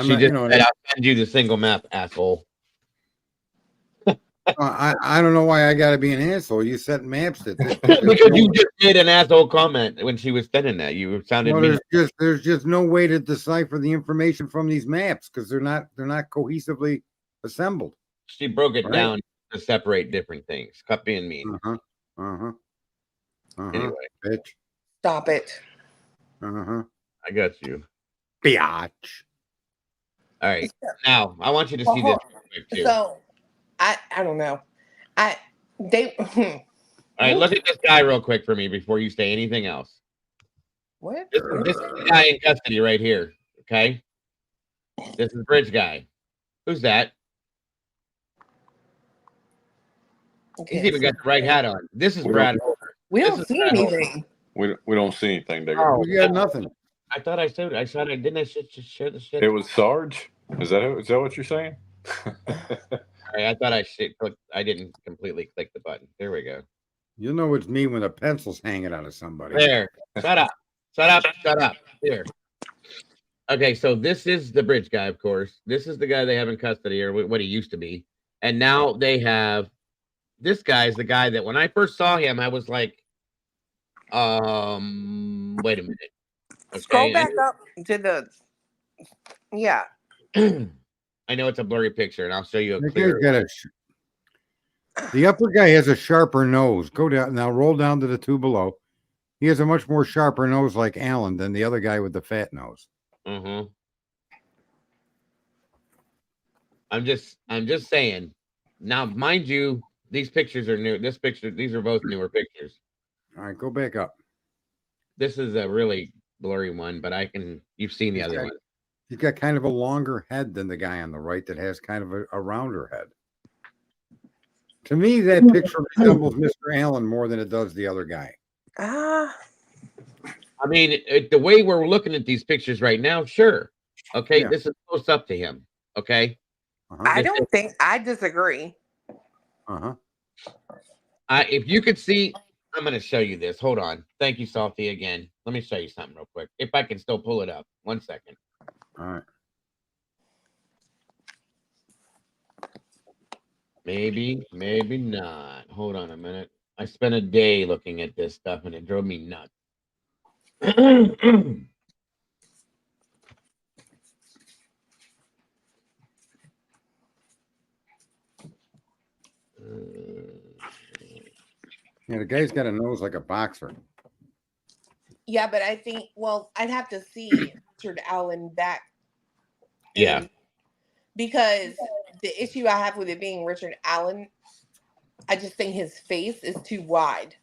She just said, "I'll send you the single map, asshole." I don't know why I got to be an asshole. You sent maps that because you just made an asshole comment when she was sending that. You sounded mean. There's just no way to decipher the information from these maps because they're not cohesively assembled. She broke it down to separate different things. Cut being mean. Anyway, bitch. Stop it. I got you. Biatch. All right. Now I want you to see this quick too. So I don't know. All right, look at this guy real quick for me before you say anything else. What? This is the guy in custody right here. Okay. This is Bridge guy. Who's that? Okay. He's even got the right hat on. This is Brad. We don't see anything. We don't see anything, Digger. Oh, we got nothing. I thought I said I didn't. I share the shit. It was Sarge. Is that what you're saying? I thought I didn't completely click the button. There we go. You know it's me when a pencil's hanging out of somebody. There. Shut up. Shut up. Shut up. Here. Okay, so this is the Bridge guy, of course. This is the guy they have in custody, or what he used to be. And now they have this guy is the guy that when I first saw him, I was like, wait a minute. Okay, Scroll back up to the I know it's a blurry picture, and I'll show you a clear. The upper guy has a sharper nose. Go down now. Roll down to the two below. He has a much more sharper nose, like Alan, than the other guy with the fat nose. I'm just saying. Now, mind you, these pictures are new. These are both newer pictures. All right, go back up. This is a really blurry one, but you've seen the other one. He's got kind of a longer head than the guy on the right that has kind of a rounder head. To me, that picture resembles Mr. Allen more than it does the other guy. I mean, the way we're looking at these pictures right now, sure. Okay, yeah. This is close up to him. Okay. I disagree. If you could see, I'm going to show you this. Hold on. Thank you, Salty, again. Let me show you something real quick. If I can still pull it up. 1 second. All right. Maybe not. Hold on a minute. I spent a day looking at this stuff and it drove me nuts. Yeah, the guy's got a nose like a boxer. Yeah, but I think, I'd have to see Richard Allen back. Yeah. Because the issue I have with it being Richard Allen, I just think his face is too wide.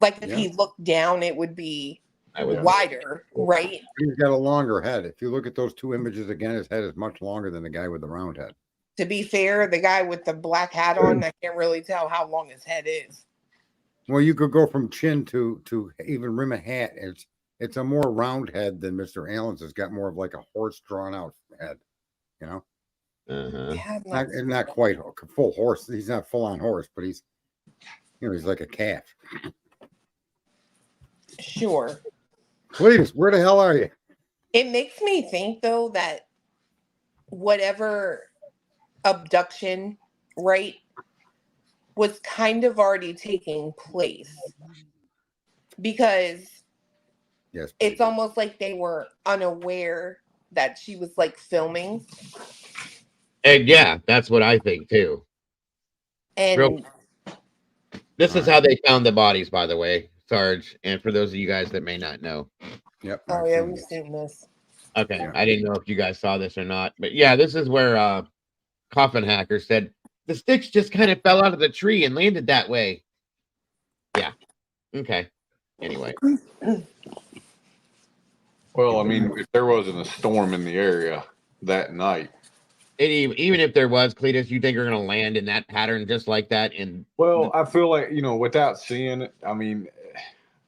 Like if he looked down, it would be wider, right? He's got a longer head. If you look at those two images again, his head is much longer than the guy with the round head. To be fair, the guy with the black hat on, I can't really tell how long his head is. Well, you could go from chin to even rim a hat. It's a more round head than Mr. Allen's. It's got more of like a horse drawn out head, you know? Not quite a full horse. He's not full on horse, but he's like a calf. Sure. Please, where the hell are you? It makes me think though that whatever abduction, right, was kind of already taking place because it's almost like they were unaware that she was like filming. And yeah, that's what I think too. And this is how they found the bodies, by the way, Sarge. And for those of you guys that may not know. Yep. Oh yeah, we've seen this. Okay. Yeah. I didn't know if you guys saw this or not. But yeah, this is where Coffin Hacker said the sticks just kind of fell out of the tree and landed that way. Yeah. Okay. Anyway. Well, I mean, if there wasn't a storm in the area that night. Even if there was, Cletus, you think you're going to land in that pattern just like that? Well, I feel like, without seeing it, I mean,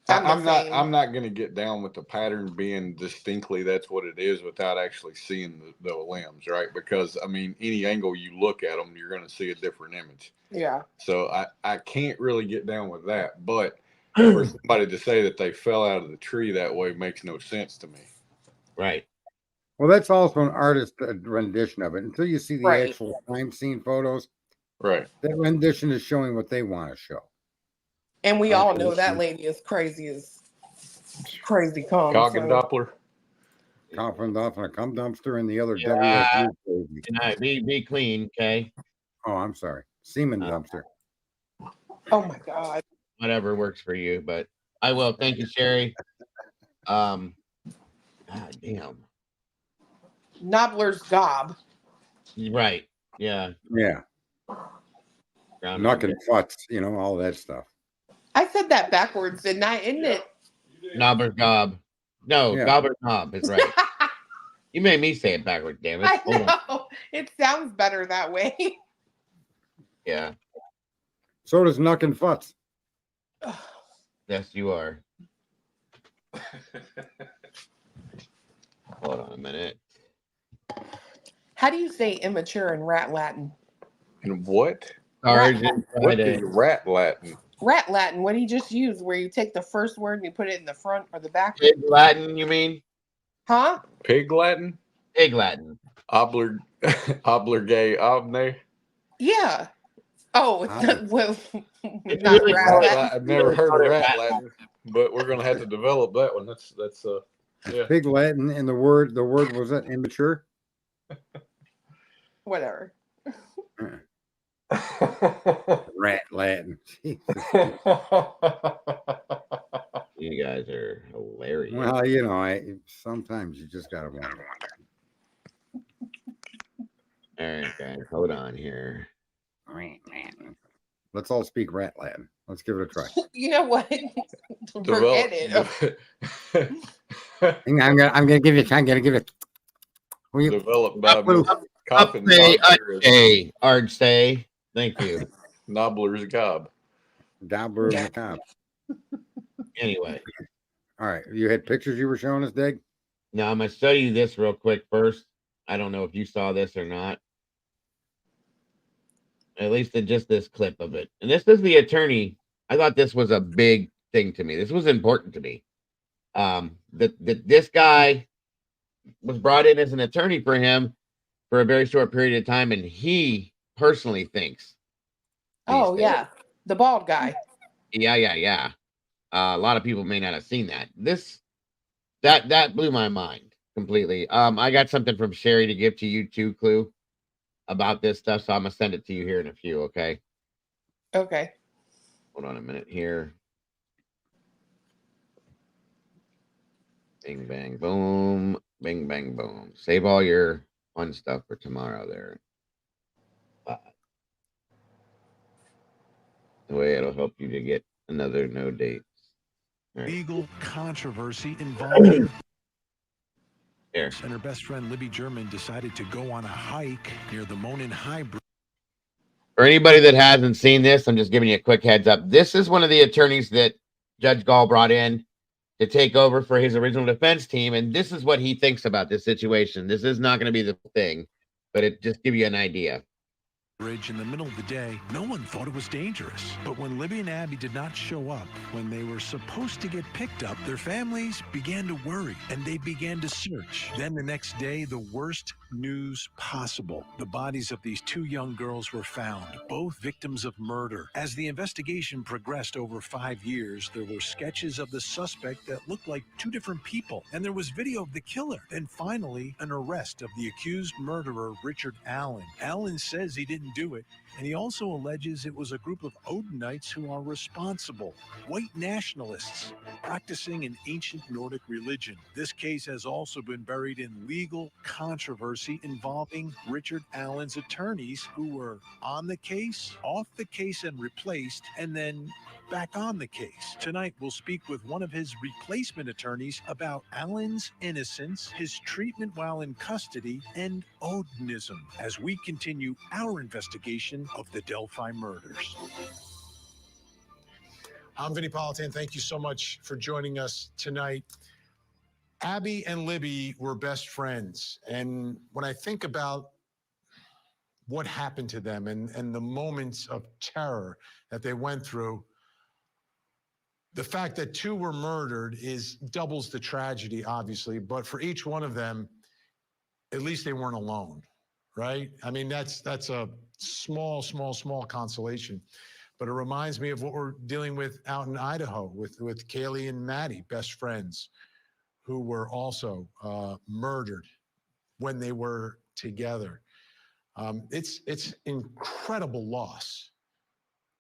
I'm not going to get down with the pattern being distinctly that's what it is without actually seeing the limbs, right? Because I mean, any angle you look at them, you're going to see a different image. Yeah. So I can't really get down with that. But for somebody to say that they fell out of the tree that way makes no sense to me. Right. Well, that's also an artist rendition of it. Until you see the Right. actual crime scene photos, right? That rendition is showing what they want to show. And we all know that lady is crazy as crazy cum. Doppler. Coffin off in a cum dumpster and the other Yeah. WSU. Be clean, okay? Oh, I'm sorry. Semen dumpster. Oh my God. Whatever works for you, but I will. Thank you, Sherry. God damn. Nobbler's gob. Right. Yeah. Yeah. Knocking futz, you know, all that stuff. I said that backwards, didn't I? Isn't it? Knobber's gob. No, Yeah. Gobber's knob is right. You made me say it backwards, damn it. I Hold on. know. It sounds better that way. Yeah. So does knocking futz. Yes, you are. Hold on a minute. How do you say immature in Rat Latin? And what? Sergeant What Friday. is rat Latin? Rat Latin. What do you just use? Where you take the first word and you put it in the front or the back? Pig Latin, you mean? Huh? Pig Latin? Pig Latin. Obligate omne? Yeah. Oh, well, It's not really Rat called- Latin. I've never heard of rat Latin, but we're going to have to develop that one. That's yeah. Pig Latin and the word was that immature? Whatever. Rat Latin. Jesus. You guys are hilarious. Well, you know, sometimes you just gotta wonder. All right, guys, hold on here. Let's all speak Rat Latin. Let's give it a try. You know what? Forget it. I'm gonna give it. I'm gonna give it. Developed by Coffin. Ardsay. Thank you. Nobbler's gob. Gobbler of the cob. Anyway. All right. You had pictures you were showing us, Dig? Now I'm gonna show you this real quick first. I don't know if you saw this or not. At least in just this clip of it. And this is the attorney. I thought this was a big thing to me. This was important to me. This guy was brought in as an attorney for him for a very short period of time, and he personally thinks. Oh, yeah. The bald guy. Yeah. A lot of people may not have seen that. That blew my mind completely. I got something from Sherry to give to you too, Clue, about this stuff, so I'm gonna send it to you here in a few, okay? Okay. Hold on a minute here. Bing, bang, boom. Bing, bang, boom. Save all your fun stuff for tomorrow there. The way it'll help you to get another no dates. Right. Legal controversy involving Here. and her best friend Libby German decided to go on a hike near the Monon High Bridge. For anybody that hasn't seen this, I'm just giving you a quick heads up. This is one of the attorneys that Judge Gall brought in to take over for his original defense team, and this is what he thinks about this situation. This is not going to be the thing, but it just give you an idea. Bridge in the middle of the day, no one thought it was dangerous. But when Libby and Abby did not show up when they were supposed to get picked up, their families began to worry and they began to search. Then the next day, the worst news possible. The bodies of these two young girls were found, both victims of murder. As the investigation progressed over 5 years, there were sketches of the suspect that looked like two different people, and there was video of the killer. Then finally, an arrest of the accused murderer, Richard Allen. Allen says he didn't do it, and he also alleges it was a group of Odinists who are responsible, white nationalists practicing an ancient Nordic religion. This case has also been buried in legal controversy involving Richard Allen's attorneys who were on the case, off the case and replaced, and then back on the case. Tonight, we'll speak with one of his replacement attorneys about Allen's innocence, his treatment while in custody, and Odinism as we continue our investigation of the Delphi murders. I'm Vinny Politan. Thank you so much for joining us tonight. Abby and Libby were best friends. And when I think about what happened to them and the moments of terror that they went through, the fact that two were murdered doubles the tragedy, obviously. But for each one of them, at least they weren't alone, right? I mean, that's a small consolation. But it reminds me of what we're dealing with out in Idaho with Kaylee and Maddie, best friends, who were also murdered when they were together. It's incredible loss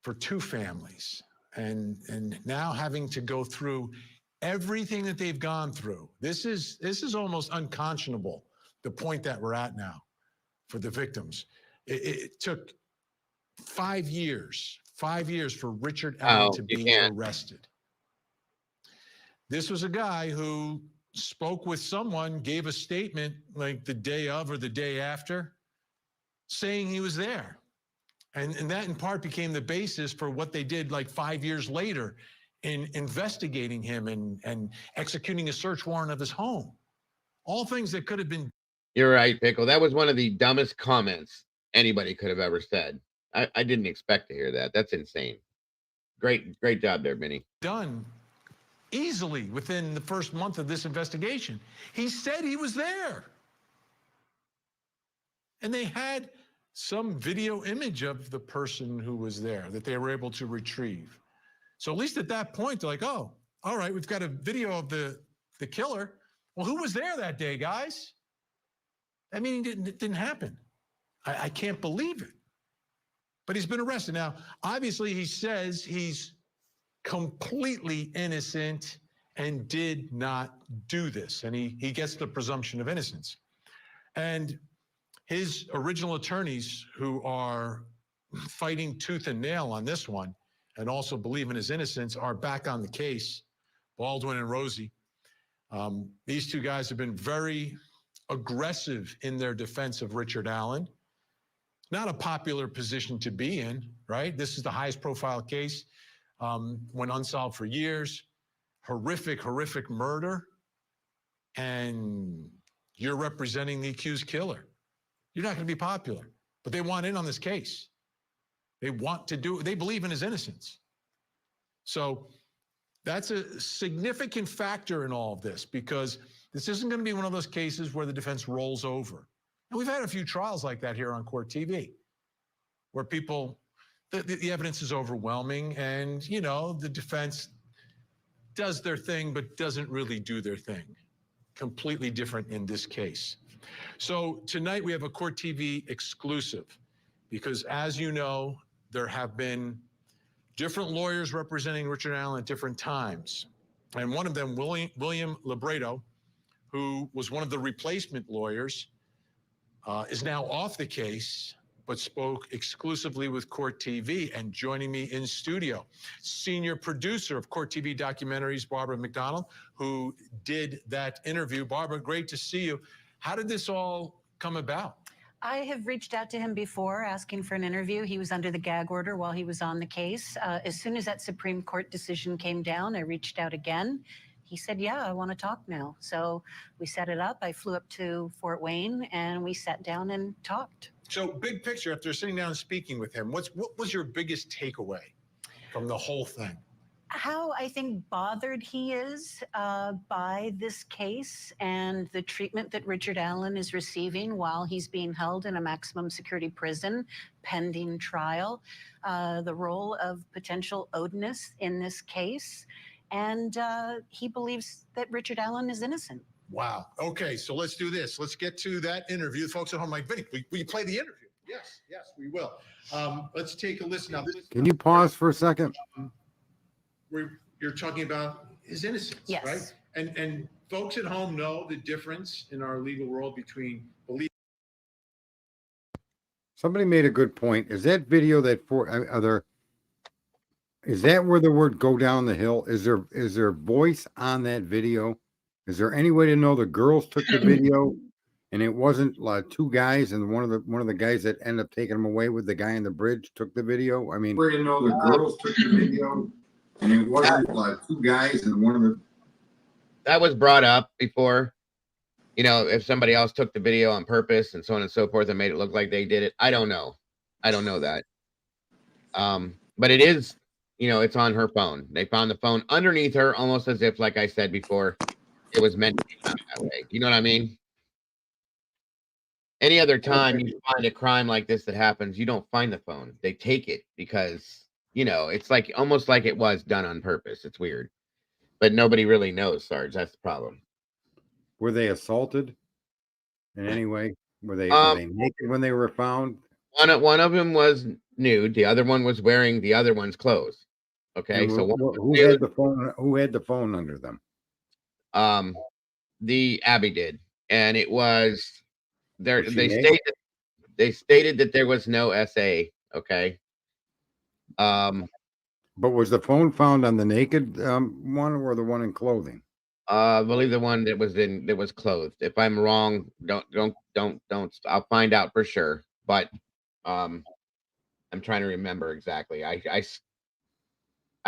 for two families, and now having to go through everything that they've gone through. This is almost unconscionable, the point that we're at now for the victims. It took 5 years for Richard Allen to be arrested. This was a guy who spoke with someone, gave a statement like the day of or the day after, saying he was there. And that in part became the basis for what they did like 5 years later in investigating him and executing a search warrant of his home. All things that could have been. You're right, Pickle. That was one of the dumbest comments anybody could have ever said. I didn't expect to hear that. That's insane. Great job there, Vinny. Done easily within the first month of this investigation. He said he was there. And they had some video image of the person who was there that they were able to retrieve. So at least at that point, they're like, oh, all right, we've got a video of the killer. Well, who was there that day, guys? I mean, it didn't happen. I can't believe it. But he's been arrested. Now, obviously, he says he's completely innocent and did not do this. And he gets the presumption of innocence. And his original attorneys, who are fighting tooth and nail on this one and also believe in his innocence, are back on the case, Baldwin and Rosie. These two guys have been very aggressive in their defense of Richard Allen. Not a popular position to be in, right? This is the highest profile case, went unsolved for years. Horrific murder. And you're representing the accused killer. You're not going to be popular, but they want in on this case. They want to do it. They believe in his innocence. So that's a significant factor in all of this, because this isn't going to be one of those cases where the defense rolls over. And we've had a few trials like that here on Court TV, where people, the evidence is overwhelming and, you know, the defense does their thing, but doesn't really do their thing. Completely different in this case. So tonight we have a Court TV exclusive, because as you know, there have been different lawyers representing Richard Allen at different times. And one of them, William Libredo, who was one of the replacement lawyers, is now off the case, but spoke exclusively with Court TV. And joining me in studio, senior producer of Court TV documentaries, Barbara McDonald, who did that interview. Barbara, great to see you. How did this all come about? I have reached out to him before asking for an interview. He was under the gag order while he was on the case. As soon as that Supreme Court decision came down, I reached out again. He said, yeah, I want to talk now. So we set it up. I flew up to Fort Wayne and we sat down and talked. So big picture, after sitting down and speaking with him, what was your biggest takeaway from the whole thing? How I think bothered he is by this case and the treatment that Richard Allen is receiving while he's being held in a maximum security prison pending trial, the role of potential Odinist in this case. And he believes that Richard Allen is innocent. Wow. Okay, so let's do this. Let's get to that interview. The folks at home like, Vinny, will you play the interview? Yes, we will. Let's take a listen now. Can you pause for a second? You're talking about his innocence, yes, right? And folks at home know the difference in our legal world between belief. Somebody made a good point. Is that video is that where the word "go down the hill"? Is there voice on that video? Is there any way to know the girls took the video and it wasn't two guys and one of the guys that ended up taking them away with the guy on the bridge took the video? I mean, where to know the girls took the video And it wasn't two guys and one of the. That was brought up before. You know, if somebody else took the video on purpose and so on and so forth and made it look like they did it. I don't know. I don't know that. But it is, you know, it's on her phone. They found the phone underneath her, almost as if, like I said before, it was meant to be found that way. You know what I mean? Any other time you find a crime like this that happens, you don't find the phone. They take it because, you know, it's like almost like it was done on purpose. It's weird. But nobody really knows, Sarge. That's the problem. Were they assaulted in any way? Were they naked when they were found? One of them was nude. The other one was wearing the other one's clothes. Okay, so who had the phone? Who had the phone under them? The Abby did, and it was there. Was They stated that there was no SA. Okay. But was the phone found on the naked one or the one in clothing? I believe the one that was clothed. If I'm wrong, don't. I'll find out for sure. But I'm trying to remember exactly. I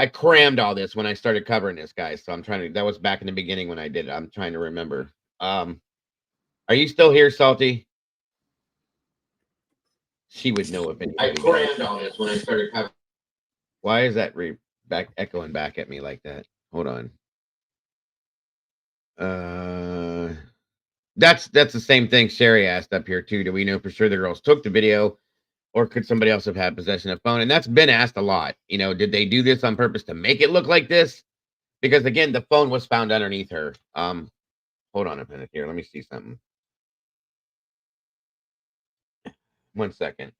crammed all this when I started covering this, guys. So I'm trying to. That was back in the beginning when I did it. I'm trying to remember. Are you still here, Salty? She would know if anybody. I crammed all this when I started covering. Why is that echoing back at me like that? Hold on. That's the same thing Sherry asked up here too. Do we know for sure the girls took the video, or could somebody else have had possession of the phone? And that's been asked a lot. You know, did they do this on purpose to make it look like this? Because again, the phone was found underneath her. Hold on a minute here. Let me see something. 1 second.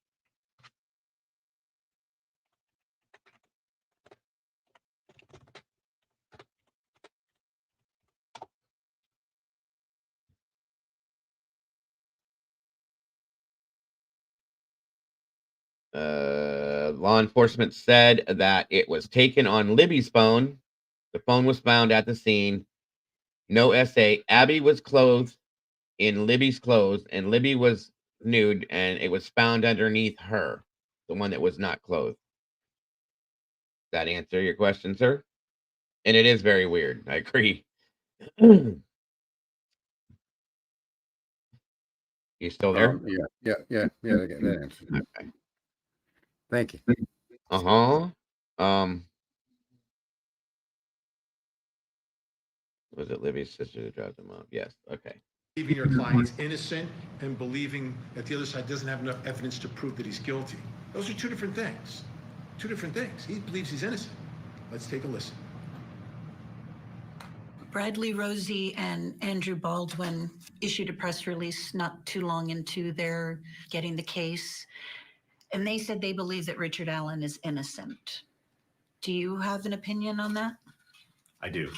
Law enforcement said that it was taken on Libby's phone. The phone was found at the scene. No SA. Abby was clothed in Libby's clothes, and Libby was nude, and it was found underneath her, the one that was not clothed. Does that answer your question, sir? And it is very weird. I agree. You still there? Yeah. That answers. Okay. Thank you. Was it Libby's sister that dropped them off? Yes. Okay. Believing your client's innocent and believing that the other side doesn't have enough evidence to prove that he's guilty. Those are two different things. Two different things. He believes he's innocent. Let's take a listen. Bradley Rosie and Andrew Baldwin issued a press release not too long into their getting the case, and they said they believe that Richard Allen is innocent. Do you have an opinion on that? I do.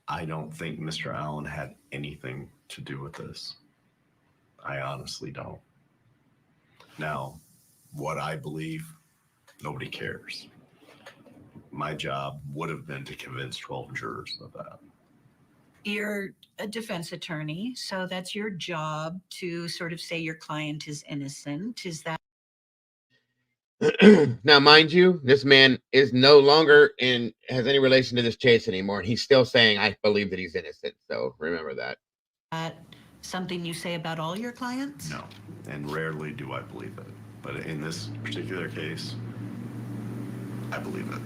I don't think Mr. Allen had anything to do with this. I honestly don't. Now, what I believe, nobody cares. My job would have been to convince 12 jurors of that. You're a defense attorney, so that's your job to sort of say your client is innocent. Is that? Now, mind you, this man is no longer has any relation to this case anymore. And he's still saying, I believe that he's innocent. So remember that. Something you say about all your clients? No, and rarely do I believe it. But in this particular case, I believe it.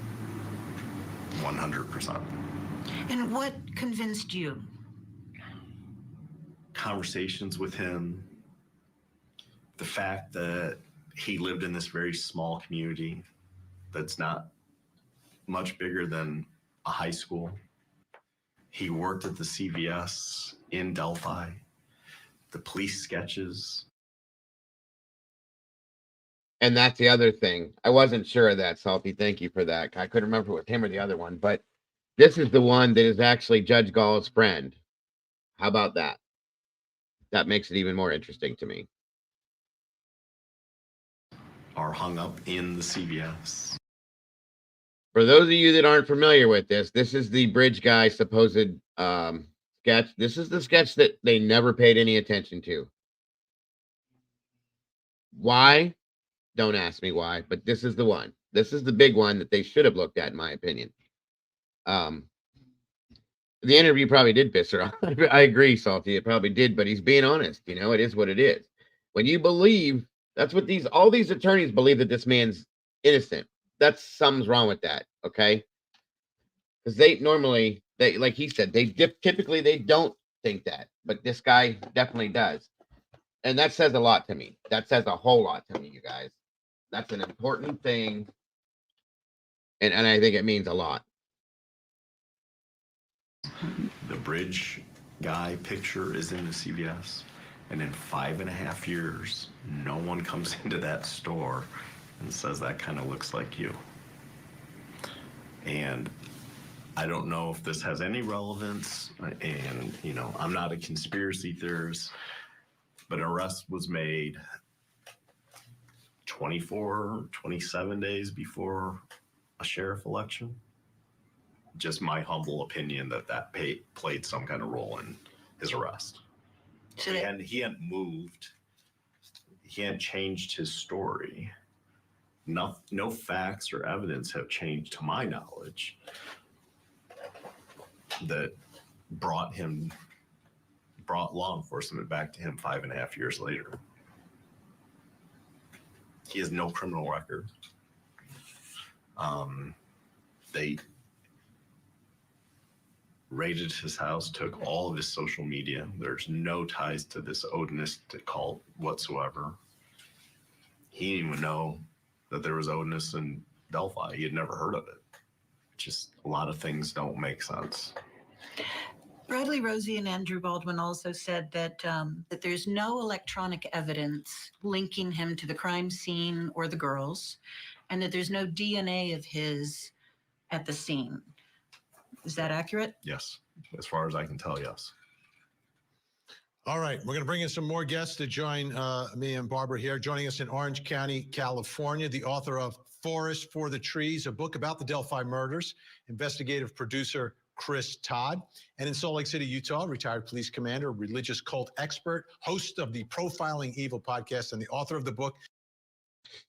100%. And what convinced you? Conversations with him, the fact that he lived in this very small community that's not much bigger than a high school. He worked at the CVS in Delphi, the police sketches. And that's the other thing. I wasn't sure of that, Salty. Thank you for that. I couldn't remember if it was him or the other one, but this is the one that is actually Judge Gall's friend. How about that? That makes it even more interesting to me. Are hung up in the CVS. For those of you that aren't familiar with this, this is the bridge guy supposed sketch. This is the sketch that they never paid any attention to. Why? Don't ask me why, but this is the one. This is the big one that they should have looked at, in my opinion. The interview probably did piss her off. I agree, Salty. It probably did, but he's being honest. You know, it is what it is. When you believe, that's what all these attorneys believe, that this man's innocent. That's something's wrong with that. Okay. Because they like he said, typically they don't think that, but this guy definitely does. And that says a lot to me. That says a whole lot to me, you guys. That's an important thing. And I think it means a lot. The bridge guy picture is in the CVS, and in 5.5 years, no one comes into that store and says that kind of looks like you. And I don't know if this has any relevance, and you know, I'm not a conspiracy theorist, but an arrest was made 27 days before a sheriff election. Just my humble opinion that played some kind of role in his arrest. He hadn't moved. He hadn't changed his story. No facts or evidence have changed, to my knowledge, that brought law enforcement back to him 5.5 years later. He has no criminal record. They raided his house, took all of his social media. There's no ties to this Odinist cult whatsoever. He didn't even know that there was Odinist in Delphi. He had never heard of it. Just a lot of things don't make sense. Bradley Rosie and Andrew Baldwin also said that that there's no electronic evidence linking him to the crime scene or the girls, and that there's no DNA of his at the scene. Is that accurate? Yes. As far as I can tell, yes. All right. We're going to bring in some more guests to join me and Barbara here. Joining us in Orange County, California, the author of Forest for the Trees, a book about the Delphi murders, investigative producer Chris Todd. And in Salt Lake City, Utah, retired police commander, religious cult expert, host of the Profiling Evil podcast, and the author of the book.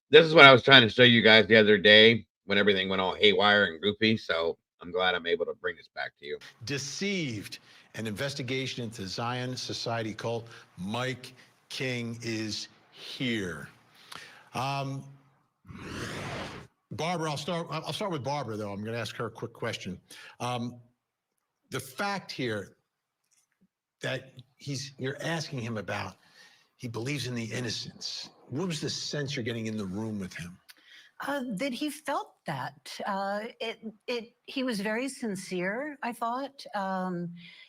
This is what I was trying to show you guys the other day when everything went all haywire and goofy. So I'm glad I'm able to bring this back to you. Deceived, an investigation into Zion Society cult. Mike King is here. Barbara, I'll start with Barbara, though. I'm going to ask her a quick question. The fact here that you're asking him about, he believes in the innocence. What was the sense you're getting in the room with him? That he felt that. He was very sincere, I thought.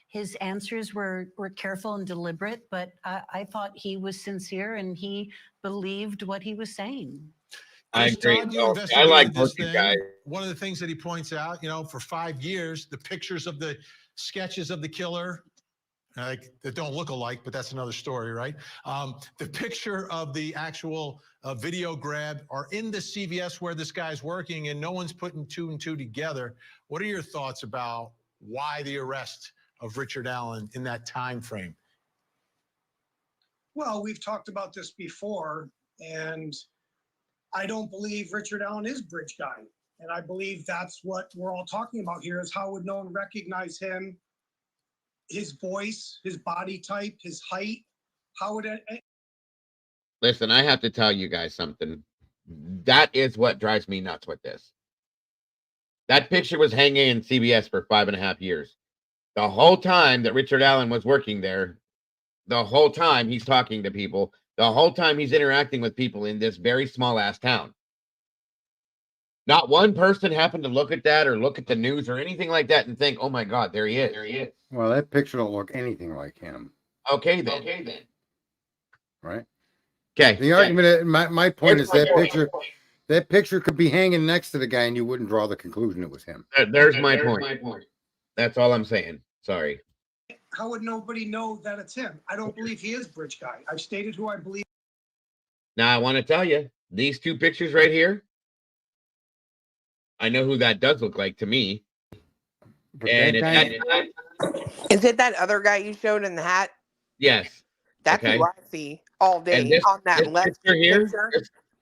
His answers were careful and deliberate, but I thought he was sincere and he believed what he was saying. I agree. Todd, you I like this both you thing. guys. One of the things that he points out, for 5 years, the pictures of the sketches of the killer, that don't look alike, but that's another story, right? The picture of the actual video grab are in the CVS where this guy's working, and no one's putting 2 and 2 together. What are your thoughts about why the arrest of Richard Allen in that time frame? Well, we've talked about this before, and I don't believe Richard Allen is Bridge Guy. And I believe that's what we're all talking about here, is how would no one recognize him, his voice, his body type, his height? How would it? Listen, I have to tell you guys something. That is what drives me nuts with this. That picture was hanging in CBS for 5.5 years. The whole time that Richard Allen was working there, the whole time he's talking to people, the whole time he's interacting with people in this very small ass town. Not one person happened to look at that or look at the news or anything like that and think, oh my God, there he is. There he is. Well, that picture don't look anything like him. Okay, then. Right? Okay. The argument, my point is that picture could be hanging next to the guy and you wouldn't draw the conclusion it was him. There's my point. That's all I'm saying. Sorry. How would nobody know that it's him? I don't believe he is Bridge Guy. I've stated who I believe. Now, I want to tell you, these 2 pictures right here, I know who that does look like to me. And is it that other guy you showed in the hat? Yes. That's who I see all day on that left picture here. picture.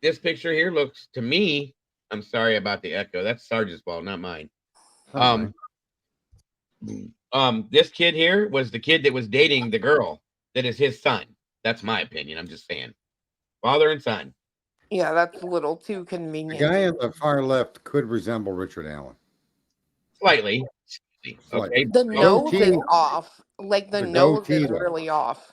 This picture here looks to me I'm sorry about the echo. That's Sarge's fault, not mine. This kid here was the kid that was dating the girl that is his son. That's my opinion. I'm just saying. Father and son. Yeah, that's a little too The convenient. guy on the far left could resemble Richard Allen. Slightly. Slightly. Okay. The nose is Goatee. off. Like the The nose goatee, is though. really off.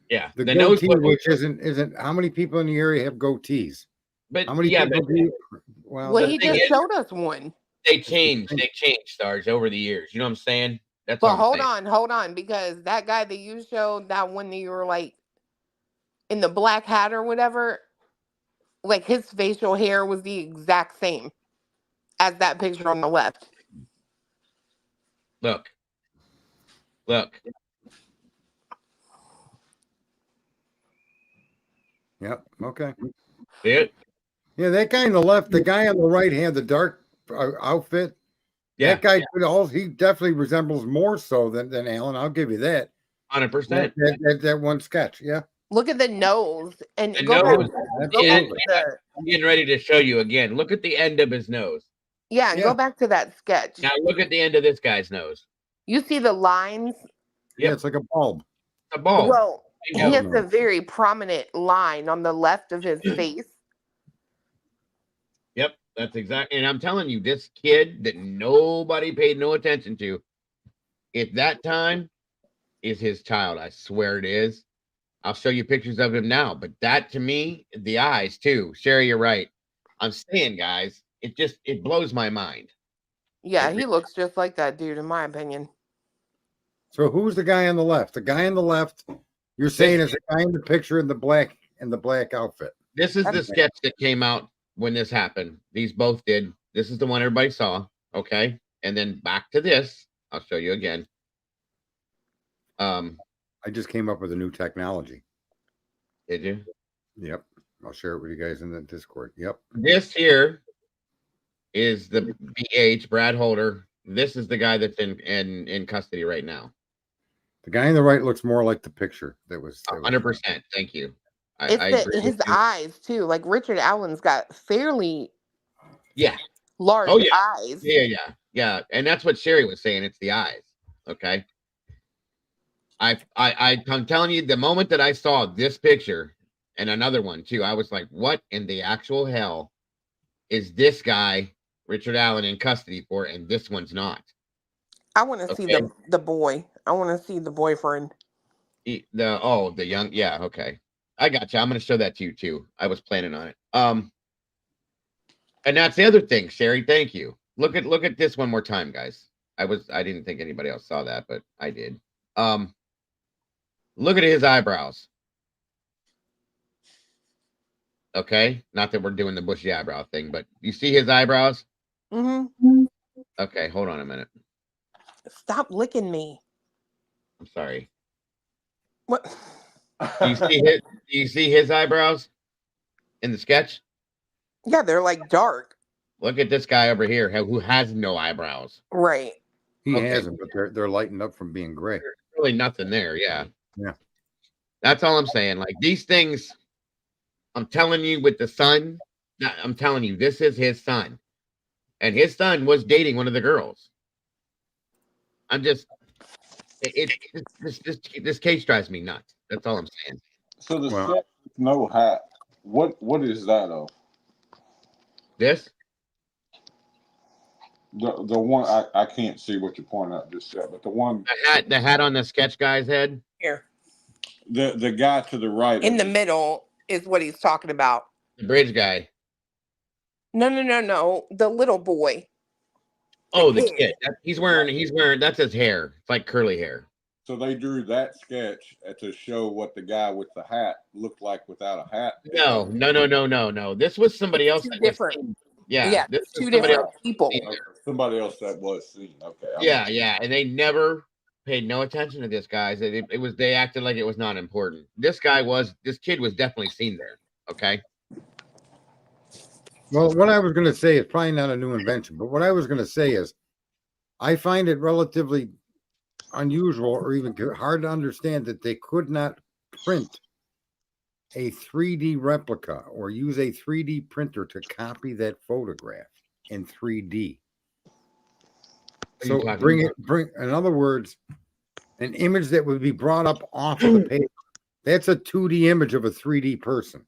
Yeah. The nose goatee, which isn't how many people in the area have goatees? But how many yeah, people but, do? Well, Well, the he thing just is, showed us one. they changed, Sarge, over the years. You know what I'm saying? That's But all I'm saying. hold on, because that guy that you showed, that one that you were like in the black hat or whatever, like his facial hair was the exact same as that picture on the left. Look. Yep. Okay. See it? Yeah, that guy on the left, the guy on the right had the dark outfit. Yeah. That guy, he definitely resembles more so than Alan. I'll give you that. 100%. That one sketch. Yeah. Look at the nose and The go nose. back to the, I'm getting ready to show you again. Look at the end of his nose. yeah, go back to that sketch. Now look at the end of this guy's nose. You see the lines? Yeah, it's like a bulb. A bulb. Well, he has a very prominent line on the left of his face. Yep, that's exactly. And I'm telling you, this kid that nobody paid no attention to, at that time, is his child. I swear it is. I'll show you pictures of him now. But that, to me, the eyes too. Sherry, you're right. I'm saying, guys, it blows my mind. Yeah, he looks just like that dude, in my opinion. So who's the guy on the left? The guy on the left, you're saying is the guy in the picture in the black outfit. This is the sketch that came out when this happened. These both did. This is the one everybody saw. Okay. And then back to this. I'll show you again. I just came up with a new technology. Did you? Yep. I'll share it with you guys in the Discord. Yep. This here is the BH, Brad Holder. This is the guy that's in custody right now. The guy on the right looks more like the picture that was 100%. Thank you. I agree His with you. eyes too. Like Richard Allen's got fairly large eyes. Yeah. And that's what Sherry was saying. It's the eyes. Okay. I'm telling you, the moment that I saw this picture and another one too, I was like, what in the actual hell is this guy, Richard Allen, in custody for? And this one's not. I want to see the boy. I want to see the boyfriend. The young. Yeah. Okay. I got you. I'm going to show that to you too. I was planning on it. And that's the other thing, Sherry. Thank you. Look at this one more time, guys. I didn't think anybody else saw that, but I did. Look at his eyebrows. Okay. Not that we're doing the bushy eyebrow thing, but you see his eyebrows? Mm-hmm. Okay. Hold on a minute. Stop licking me. I'm sorry. What? Do you see his eyebrows in the sketch? Yeah, they're like dark. Look at this guy over here who has no eyebrows. Right. He hasn't, but they're lightened up from being gray. There's really nothing there. Yeah. Yeah. That's all I'm saying. Like these things, I'm telling you, with the son, I'm telling you, this is his son. And his son was dating one of the girls. I'm just, this case drives me nuts. That's all I'm saying. So the sketch with no hat, what is that of? This? The one I can't see what you're pointing out just yet, but the one the hat on the sketch guy's head. Here. The guy to the right In the middle is what he's talking about. The bridge guy. No. The little boy. Oh, the kid. He's wearing that's his hair. It's like curly hair. So they drew that sketch to show what the guy with the hat looked like without a hat. No. This was somebody else. Two different. Yeah, this two different people. Okay, somebody else that was seen. Okay. Yeah, and they never paid no attention to this, guys. It was, they acted like it was not important. This kid was definitely seen there. Okay. Well, what I was going to say is probably not a new invention, but what I was going to say is I find it relatively unusual or even hard to understand that they could not print a 3D replica or use a 3D printer to copy that photograph in 3D. So bring, in other words, an image that would be brought up off of the paper. That's a 2D image of a 3D person,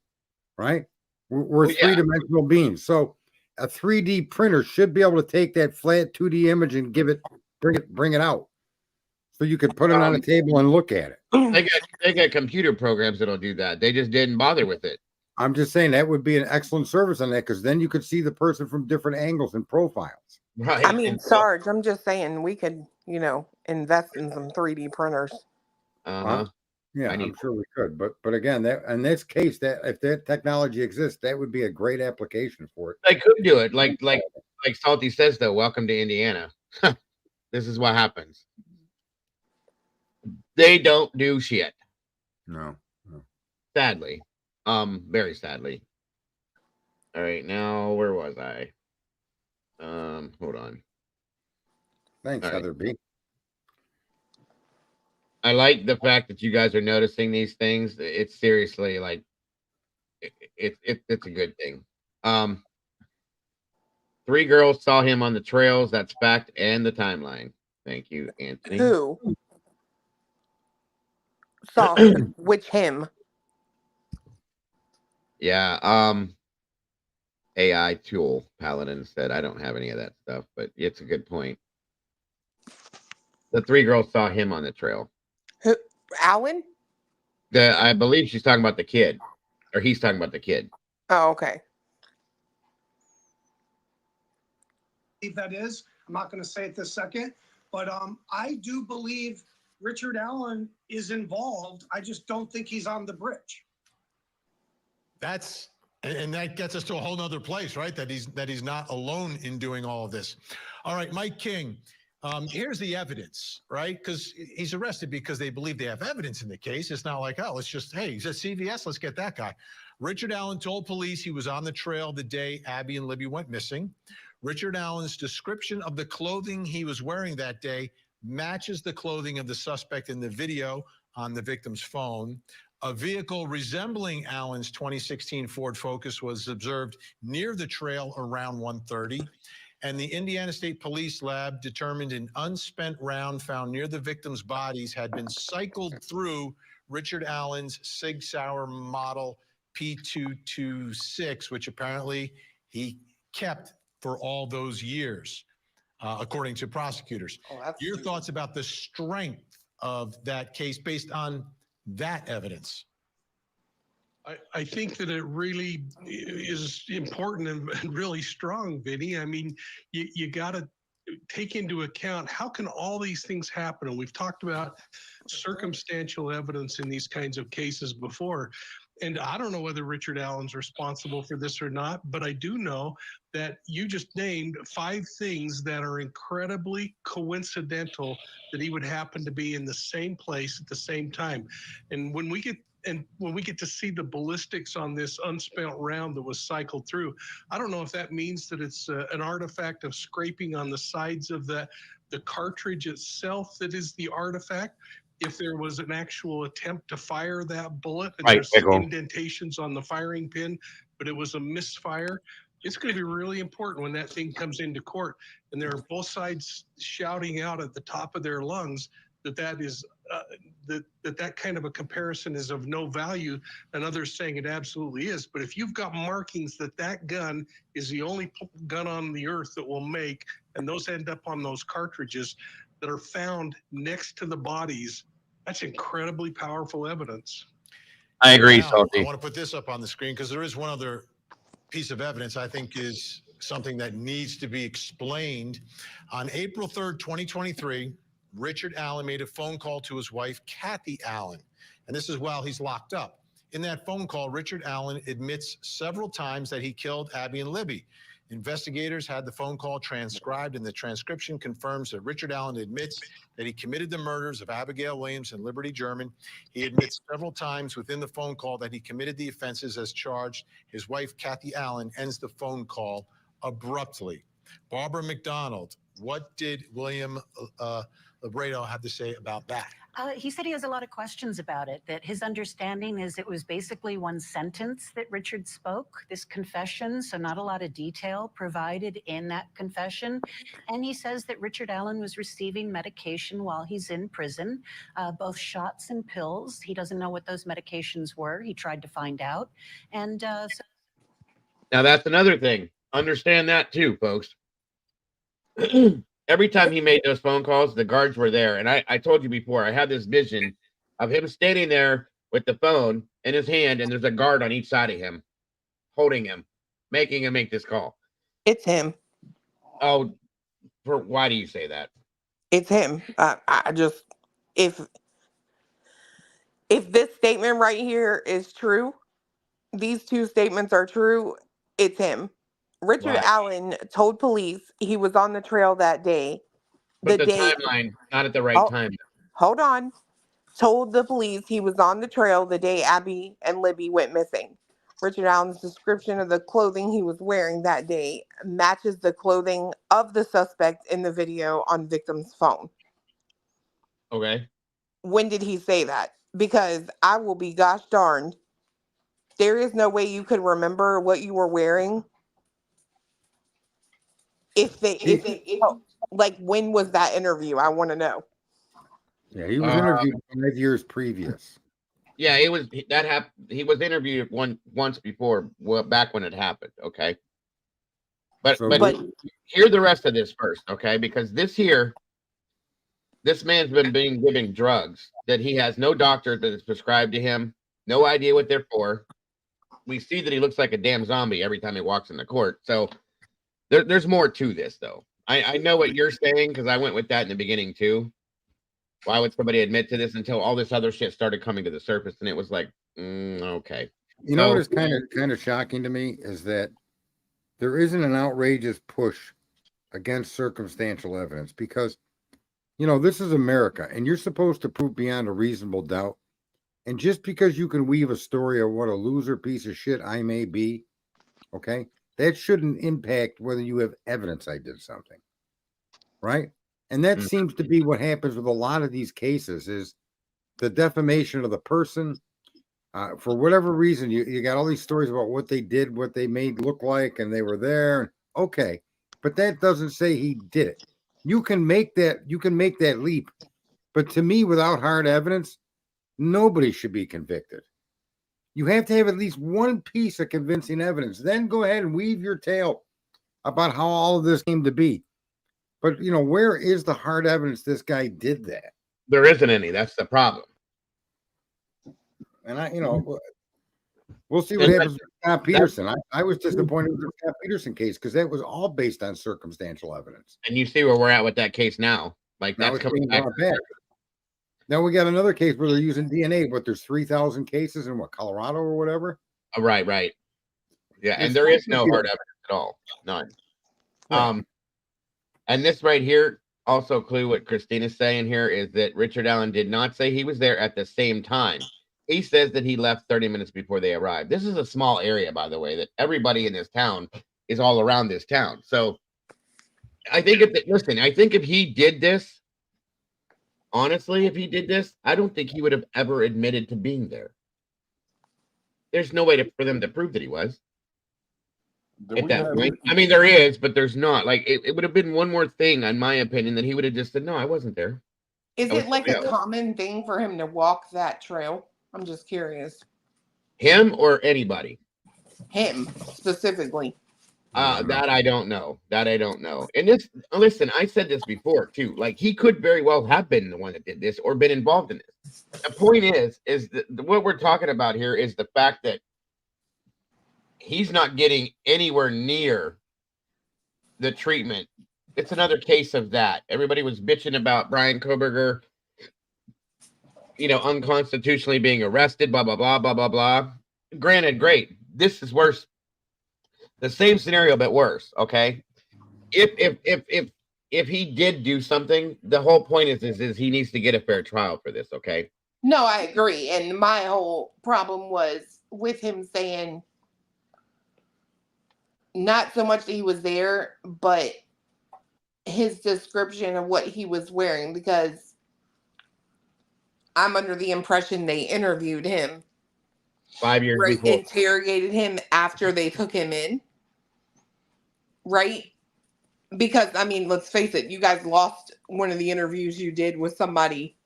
right? We're three-dimensional beings. So a 3D printer should be able to take that flat 2D image and bring it out. So you can put it on a table and look at it. They got computer programs that'll do that. They just didn't bother with it. I'm just saying that would be an excellent service on that, because then you could see the person from different angles and profiles. Right. I mean, Sarge, I'm just saying we could, invest in some 3D printers. Yeah, I'm sure we could. But again, that in this case, that if that technology exists, that would be a great application for it. They could do it. Like Salty says, though, welcome to Indiana. This is what happens. They don't do shit. No. Sadly. Very sadly. All right, now where was I? Hold on. Thanks, Heather B. I like the fact that you guys are noticing these things. It's seriously like it's a good thing. 3 girls saw him on the trails. That's fact and the timeline. Thank you, Anthony. Who saw which him? Yeah. AI tool Paladin said I don't have any of that stuff, but it's a good point. The 3 girls saw him on the trail. Who? Alan? I believe she's talking about the kid, or he's talking about the kid. Oh, okay. That is, I'm not going to say it this second, but I do believe Richard Allen is involved. I just don't think he's on the bridge. And that gets us to a whole nother place, right? That he's not alone in doing all of this. All right, Mike King. Here's the evidence, right? Because he's arrested because they believe they have evidence in the case. It's not like, oh, let's just, hey, he's at CVS, let's get that guy. Richard Allen told police he was on the trail the day Abby and Libby went missing. Richard Allen's description of the clothing he was wearing that day matches the clothing of the suspect in the video on the victim's phone. A vehicle resembling Allen's 2016 Ford Focus was observed near the trail around 1:30. And the Indiana State Police Lab determined an unspent round found near the victim's bodies had been cycled through Richard Allen's Sig Sauer model P226, which apparently he kept for all those years, according to prosecutors. Your thoughts about the strength of that case based on that evidence? I think that it really is important and really strong, Vinny. I mean, you got to take into account how can all these things happen? And we've talked about circumstantial evidence in these kinds of cases before. And I don't know whether Richard Allen's responsible for this or not, but I do know that you just named 5 things that are incredibly coincidental that he would happen to be in the same place at the same time. And when we get to see the ballistics on this unspent round that was cycled through, I don't know if that means that it's an artifact of scraping on the sides of the cartridge itself that is the artifact. If there was an actual attempt to fire that bullet and there's indentations on the firing pin, but it was a misfire, it's going to be really important when that thing comes into court and there are both sides shouting out at the top of their lungs that is that kind of a comparison is of no value, and others saying it absolutely is. But if you've got markings that gun is the only gun on the earth that will make, and those end up on those cartridges that are found next to the bodies, that's incredibly powerful evidence. I agree, Now, Salty. I want to put this up on the screen because there is one other piece of evidence I think is something that needs to be explained. On April 3rd, 2023, Richard Allen made a phone call to his wife, Kathy Allen, and this is while he's locked up. In that phone call, Richard Allen admits several times that he killed Abby and Libby. Investigators had the phone call transcribed, and the transcription confirms that Richard Allen admits that he committed the murders of Abigail Williams and Liberty German. He admits several times within the phone call that he committed the offenses as charged. His wife, Kathy Allen, ends the phone call abruptly. Barbara McDonald, what did William Labredo have to say about that? He said he has a lot of questions about it, that his understanding is it was basically one sentence that Richard spoke, this confession, so not a lot of detail provided in that confession. And he says that Richard Allen was receiving medication while he's in prison, both shots and pills. He doesn't know what those medications were. He tried to find out. And so now that's another thing. Understand that too, folks. Every time he made those phone calls, the guards were there. And I told you before, I had this vision of him standing there with the phone in his hand, and there's a guard on each side of him, holding him, making him make this call. It's him. Oh, why do you say that? It's him. I just, if this statement right here is true, these two statements are true, it's him. Richard Allen told police he was on the trail that day. But the timeline, not at the right time. Hold on. Told the police he was on the trail the day Abby and Libby went missing. Richard Allen's description of the clothing he was wearing that day matches the clothing of the suspect in the video on victim's phone. Okay. When did he say that? Because I will be gosh darned, there is no way you could remember what you were wearing. Like, when was that interview? I want to know. Yeah, he was interviewed 5 years previous. Yeah, it was that happened. He was interviewed once before, back when it happened. Okay, but hear the rest of this first, okay? Because this man's been giving drugs that he has no doctor that is prescribed to him, no idea what they're for. We see that he looks like a damn zombie every time he walks in the court. So there's more to this, though. I know what you're saying because I went with that in the beginning too. Why would somebody admit to this until all this other shit started coming to the surface? And it was like, okay. You know what is kind of shocking to me is that there isn't an outrageous push against circumstantial evidence because, you know, this is America and you're supposed to prove beyond a reasonable doubt. And just because you can weave a story of what a loser piece of shit I may be, okay, that shouldn't impact whether you have evidence I did something, right? And that seems to be what happens with a lot of these cases is the defamation of the person. For whatever reason, you got all these stories about what they did, what they made look like, and they were there. Okay, but that doesn't say he did it. You can make that leap. But to me, without hard evidence, nobody should be convicted. You have to have at least one piece of convincing evidence. Then go ahead and weave your tale about how all of this came to be. But, you know, where is the hard evidence this guy did that? There isn't any. That's the problem. And we'll see what happens with Scott Peterson. I was disappointed with the Scott Peterson case because that was all based on circumstantial evidence. And you see where we're at with that case now. Like now that's coming back. Now we got another case where they're using DNA, but there's 3,000 cases in Colorado or whatever. Oh, right. Yeah, and there is no hard evidence at all. None. Yeah. And this right here, also clue what Christina's saying here is that Richard Allen did not say he was there at the same time. He says that he left 30 minutes before they arrived. This is a small area, by the way, that everybody in this town is all around this town. So I think if he did this, honestly, if he did this, I don't think he would have ever admitted to being there. There's no way for them to prove that he was. At that point. I mean, there is, but there's not. Like, it would have been one more thing, in my opinion, that he would have just said, no, I wasn't there. Is it like a common thing for him to walk that trail? I'm just curious. Him or anybody? Him, specifically. That I don't know. And listen, I said this before, too. Like, he could very well have been the one that did this or been involved in this. The point is that what we're talking about here is the fact that he's not getting anywhere near the treatment. It's another case of that. Everybody was bitching about Brian Koberger, unconstitutionally being arrested, blah, blah, blah, blah, blah, blah. Granted, great. This is worse. The same scenario, but worse, okay? If he did do something, the whole point is he needs to get a fair trial for this, okay? No, I agree. And my whole problem was with him saying not so much that he was there, but his description of what he was wearing, because I'm under the impression they interviewed him 5 years right, before. interrogated him after they took him in, right? Because, I mean, let's face it, you guys lost one of the interviews you did with somebody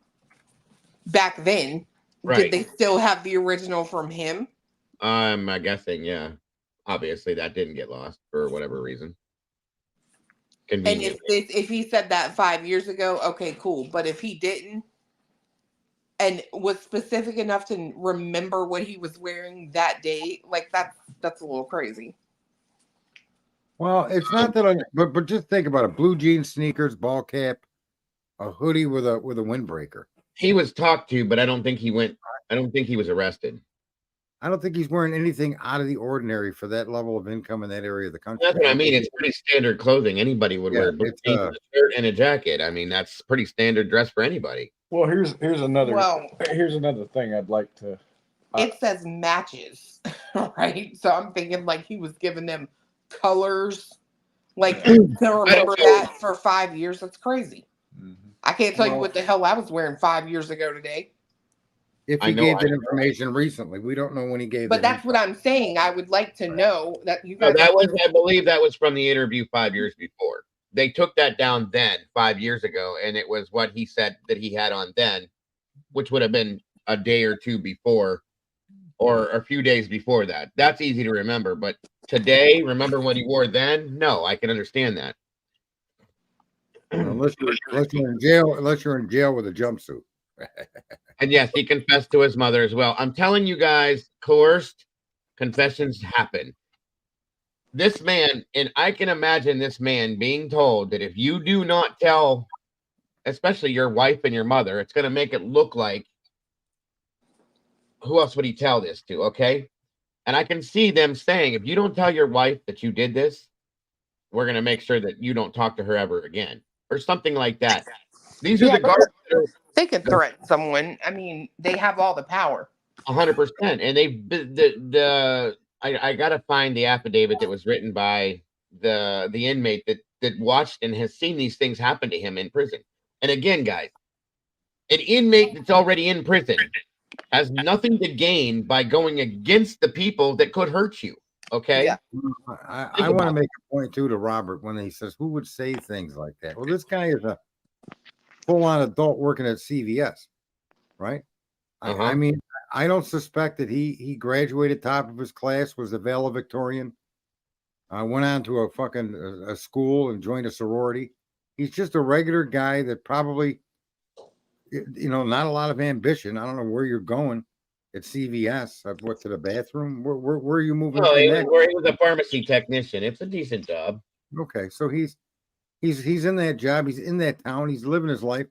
back then. Right. Did they still have the original from him? I'm guessing, yeah. Obviously, that didn't get lost for whatever reason. And if he said that 5 years ago, okay, cool. But if he didn't and was specific enough to remember what he was wearing that day, like that's a little crazy. Well, it's not that, but just think about it: blue jeans, sneakers, ball cap, a hoodie with a windbreaker. He was talked to, but I don't think he went. I don't think he was arrested. I don't think he's wearing anything out of the ordinary for that level of income in that area of the country. That's what I mean. It's pretty standard clothing. Anybody would wear blue jeans, a shirt and a jacket. I mean, that's pretty standard dress for anybody. Well, here's another Well, here's another thing I'd like to. It says matches, right? So I'm thinking like he was giving them colors, like to remember that for 5 years. That's crazy. I can't tell you what the hell I was wearing 5 years ago today. If he gave that information recently, we don't know when he gave. But that's what I'm saying. I would like to know that you guys. No, that was, I believe, that was from the interview 5 years before. They took that down then 5 years ago, and it was what he said that he had on then, which would have been a day or two before, or a few days before that. That's easy to remember. But today, remember what he wore then? No, I can understand that. Unless you're in jail, with a jumpsuit. And yes, he confessed to his mother as well. I'm telling you guys, coerced confessions happen. This man, and I can imagine this man being told that if you do not tell, especially your wife and your mother, it's going to make it look like, who else would he tell this to? Okay. And I can see them saying, if you don't tell your wife that you did this, we're going to make sure that you don't talk to her ever again, or something like that. These are the guards. They can threaten someone. I mean, they have all the power. 100%. And I gotta find the affidavit that was written by the inmate that watched and has seen these things happen to him in prison. And again, guys, an inmate that's already in prison has nothing to gain by going against the people that could hurt you. Okay. Yeah. I want to make a point too to Robert when he says, who would say things like that? Well, this guy is a full-on adult working at CVS, right? I mean, I don't suspect that he graduated top of his class, was a valedictorian, went on to a school and joined a sorority. He's just a regular guy that probably, not a lot of ambition. I don't know where you're going at CVS. What, to the bathroom? Where are you moving? No, he was a pharmacy technician. It's a decent job. Okay, so he's in that job. He's in that town. He's living his life,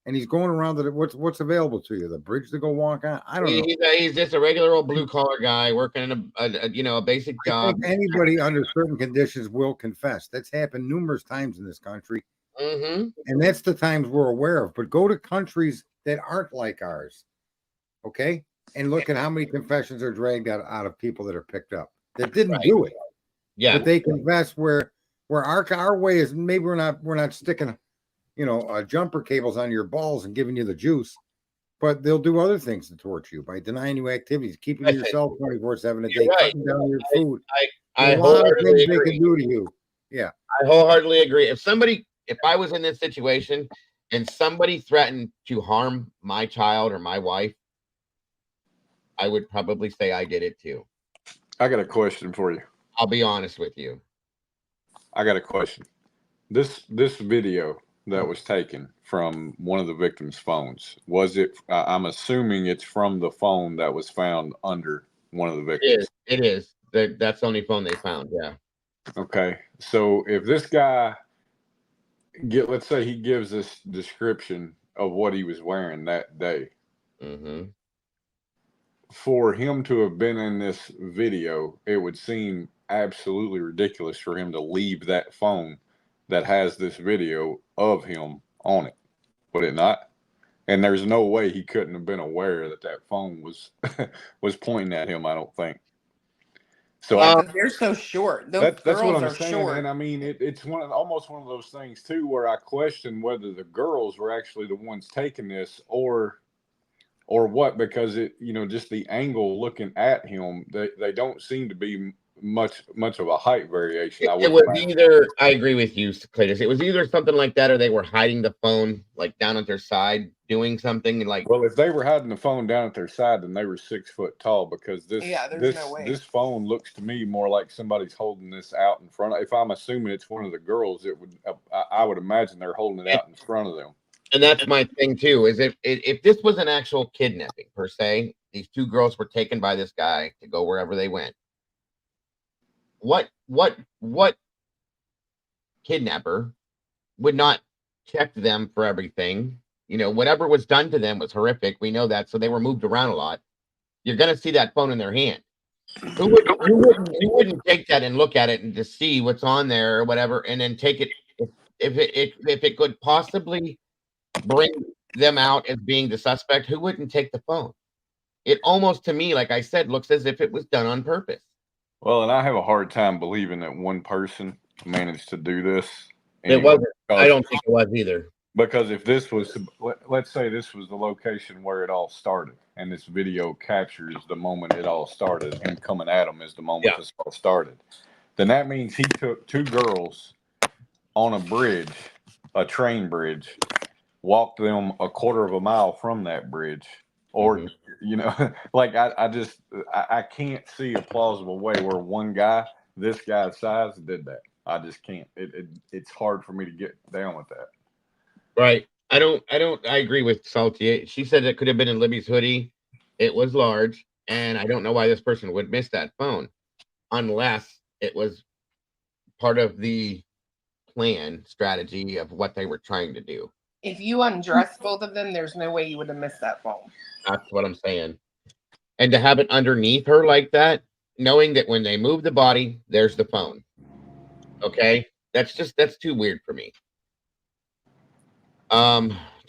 and he's going around to what's available to you. The bridge to go walk on. I don't know. He's just a regular old blue collar guy working in a basic job. Anybody under certain conditions will confess. That's happened numerous times in this country, and that's the times we're aware of. But go to countries that aren't like ours, okay, and look at how many confessions are dragged out of people that are picked up that didn't do it. Yeah, but they confess where our way is. Maybe we're not sticking, jumper cables on your balls and giving you the juice, but they'll do other things to torture you by denying you activities, keeping you yourself 24/7 a day, cutting down your food. I a lot of things agree. they can do to you. Yeah, I wholeheartedly agree. If I was in this situation and somebody threatened to harm my child or my wife, I would probably say I did it too. I got a question for you. I'll be honest with you. I got a question. This video that was taken from one of the victims' phones, was it? I'm assuming it's from the phone that was found under one of the victims. It is. That's the only phone they found. Yeah. Okay. So if this guy let's say he gives this description of what he was wearing that day. For him to have been in this video, it would seem absolutely ridiculous for him to leave that phone that has this video of him on it, would it not? And there's no way he couldn't have been aware that phone was was pointing at him, I don't think. So they're so short. Those that's what girls I'm are saying, short. and I mean it's almost one of those things too, where I question whether the girls were actually the ones taking this or what, because it, just the angle looking at him, they don't seem to be much of a height variation. It was either, I agree with you, Cletus. It was either something like that, or they were hiding the phone like down at their side, doing something like. Well, if they were hiding the phone down at their side, then they were 6 foot tall, because there's no way. This phone looks to me more like somebody's holding this out in front. If I'm assuming it's one of the girls, I would imagine they're holding it out in front of them. And that's my thing too. Is if this was an actual kidnapping per se, these two girls were taken by this guy to go wherever they went. What kidnapper would not check them for everything? Whatever was done to them was horrific. We know that, so they were moved around a lot. You're going to see that phone in their hand. Who wouldn't take that and look at it and just see what's on there or whatever, and then take it if it could possibly bring them out as being the suspect? Who wouldn't take the phone? It almost, to me, like I said, looks as if it was done on purpose. Well, and I have a hard time believing that one person managed to do this. It wasn't. I don't think it was either. Because if this was, let's say this was the location where it all started, and this video captures the moment it all started, him coming at him is the moment this all started, then that means he took two girls on a bridge, a train bridge, walked them a quarter of a mile from that bridge. Or, like I can't see a plausible way where one guy, this guy's size, did that. I just can't. It's hard for me to get down with that. Right. I agree with Salty. She said it could have been in Libby's hoodie. It was large, and I don't know why this person would miss that phone unless it was part of the plan strategy of what they were trying to do. If you undress both of them, there's no way you would have missed that phone. That's what I'm saying. And to have it underneath her like that, knowing that when they move the body, there's the phone. Okay? That's too weird for me.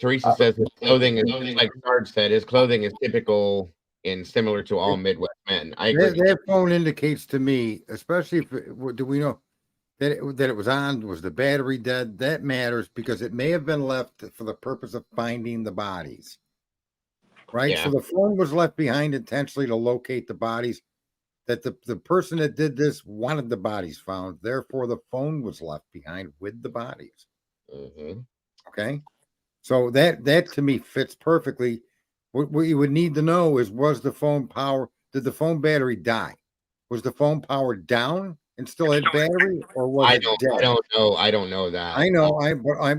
Teresa says his clothing is, like Sarge said, his clothing is typical and similar to all Midwest men. I agree. That phone indicates to me, especially do we know that it was on? Was the battery dead? That matters because it may have been left for the purpose of finding the bodies. Right? Yeah. So the phone was left behind intentionally to locate the bodies. That the person that did this wanted the bodies found. Therefore, the phone was left behind with the bodies. Mm-hmm. Okay? So that to me fits perfectly. What you would need to know is, was the phone power? Did the phone battery die? Was the phone powered down and still had battery, or was it dead? I don't know. I don't know that. I know.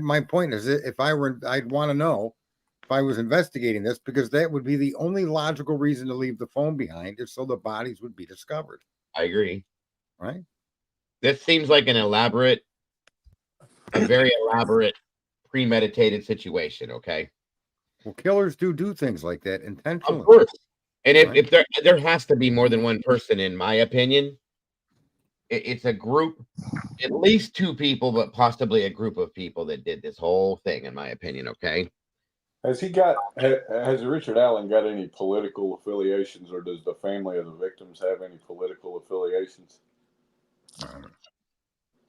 My point is, if I were, I'd want to know if I was investigating this, because that would be the only logical reason to leave the phone behind, is so the bodies would be discovered. I agree. Right. This seems like a very elaborate, premeditated situation. Okay. Well, killers do things like that intentionally. Of course. And if there has to be more than one person, in my opinion. It's a group, at least two people, but possibly a group of people that did this whole thing, in my opinion. Okay. Has Richard Allen got any political affiliations, or does the family of the victims have any political affiliations?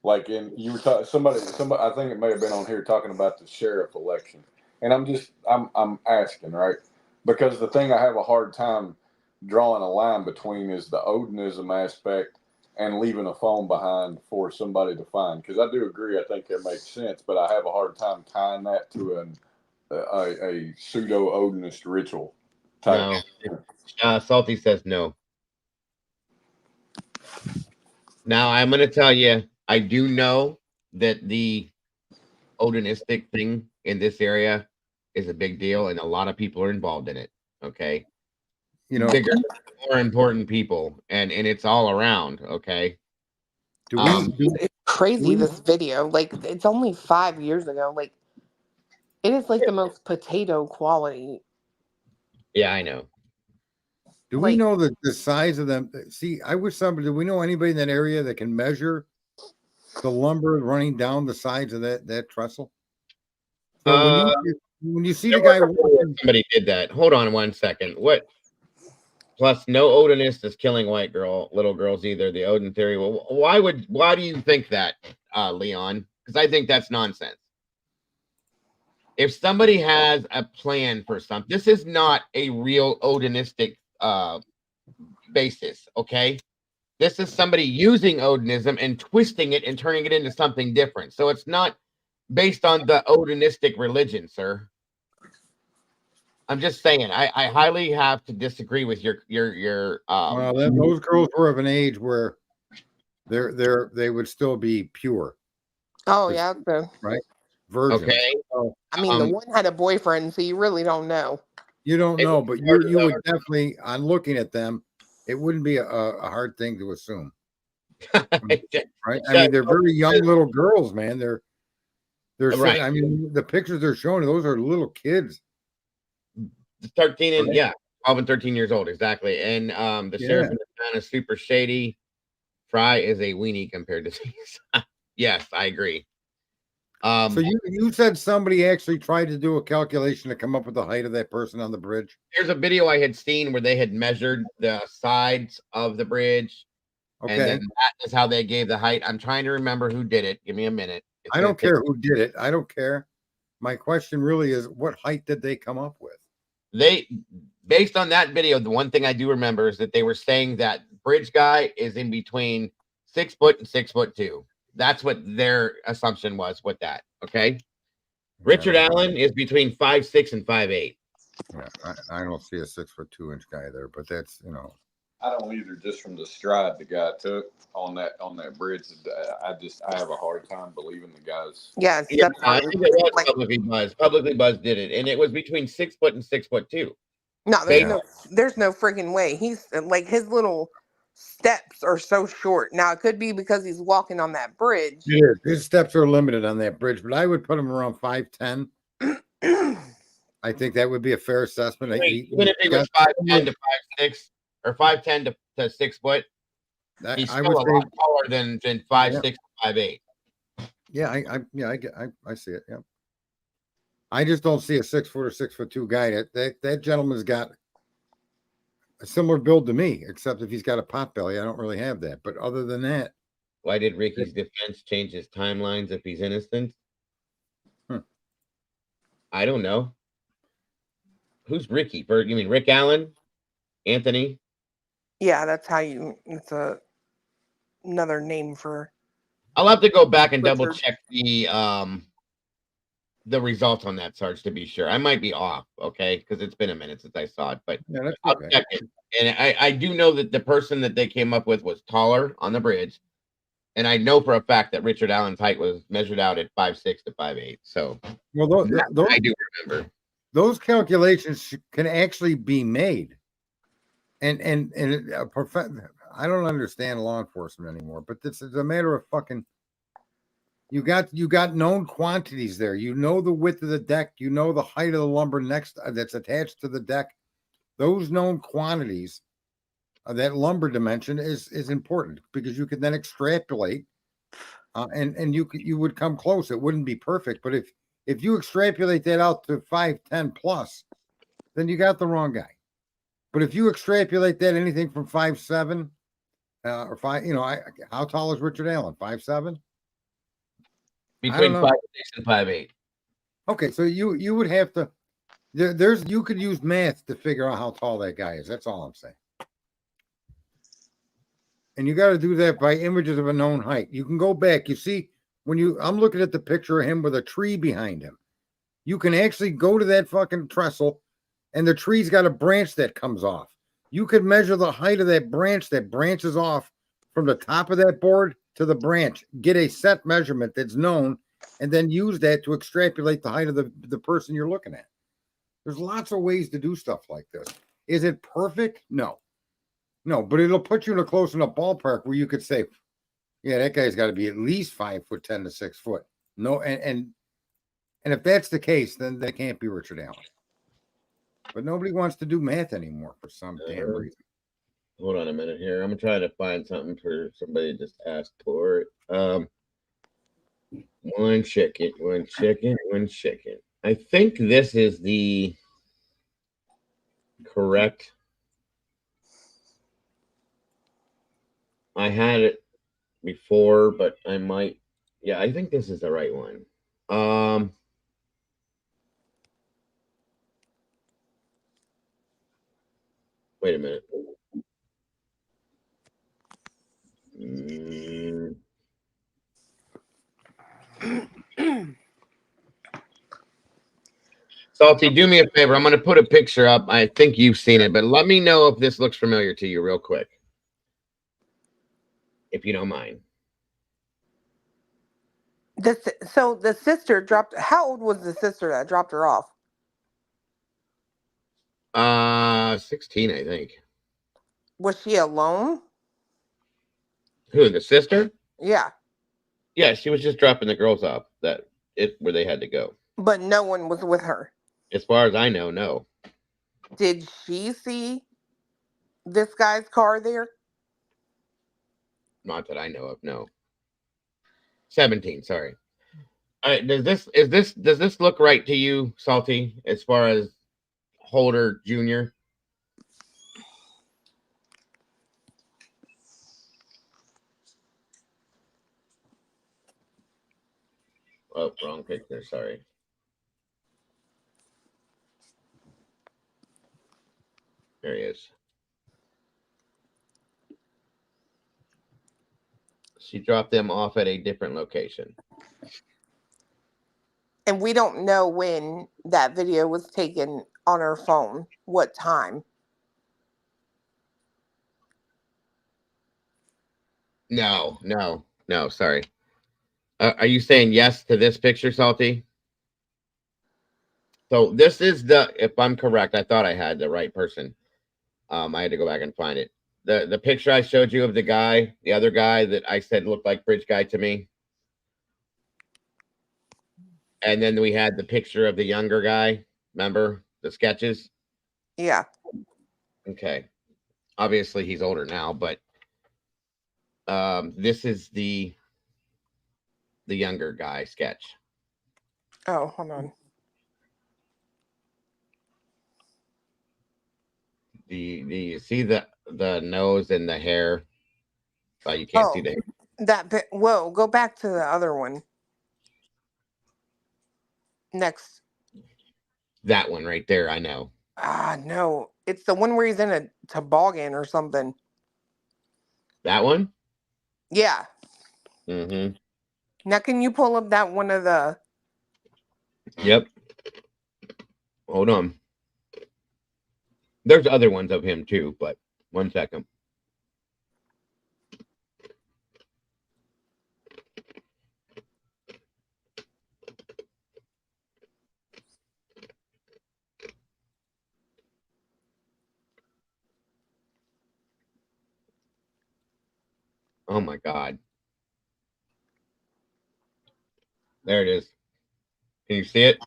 Like you were talking, somebody, I think it may have been on here talking about the sheriff election. And I'm asking, right? Because the thing I have a hard time drawing a line between is the Odinism aspect and leaving a phone behind for somebody to find. Because I do agree, I think that makes sense, but I have a hard time tying that to a pseudo Odinist ritual type. No. Salty says no. Now I'm going to tell you, I do know that the Odinistic thing in this area is a big deal, and a lot of people are involved in it. Okay. Bigger, more important people, and it's all around. Okay. It's crazy, this video. Like, it's only 5 years ago. Like, it is like the most potato quality. Yeah, I know. Do we know the size of them? See, I wish do we know anybody in that area that can measure the lumber running down the sides of that trestle? So when you see the guy, somebody did that. Hold on one second. What? Plus, no Odinist is killing little girls either. The Odin theory. Well, why do you think that, Leon? Because I think that's nonsense. If somebody has a plan for something, this is not a real Odinistic basis, okay? This is somebody using Odinism and twisting it and turning it into something different. So it's not based on the Odinistic religion, sir. I'm just saying, I highly have to disagree with your well, those girls were of an age where they would still be pure. Oh yeah, right, virgins. Okay. So, I mean, the one had a boyfriend, so you really don't know. You don't know, but you would definitely, on looking at them, it wouldn't be a hard thing to assume. Right? I mean, they're very young little girls, man. They're right. I mean, the pictures they're showing, those are little kids. 13 and 12 and 13 years old, exactly. And the sheriff in the town is super shady. Fry is a weenie compared to these. Yes, I agree. So you said somebody actually tried to do a calculation to come up with the height of that person on the bridge? There's a video I had seen where they had measured the sides of the bridge. Okay. And then that is how they gave the height. I'm trying to remember who did it. Give me a minute. I don't care who did it. I don't care. My question really is, what height did they come up with? Based on that video, the one thing I do remember is that they were saying that bridge guy is in between 6 foot and 6'2". That's what their assumption was with that. Okay. Richard Allen is between 5'6" and 5'8". Yeah, I don't see a 6'2" guy there, but that's, I don't either. Just from the stride the guy took on that bridge, I have a hard time believing the guys. Yes, I think it was Publicly Buzz. Publicly Buzz did it, and it was between 6 foot and 6'2". No, there's no freaking way. He's like, his little steps are so short. Now it could be because he's walking on that bridge. Yeah, his steps are limited on that bridge, but I would put him around 5'10". I think that would be a fair assessment. Even if he was 5'10" to 5'6", or 5'10" to 6 foot, he's still a lot taller than 5'6" to 5'8". Yeah, I see it. Yeah, I just don't see a 6 foot or 6'2" guy. That gentleman's got a similar build to me, except if he's got a pot belly. I don't really have that. But other than that, why did Ricky's defense change his timelines if he's innocent? I don't know. Who's Ricky? You mean Rick Allen? Anthony? Yeah, that's how it's another name for. I'll have to go back and double check the results on that, Sarge, to be sure. I might be off, okay, because it's been a minute since I saw it, but I'll check it. And I do know that the person that they came up with was taller on the bridge, and I know for a fact that Richard Allen's height was measured out at 5'6" to 5'8". So, well, I do remember. Those calculations can actually be made. And I don't understand law enforcement anymore, but this is a matter of fucking. You got known quantities there. You know the width of the deck. You know the height of the lumber that's attached to the deck. Those known quantities, that lumber dimension is important because you can then extrapolate, and you would come close. It wouldn't be perfect, but if you extrapolate that out to 5'10" plus, then you got the wrong guy. But if you extrapolate that anything from 5'7", or 5, how tall is Richard Allen? 5'7"? Between 5'6" and 5'8". Okay, so you would have to. You could use math to figure out how tall that guy is. That's all I'm saying. And you got to do that by images of a known height. You can go back. You see, I'm looking at the picture of him with a tree behind him. You can actually go to that fucking trestle, and the tree's got a branch that comes off. You could measure the height of that branches off from the top of that board to the branch, get a set measurement that's known, and then use that to extrapolate the height of the person you're looking at. There's lots of ways to do stuff like this. Is it perfect? No, but it'll put you in a close enough ballpark where you could say, yeah, that guy's got to be at least 5'10" to 6 foot. No, and if that's the case, then that can't be Richard Allen. But nobody wants to do math anymore for some damn reason. Hold on a minute here. I'm trying to find something for somebody just asked for it. One chicken. I think this is the correct I had it before, but I might. Yeah, I think this is the right one. Wait a minute. Salty, do me a favor. I'm going to put a picture up. I think you've seen it, but let me know if this looks familiar to you real quick. If you don't mind. So the sister dropped. How old was the sister that dropped her off? 16, I think. Was she alone? Who, the sister? Yeah. Yeah, she was just dropping the girls off where they had to go. But no one was with her. As far as I know, no. Did she see this guy's car there? Not that I know of, no. 17, sorry. Does this look right to you, Salty, as far as Holder Jr.? Oh, wrong picture, sorry. There he is. She dropped them off at a different location. And we don't know when that video was taken on her phone. What time? No, sorry. Are you saying yes to this picture, Salty? So this is if I'm correct, I thought I had the right person. I had to go back and find it. The picture I showed you of the guy, the other guy that I said looked like Bridge Guy to me. And then we had the picture of the younger guy. Remember the sketches? Yeah. Okay. Obviously he's older now, but this is the younger guy sketch. Oh, hold on. Do you see the nose and the hair? Oh, you can't see the hair. Whoa, go back to the other one. Next. That one right there, I know. No. It's the one where he's in a toboggan or something. That one? Yeah. Mm-hmm. Now, can you pull up that one of the... Yep. Hold on. There's other ones of him too, but 1 second. Oh my God. There it is. Can you see it?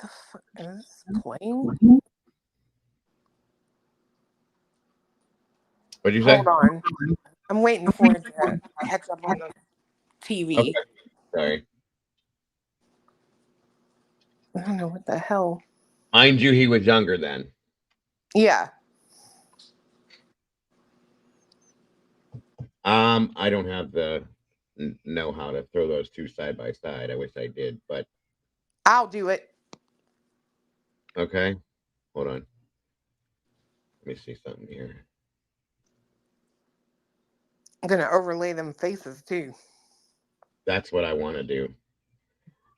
The fuck is this playing? What'd you say? Hold on. I'm waiting for it to catch up on the TV. Okay. Sorry. I don't know what the hell. Mind you, he was younger then. Yeah. I don't have the know-how to throw those two side by side. I wish I did, but I'll do it. okay. Hold on. Let me see something here. I'm gonna overlay them faces too. That's what I want to do.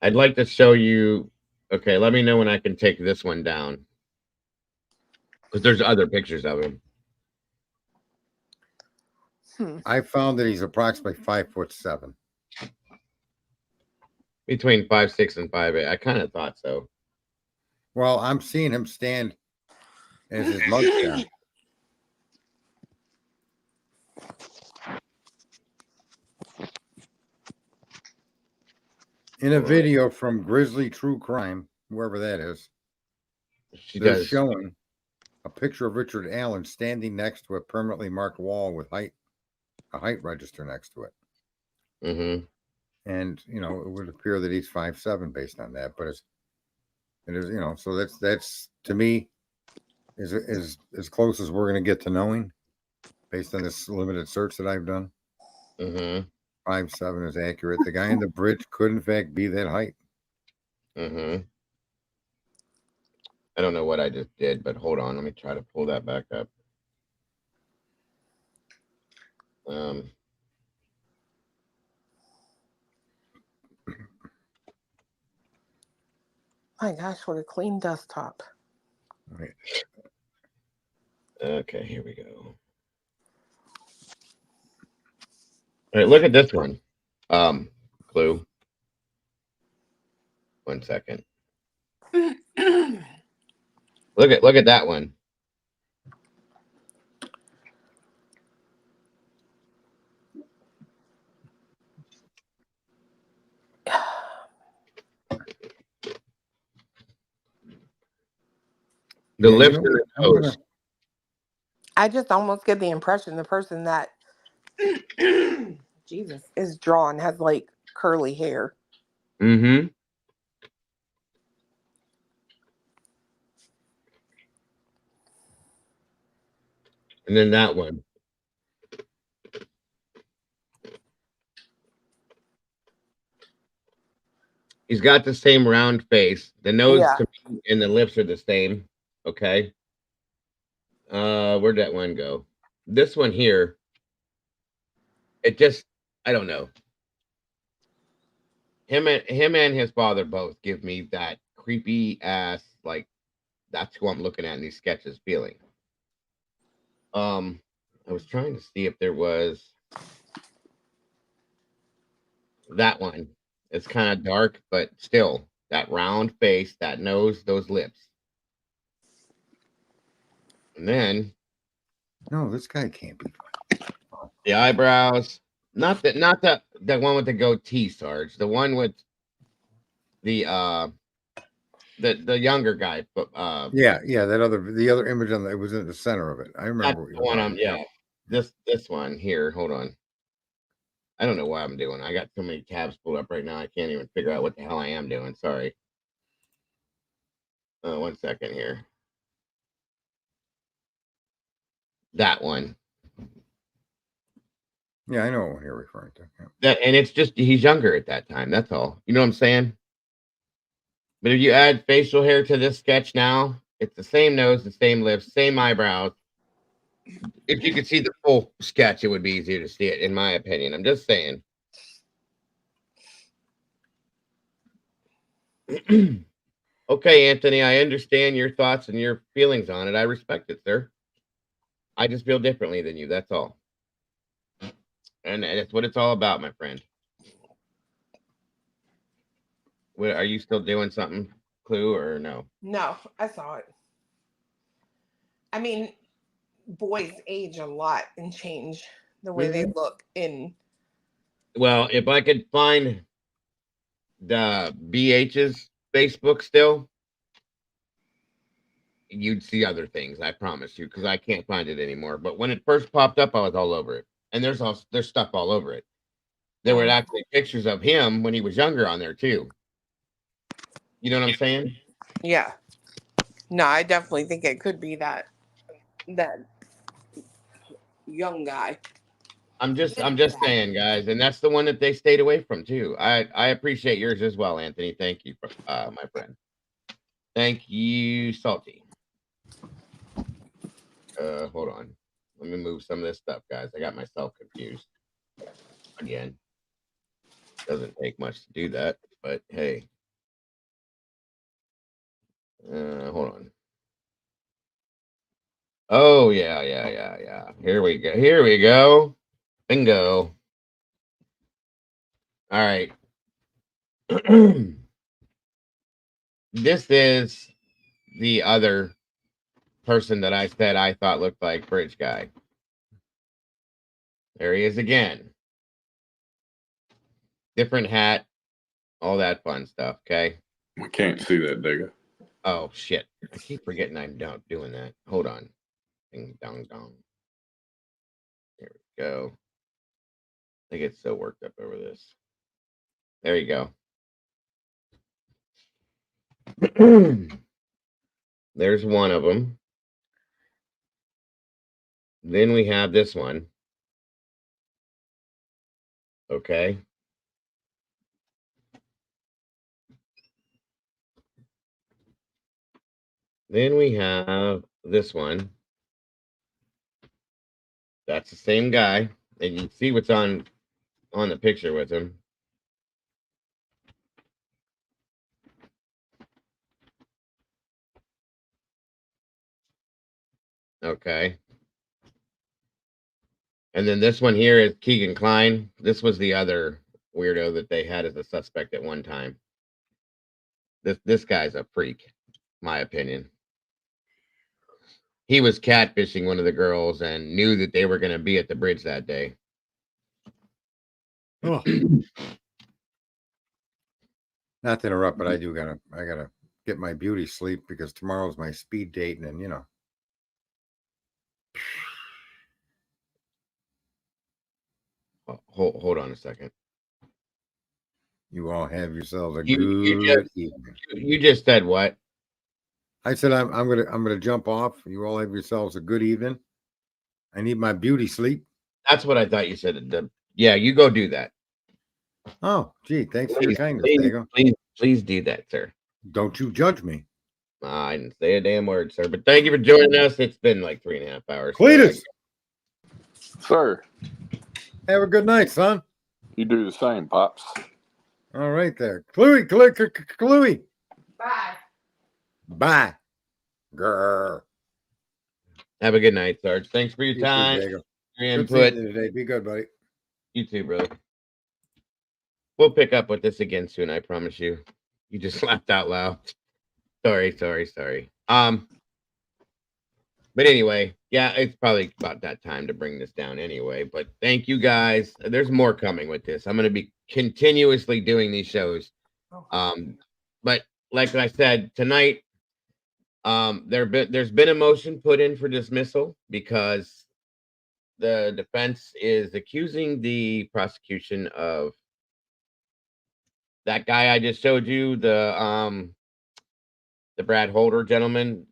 I'd like to show you. Okay, let me know when I can take this one down. Because there's other pictures of him. I found that he's approximately 5'7". Between 5'6" and 5'8". I kind of thought so. Well, I'm seeing him stand as his mugshot. In a video from Grizzly True Crime, whoever that is, they're showing a picture of Richard Allen standing next to a permanently marked wall with a height register next to it. Mm-hmm. And it would appear that he's 5'7" based on that, but it is so that's to me is as close as we're going to get to knowing based on this limited search that I've done. Mm-hmm. 5'7" is accurate. The guy in the bridge could, in fact, be that height. Mm-hmm. I don't know what I just did, but hold on. Let me try to pull that back up. My gosh, what a clean desktop. Right. Okay, here we go. All right, look at this one. Clue. 1 second. Look at that one. The lips and the toes. I just almost get the impression the person that Jesus is drawn has like curly hair. Mm-hmm. And then that one. He's got the same round face. The nose to me and the lips are the same. Okay. Where'd that one go? This one here. It just, I don't know. Him and his father both give me that creepy ass, like, that's who I'm looking at in these sketches feeling. I was trying to see if there was that one. It's kind of dark, but still that round face, that nose, those lips. And then no, this guy can't be. The eyebrows, not the one with the goatee, Sarge. The one with the younger guy, but yeah, the other image on it was in the center of it. I remember what the one. Yeah, this one here. Hold on. I don't know what I'm doing. I got so many tabs pulled up right now. I can't even figure out what the hell I am doing. Sorry. 1 second here. That one. Yeah, I know what you're referring to. Yeah. That, and it's just he's younger at that time. That's all. You know what I'm saying? But if you add facial hair to this sketch now, it's the same nose, the same lips, same eyebrows. If you could see the full sketch, it would be easier to see it, in my opinion. I'm just saying. Okay, Anthony, I understand your thoughts and your feelings on it. I respect it, sir. I just feel differently than you. That's all. And that's what it's all about, my friend. What, are you still doing something, Clue, or no? No, I saw it. I mean, boys age a lot and change the way they look in. Well, if I could find the BH's Facebook still, you'd see other things, I promise you, because I can't find it anymore. But when it first popped up, I was all over it. And there's stuff all over it. There were actually pictures of him when he was younger on there too. You know what I'm saying? Yeah. No, I definitely think it could be that young guy. I'm just saying, guys, and that's the one that they stayed away from too. I appreciate yours as well, Anthony. Thank you, my friend. Thank you, Salty. Hold on. Let me move some of this stuff, guys. I got myself confused again. Doesn't take much to do that, but hey. Hold on. Oh yeah. Here we go. Bingo. All right. This is the other person that I said I thought looked like Bridge Guy. There he is again. Different hat, all that fun stuff. Okay. We can't see that, digger. Oh shit! I keep forgetting I'm doing that. Hold on. Ding dong dong. There we go. I get so worked up over this. There you go. There's one of them. Then we have this one. Okay. Then we have this one. That's the same guy, and you see what's on the picture with him. Okay. And then this one here is Keegan Klein. This was the other weirdo that they had as a suspect at one time. This guy's a freak, my opinion. He was catfishing one of the girls and knew that they were going to be at the bridge that day. Oh. Not to interrupt, but I gotta get my beauty sleep because tomorrow's my speed date, and you know. Hold on a second. You all have yourselves a You good evening. You just said what? I said I'm gonna jump off. You all have yourselves a good evening. I need my beauty sleep. That's what I thought you said. Yeah, you go do that. Oh, gee, thanks for your kindness, Diego. Please do that, sir. Don't you judge me. I didn't say a damn word, sir. But thank you for joining us. It's been like 3.5 hours. Cletus, Sir, have a good night, son. you do the same, Pops. All right there. Chloe. Bye. Bye. Grr. Have a good night, Sarge. Thanks for your You time. too, Diego. Your Good seeing input. you today. Be good, buddy. You too, brother. We'll pick up with this again soon, I promise you. You just laughed out loud. Sorry. But anyway, yeah, it's probably about that time to bring this down anyway. But thank you guys. There's more coming with this. I'm going to be continuously doing these shows. But like I said, tonight, there's been a motion put in for dismissal because the defense is accusing the prosecution of that guy I just showed you, the Brad Holder gentleman,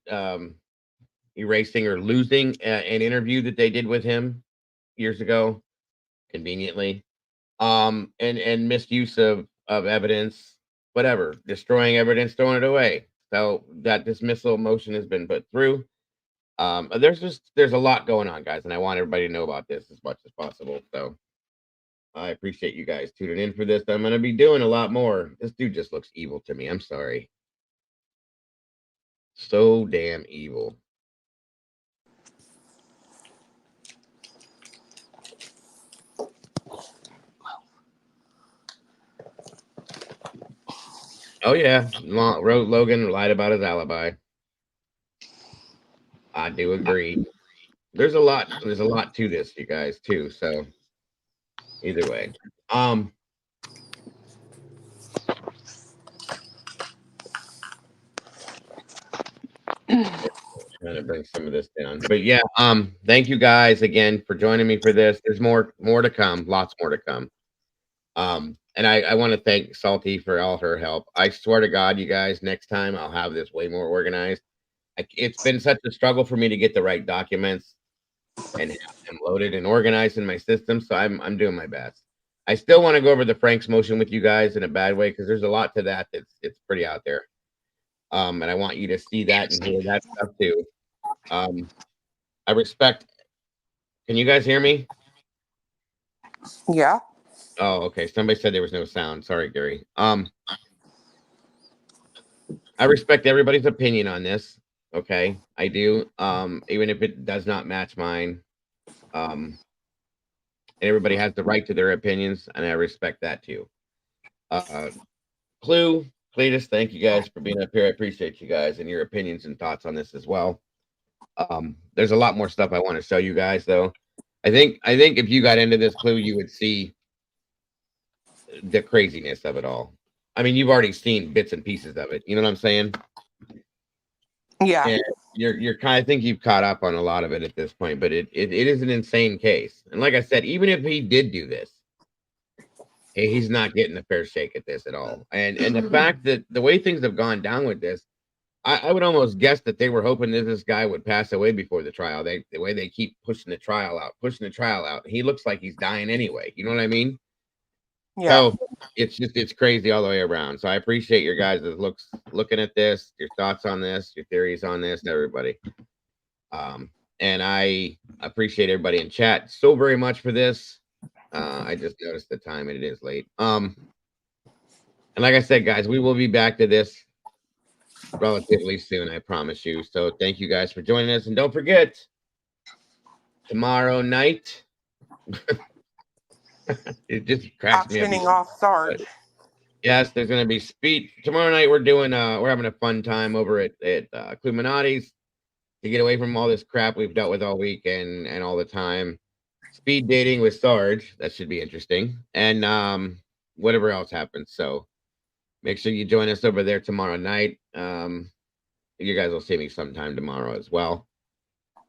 erasing or losing an interview that they did with him years ago, conveniently, and misuse of evidence, whatever, destroying evidence, throwing it away. So that dismissal motion has been put through. There's a lot going on, guys, and I want everybody to know about this as much as possible. So I appreciate you guys tuning in for this. I'm going to be doing a lot more. This dude just looks evil to me. I'm sorry. So damn evil. Oh yeah, Logan lied about his alibi. I do agree. There's a lot to this, you guys, too. So either way, trying to bring some of this down, but yeah, thank you guys again for joining me for this. There's more to come, lots more to come. And I want to thank Salty for all her help. I swear to God, you guys, next time I'll have this way more organized. It's been such a struggle for me to get the right documents and have them loaded and organized in my system. So I'm doing my best. I still want to go over the Frank's motion with you guys in a bad way because there's a lot to that. It's pretty out there. And I want you to see that and hear that stuff too. I respect. Can you guys hear me? Yeah. Oh, okay. Somebody said there was no sound. Sorry, Gary. I respect everybody's opinion on this. Okay, I do. Even if it does not match mine. And everybody has the right to their opinions, and I respect that too. Cletus, thank you guys for being up here. I appreciate you guys and your opinions and thoughts on this as well. There's a lot more stuff I want to show you guys, though. I think if you got into this, Clue, you would see the craziness of it all. I mean, you've already seen bits and pieces of it. You know what I'm saying? Yeah. And you're kind of think you've caught up on a lot of it at this point, but it is an insane case. And like I said, even if he did do this, he's not getting a fair shake at this at all. And the fact that the way things have gone down with this, I would almost guess that they were hoping that this guy would pass away before the trial. The way they keep pushing the trial out. He looks like he's dying anyway. You know what I mean? Yeah. So it's crazy all the way around. So I appreciate your guys' looking at this, your thoughts on this, your theories on this, everybody. And I appreciate everybody in chat so very much for this. I just noticed the time and it is late. And like I said, guys, we will be back to this relatively soon, I promise you. So thank you guys for joining us. And don't forget, tomorrow night, it just cracks me up. Auctioning off Sarge. Yes, there's going to be speed. Tomorrow night, we're having a fun time over at Cluminati's to get away from all this crap we've dealt with all week and all the time. Speed dating with Sarge. That should be interesting. And whatever else happens. So make sure you join us over there tomorrow night. You guys will see me sometime tomorrow as well.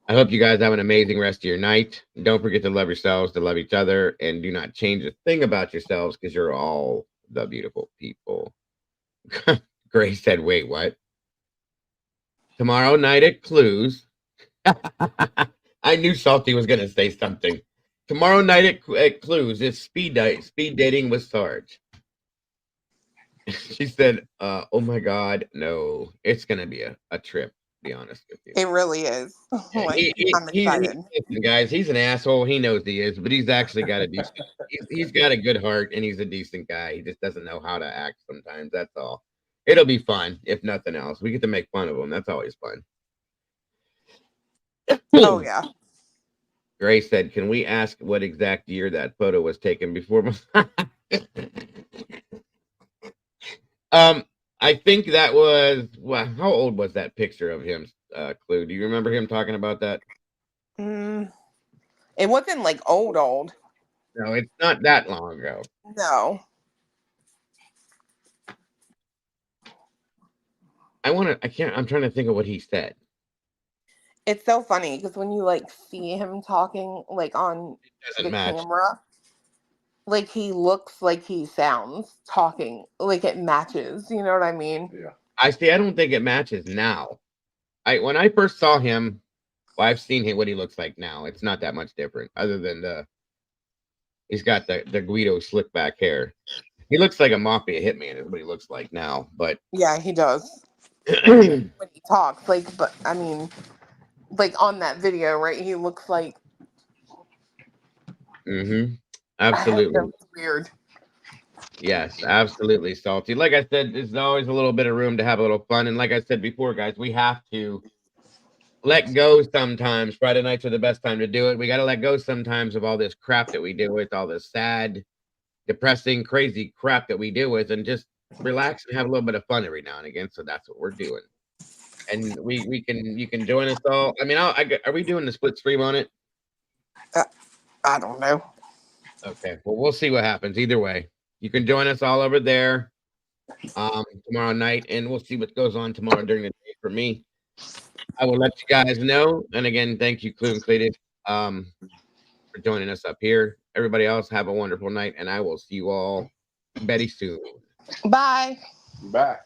I hope you guys have an amazing rest of your night. Don't forget to love yourselves, to love each other, and do not change a thing about yourselves because you're all the beautiful people. Grace said, wait, what? Tomorrow night at Clues. I knew Salty was going to say something. Tomorrow night at Clues is speed dating with Sarge. She said, oh my God, no, it's going to be a trip, to be honest with you. It really is. Like, I'm excited. Guys, he's an asshole. He knows he is, but he's actually got a decent, he's got a good heart and he's a decent guy. He just doesn't know how to act sometimes. That's all. It'll be fun, if nothing else. We get to make fun of him. That's always fun. Oh, yeah. Grace said, can we ask what exact year that photo was taken before? I think that was, well, how old was that picture of him, Clue? Do you remember him talking about that? It wasn't like old. No, it's not that long ago. No. I'm trying to think of what he said. It's so funny because when you like see him talking like on the camera, like he looks like he sounds talking, like it matches. You know what I mean? Yeah. I don't think it matches now. When I first saw him, well, I've seen what he looks like now. It's not that much different, other than he's got the Guido slick back hair. He looks like a mafia hitman is what he looks like now. But yeah, he does. When he talks, but I mean, like on that video, right? He looks like. Absolutely. That's weird. Yes, absolutely, Salty. Like I said, there's always a little bit of room to have a little fun. And like I said before, guys, we have to let go sometimes. Friday nights are the best time to do it. We got to let go sometimes of all this crap that we deal with, all this sad, depressing, crazy crap that we deal with, and just relax and have a little bit of fun every now and again. So that's what we're doing. And you can join us all. I mean, are we doing the split stream on it? I don't know. Okay, well, we'll see what happens. Either way, you can join us all over there tomorrow night, and we'll see what goes on tomorrow during the day for me. I will let you guys know. And again, thank you, Clue Included, for joining us up here. Everybody else, have a wonderful night, and I will see you all very soon. Bye. Bye.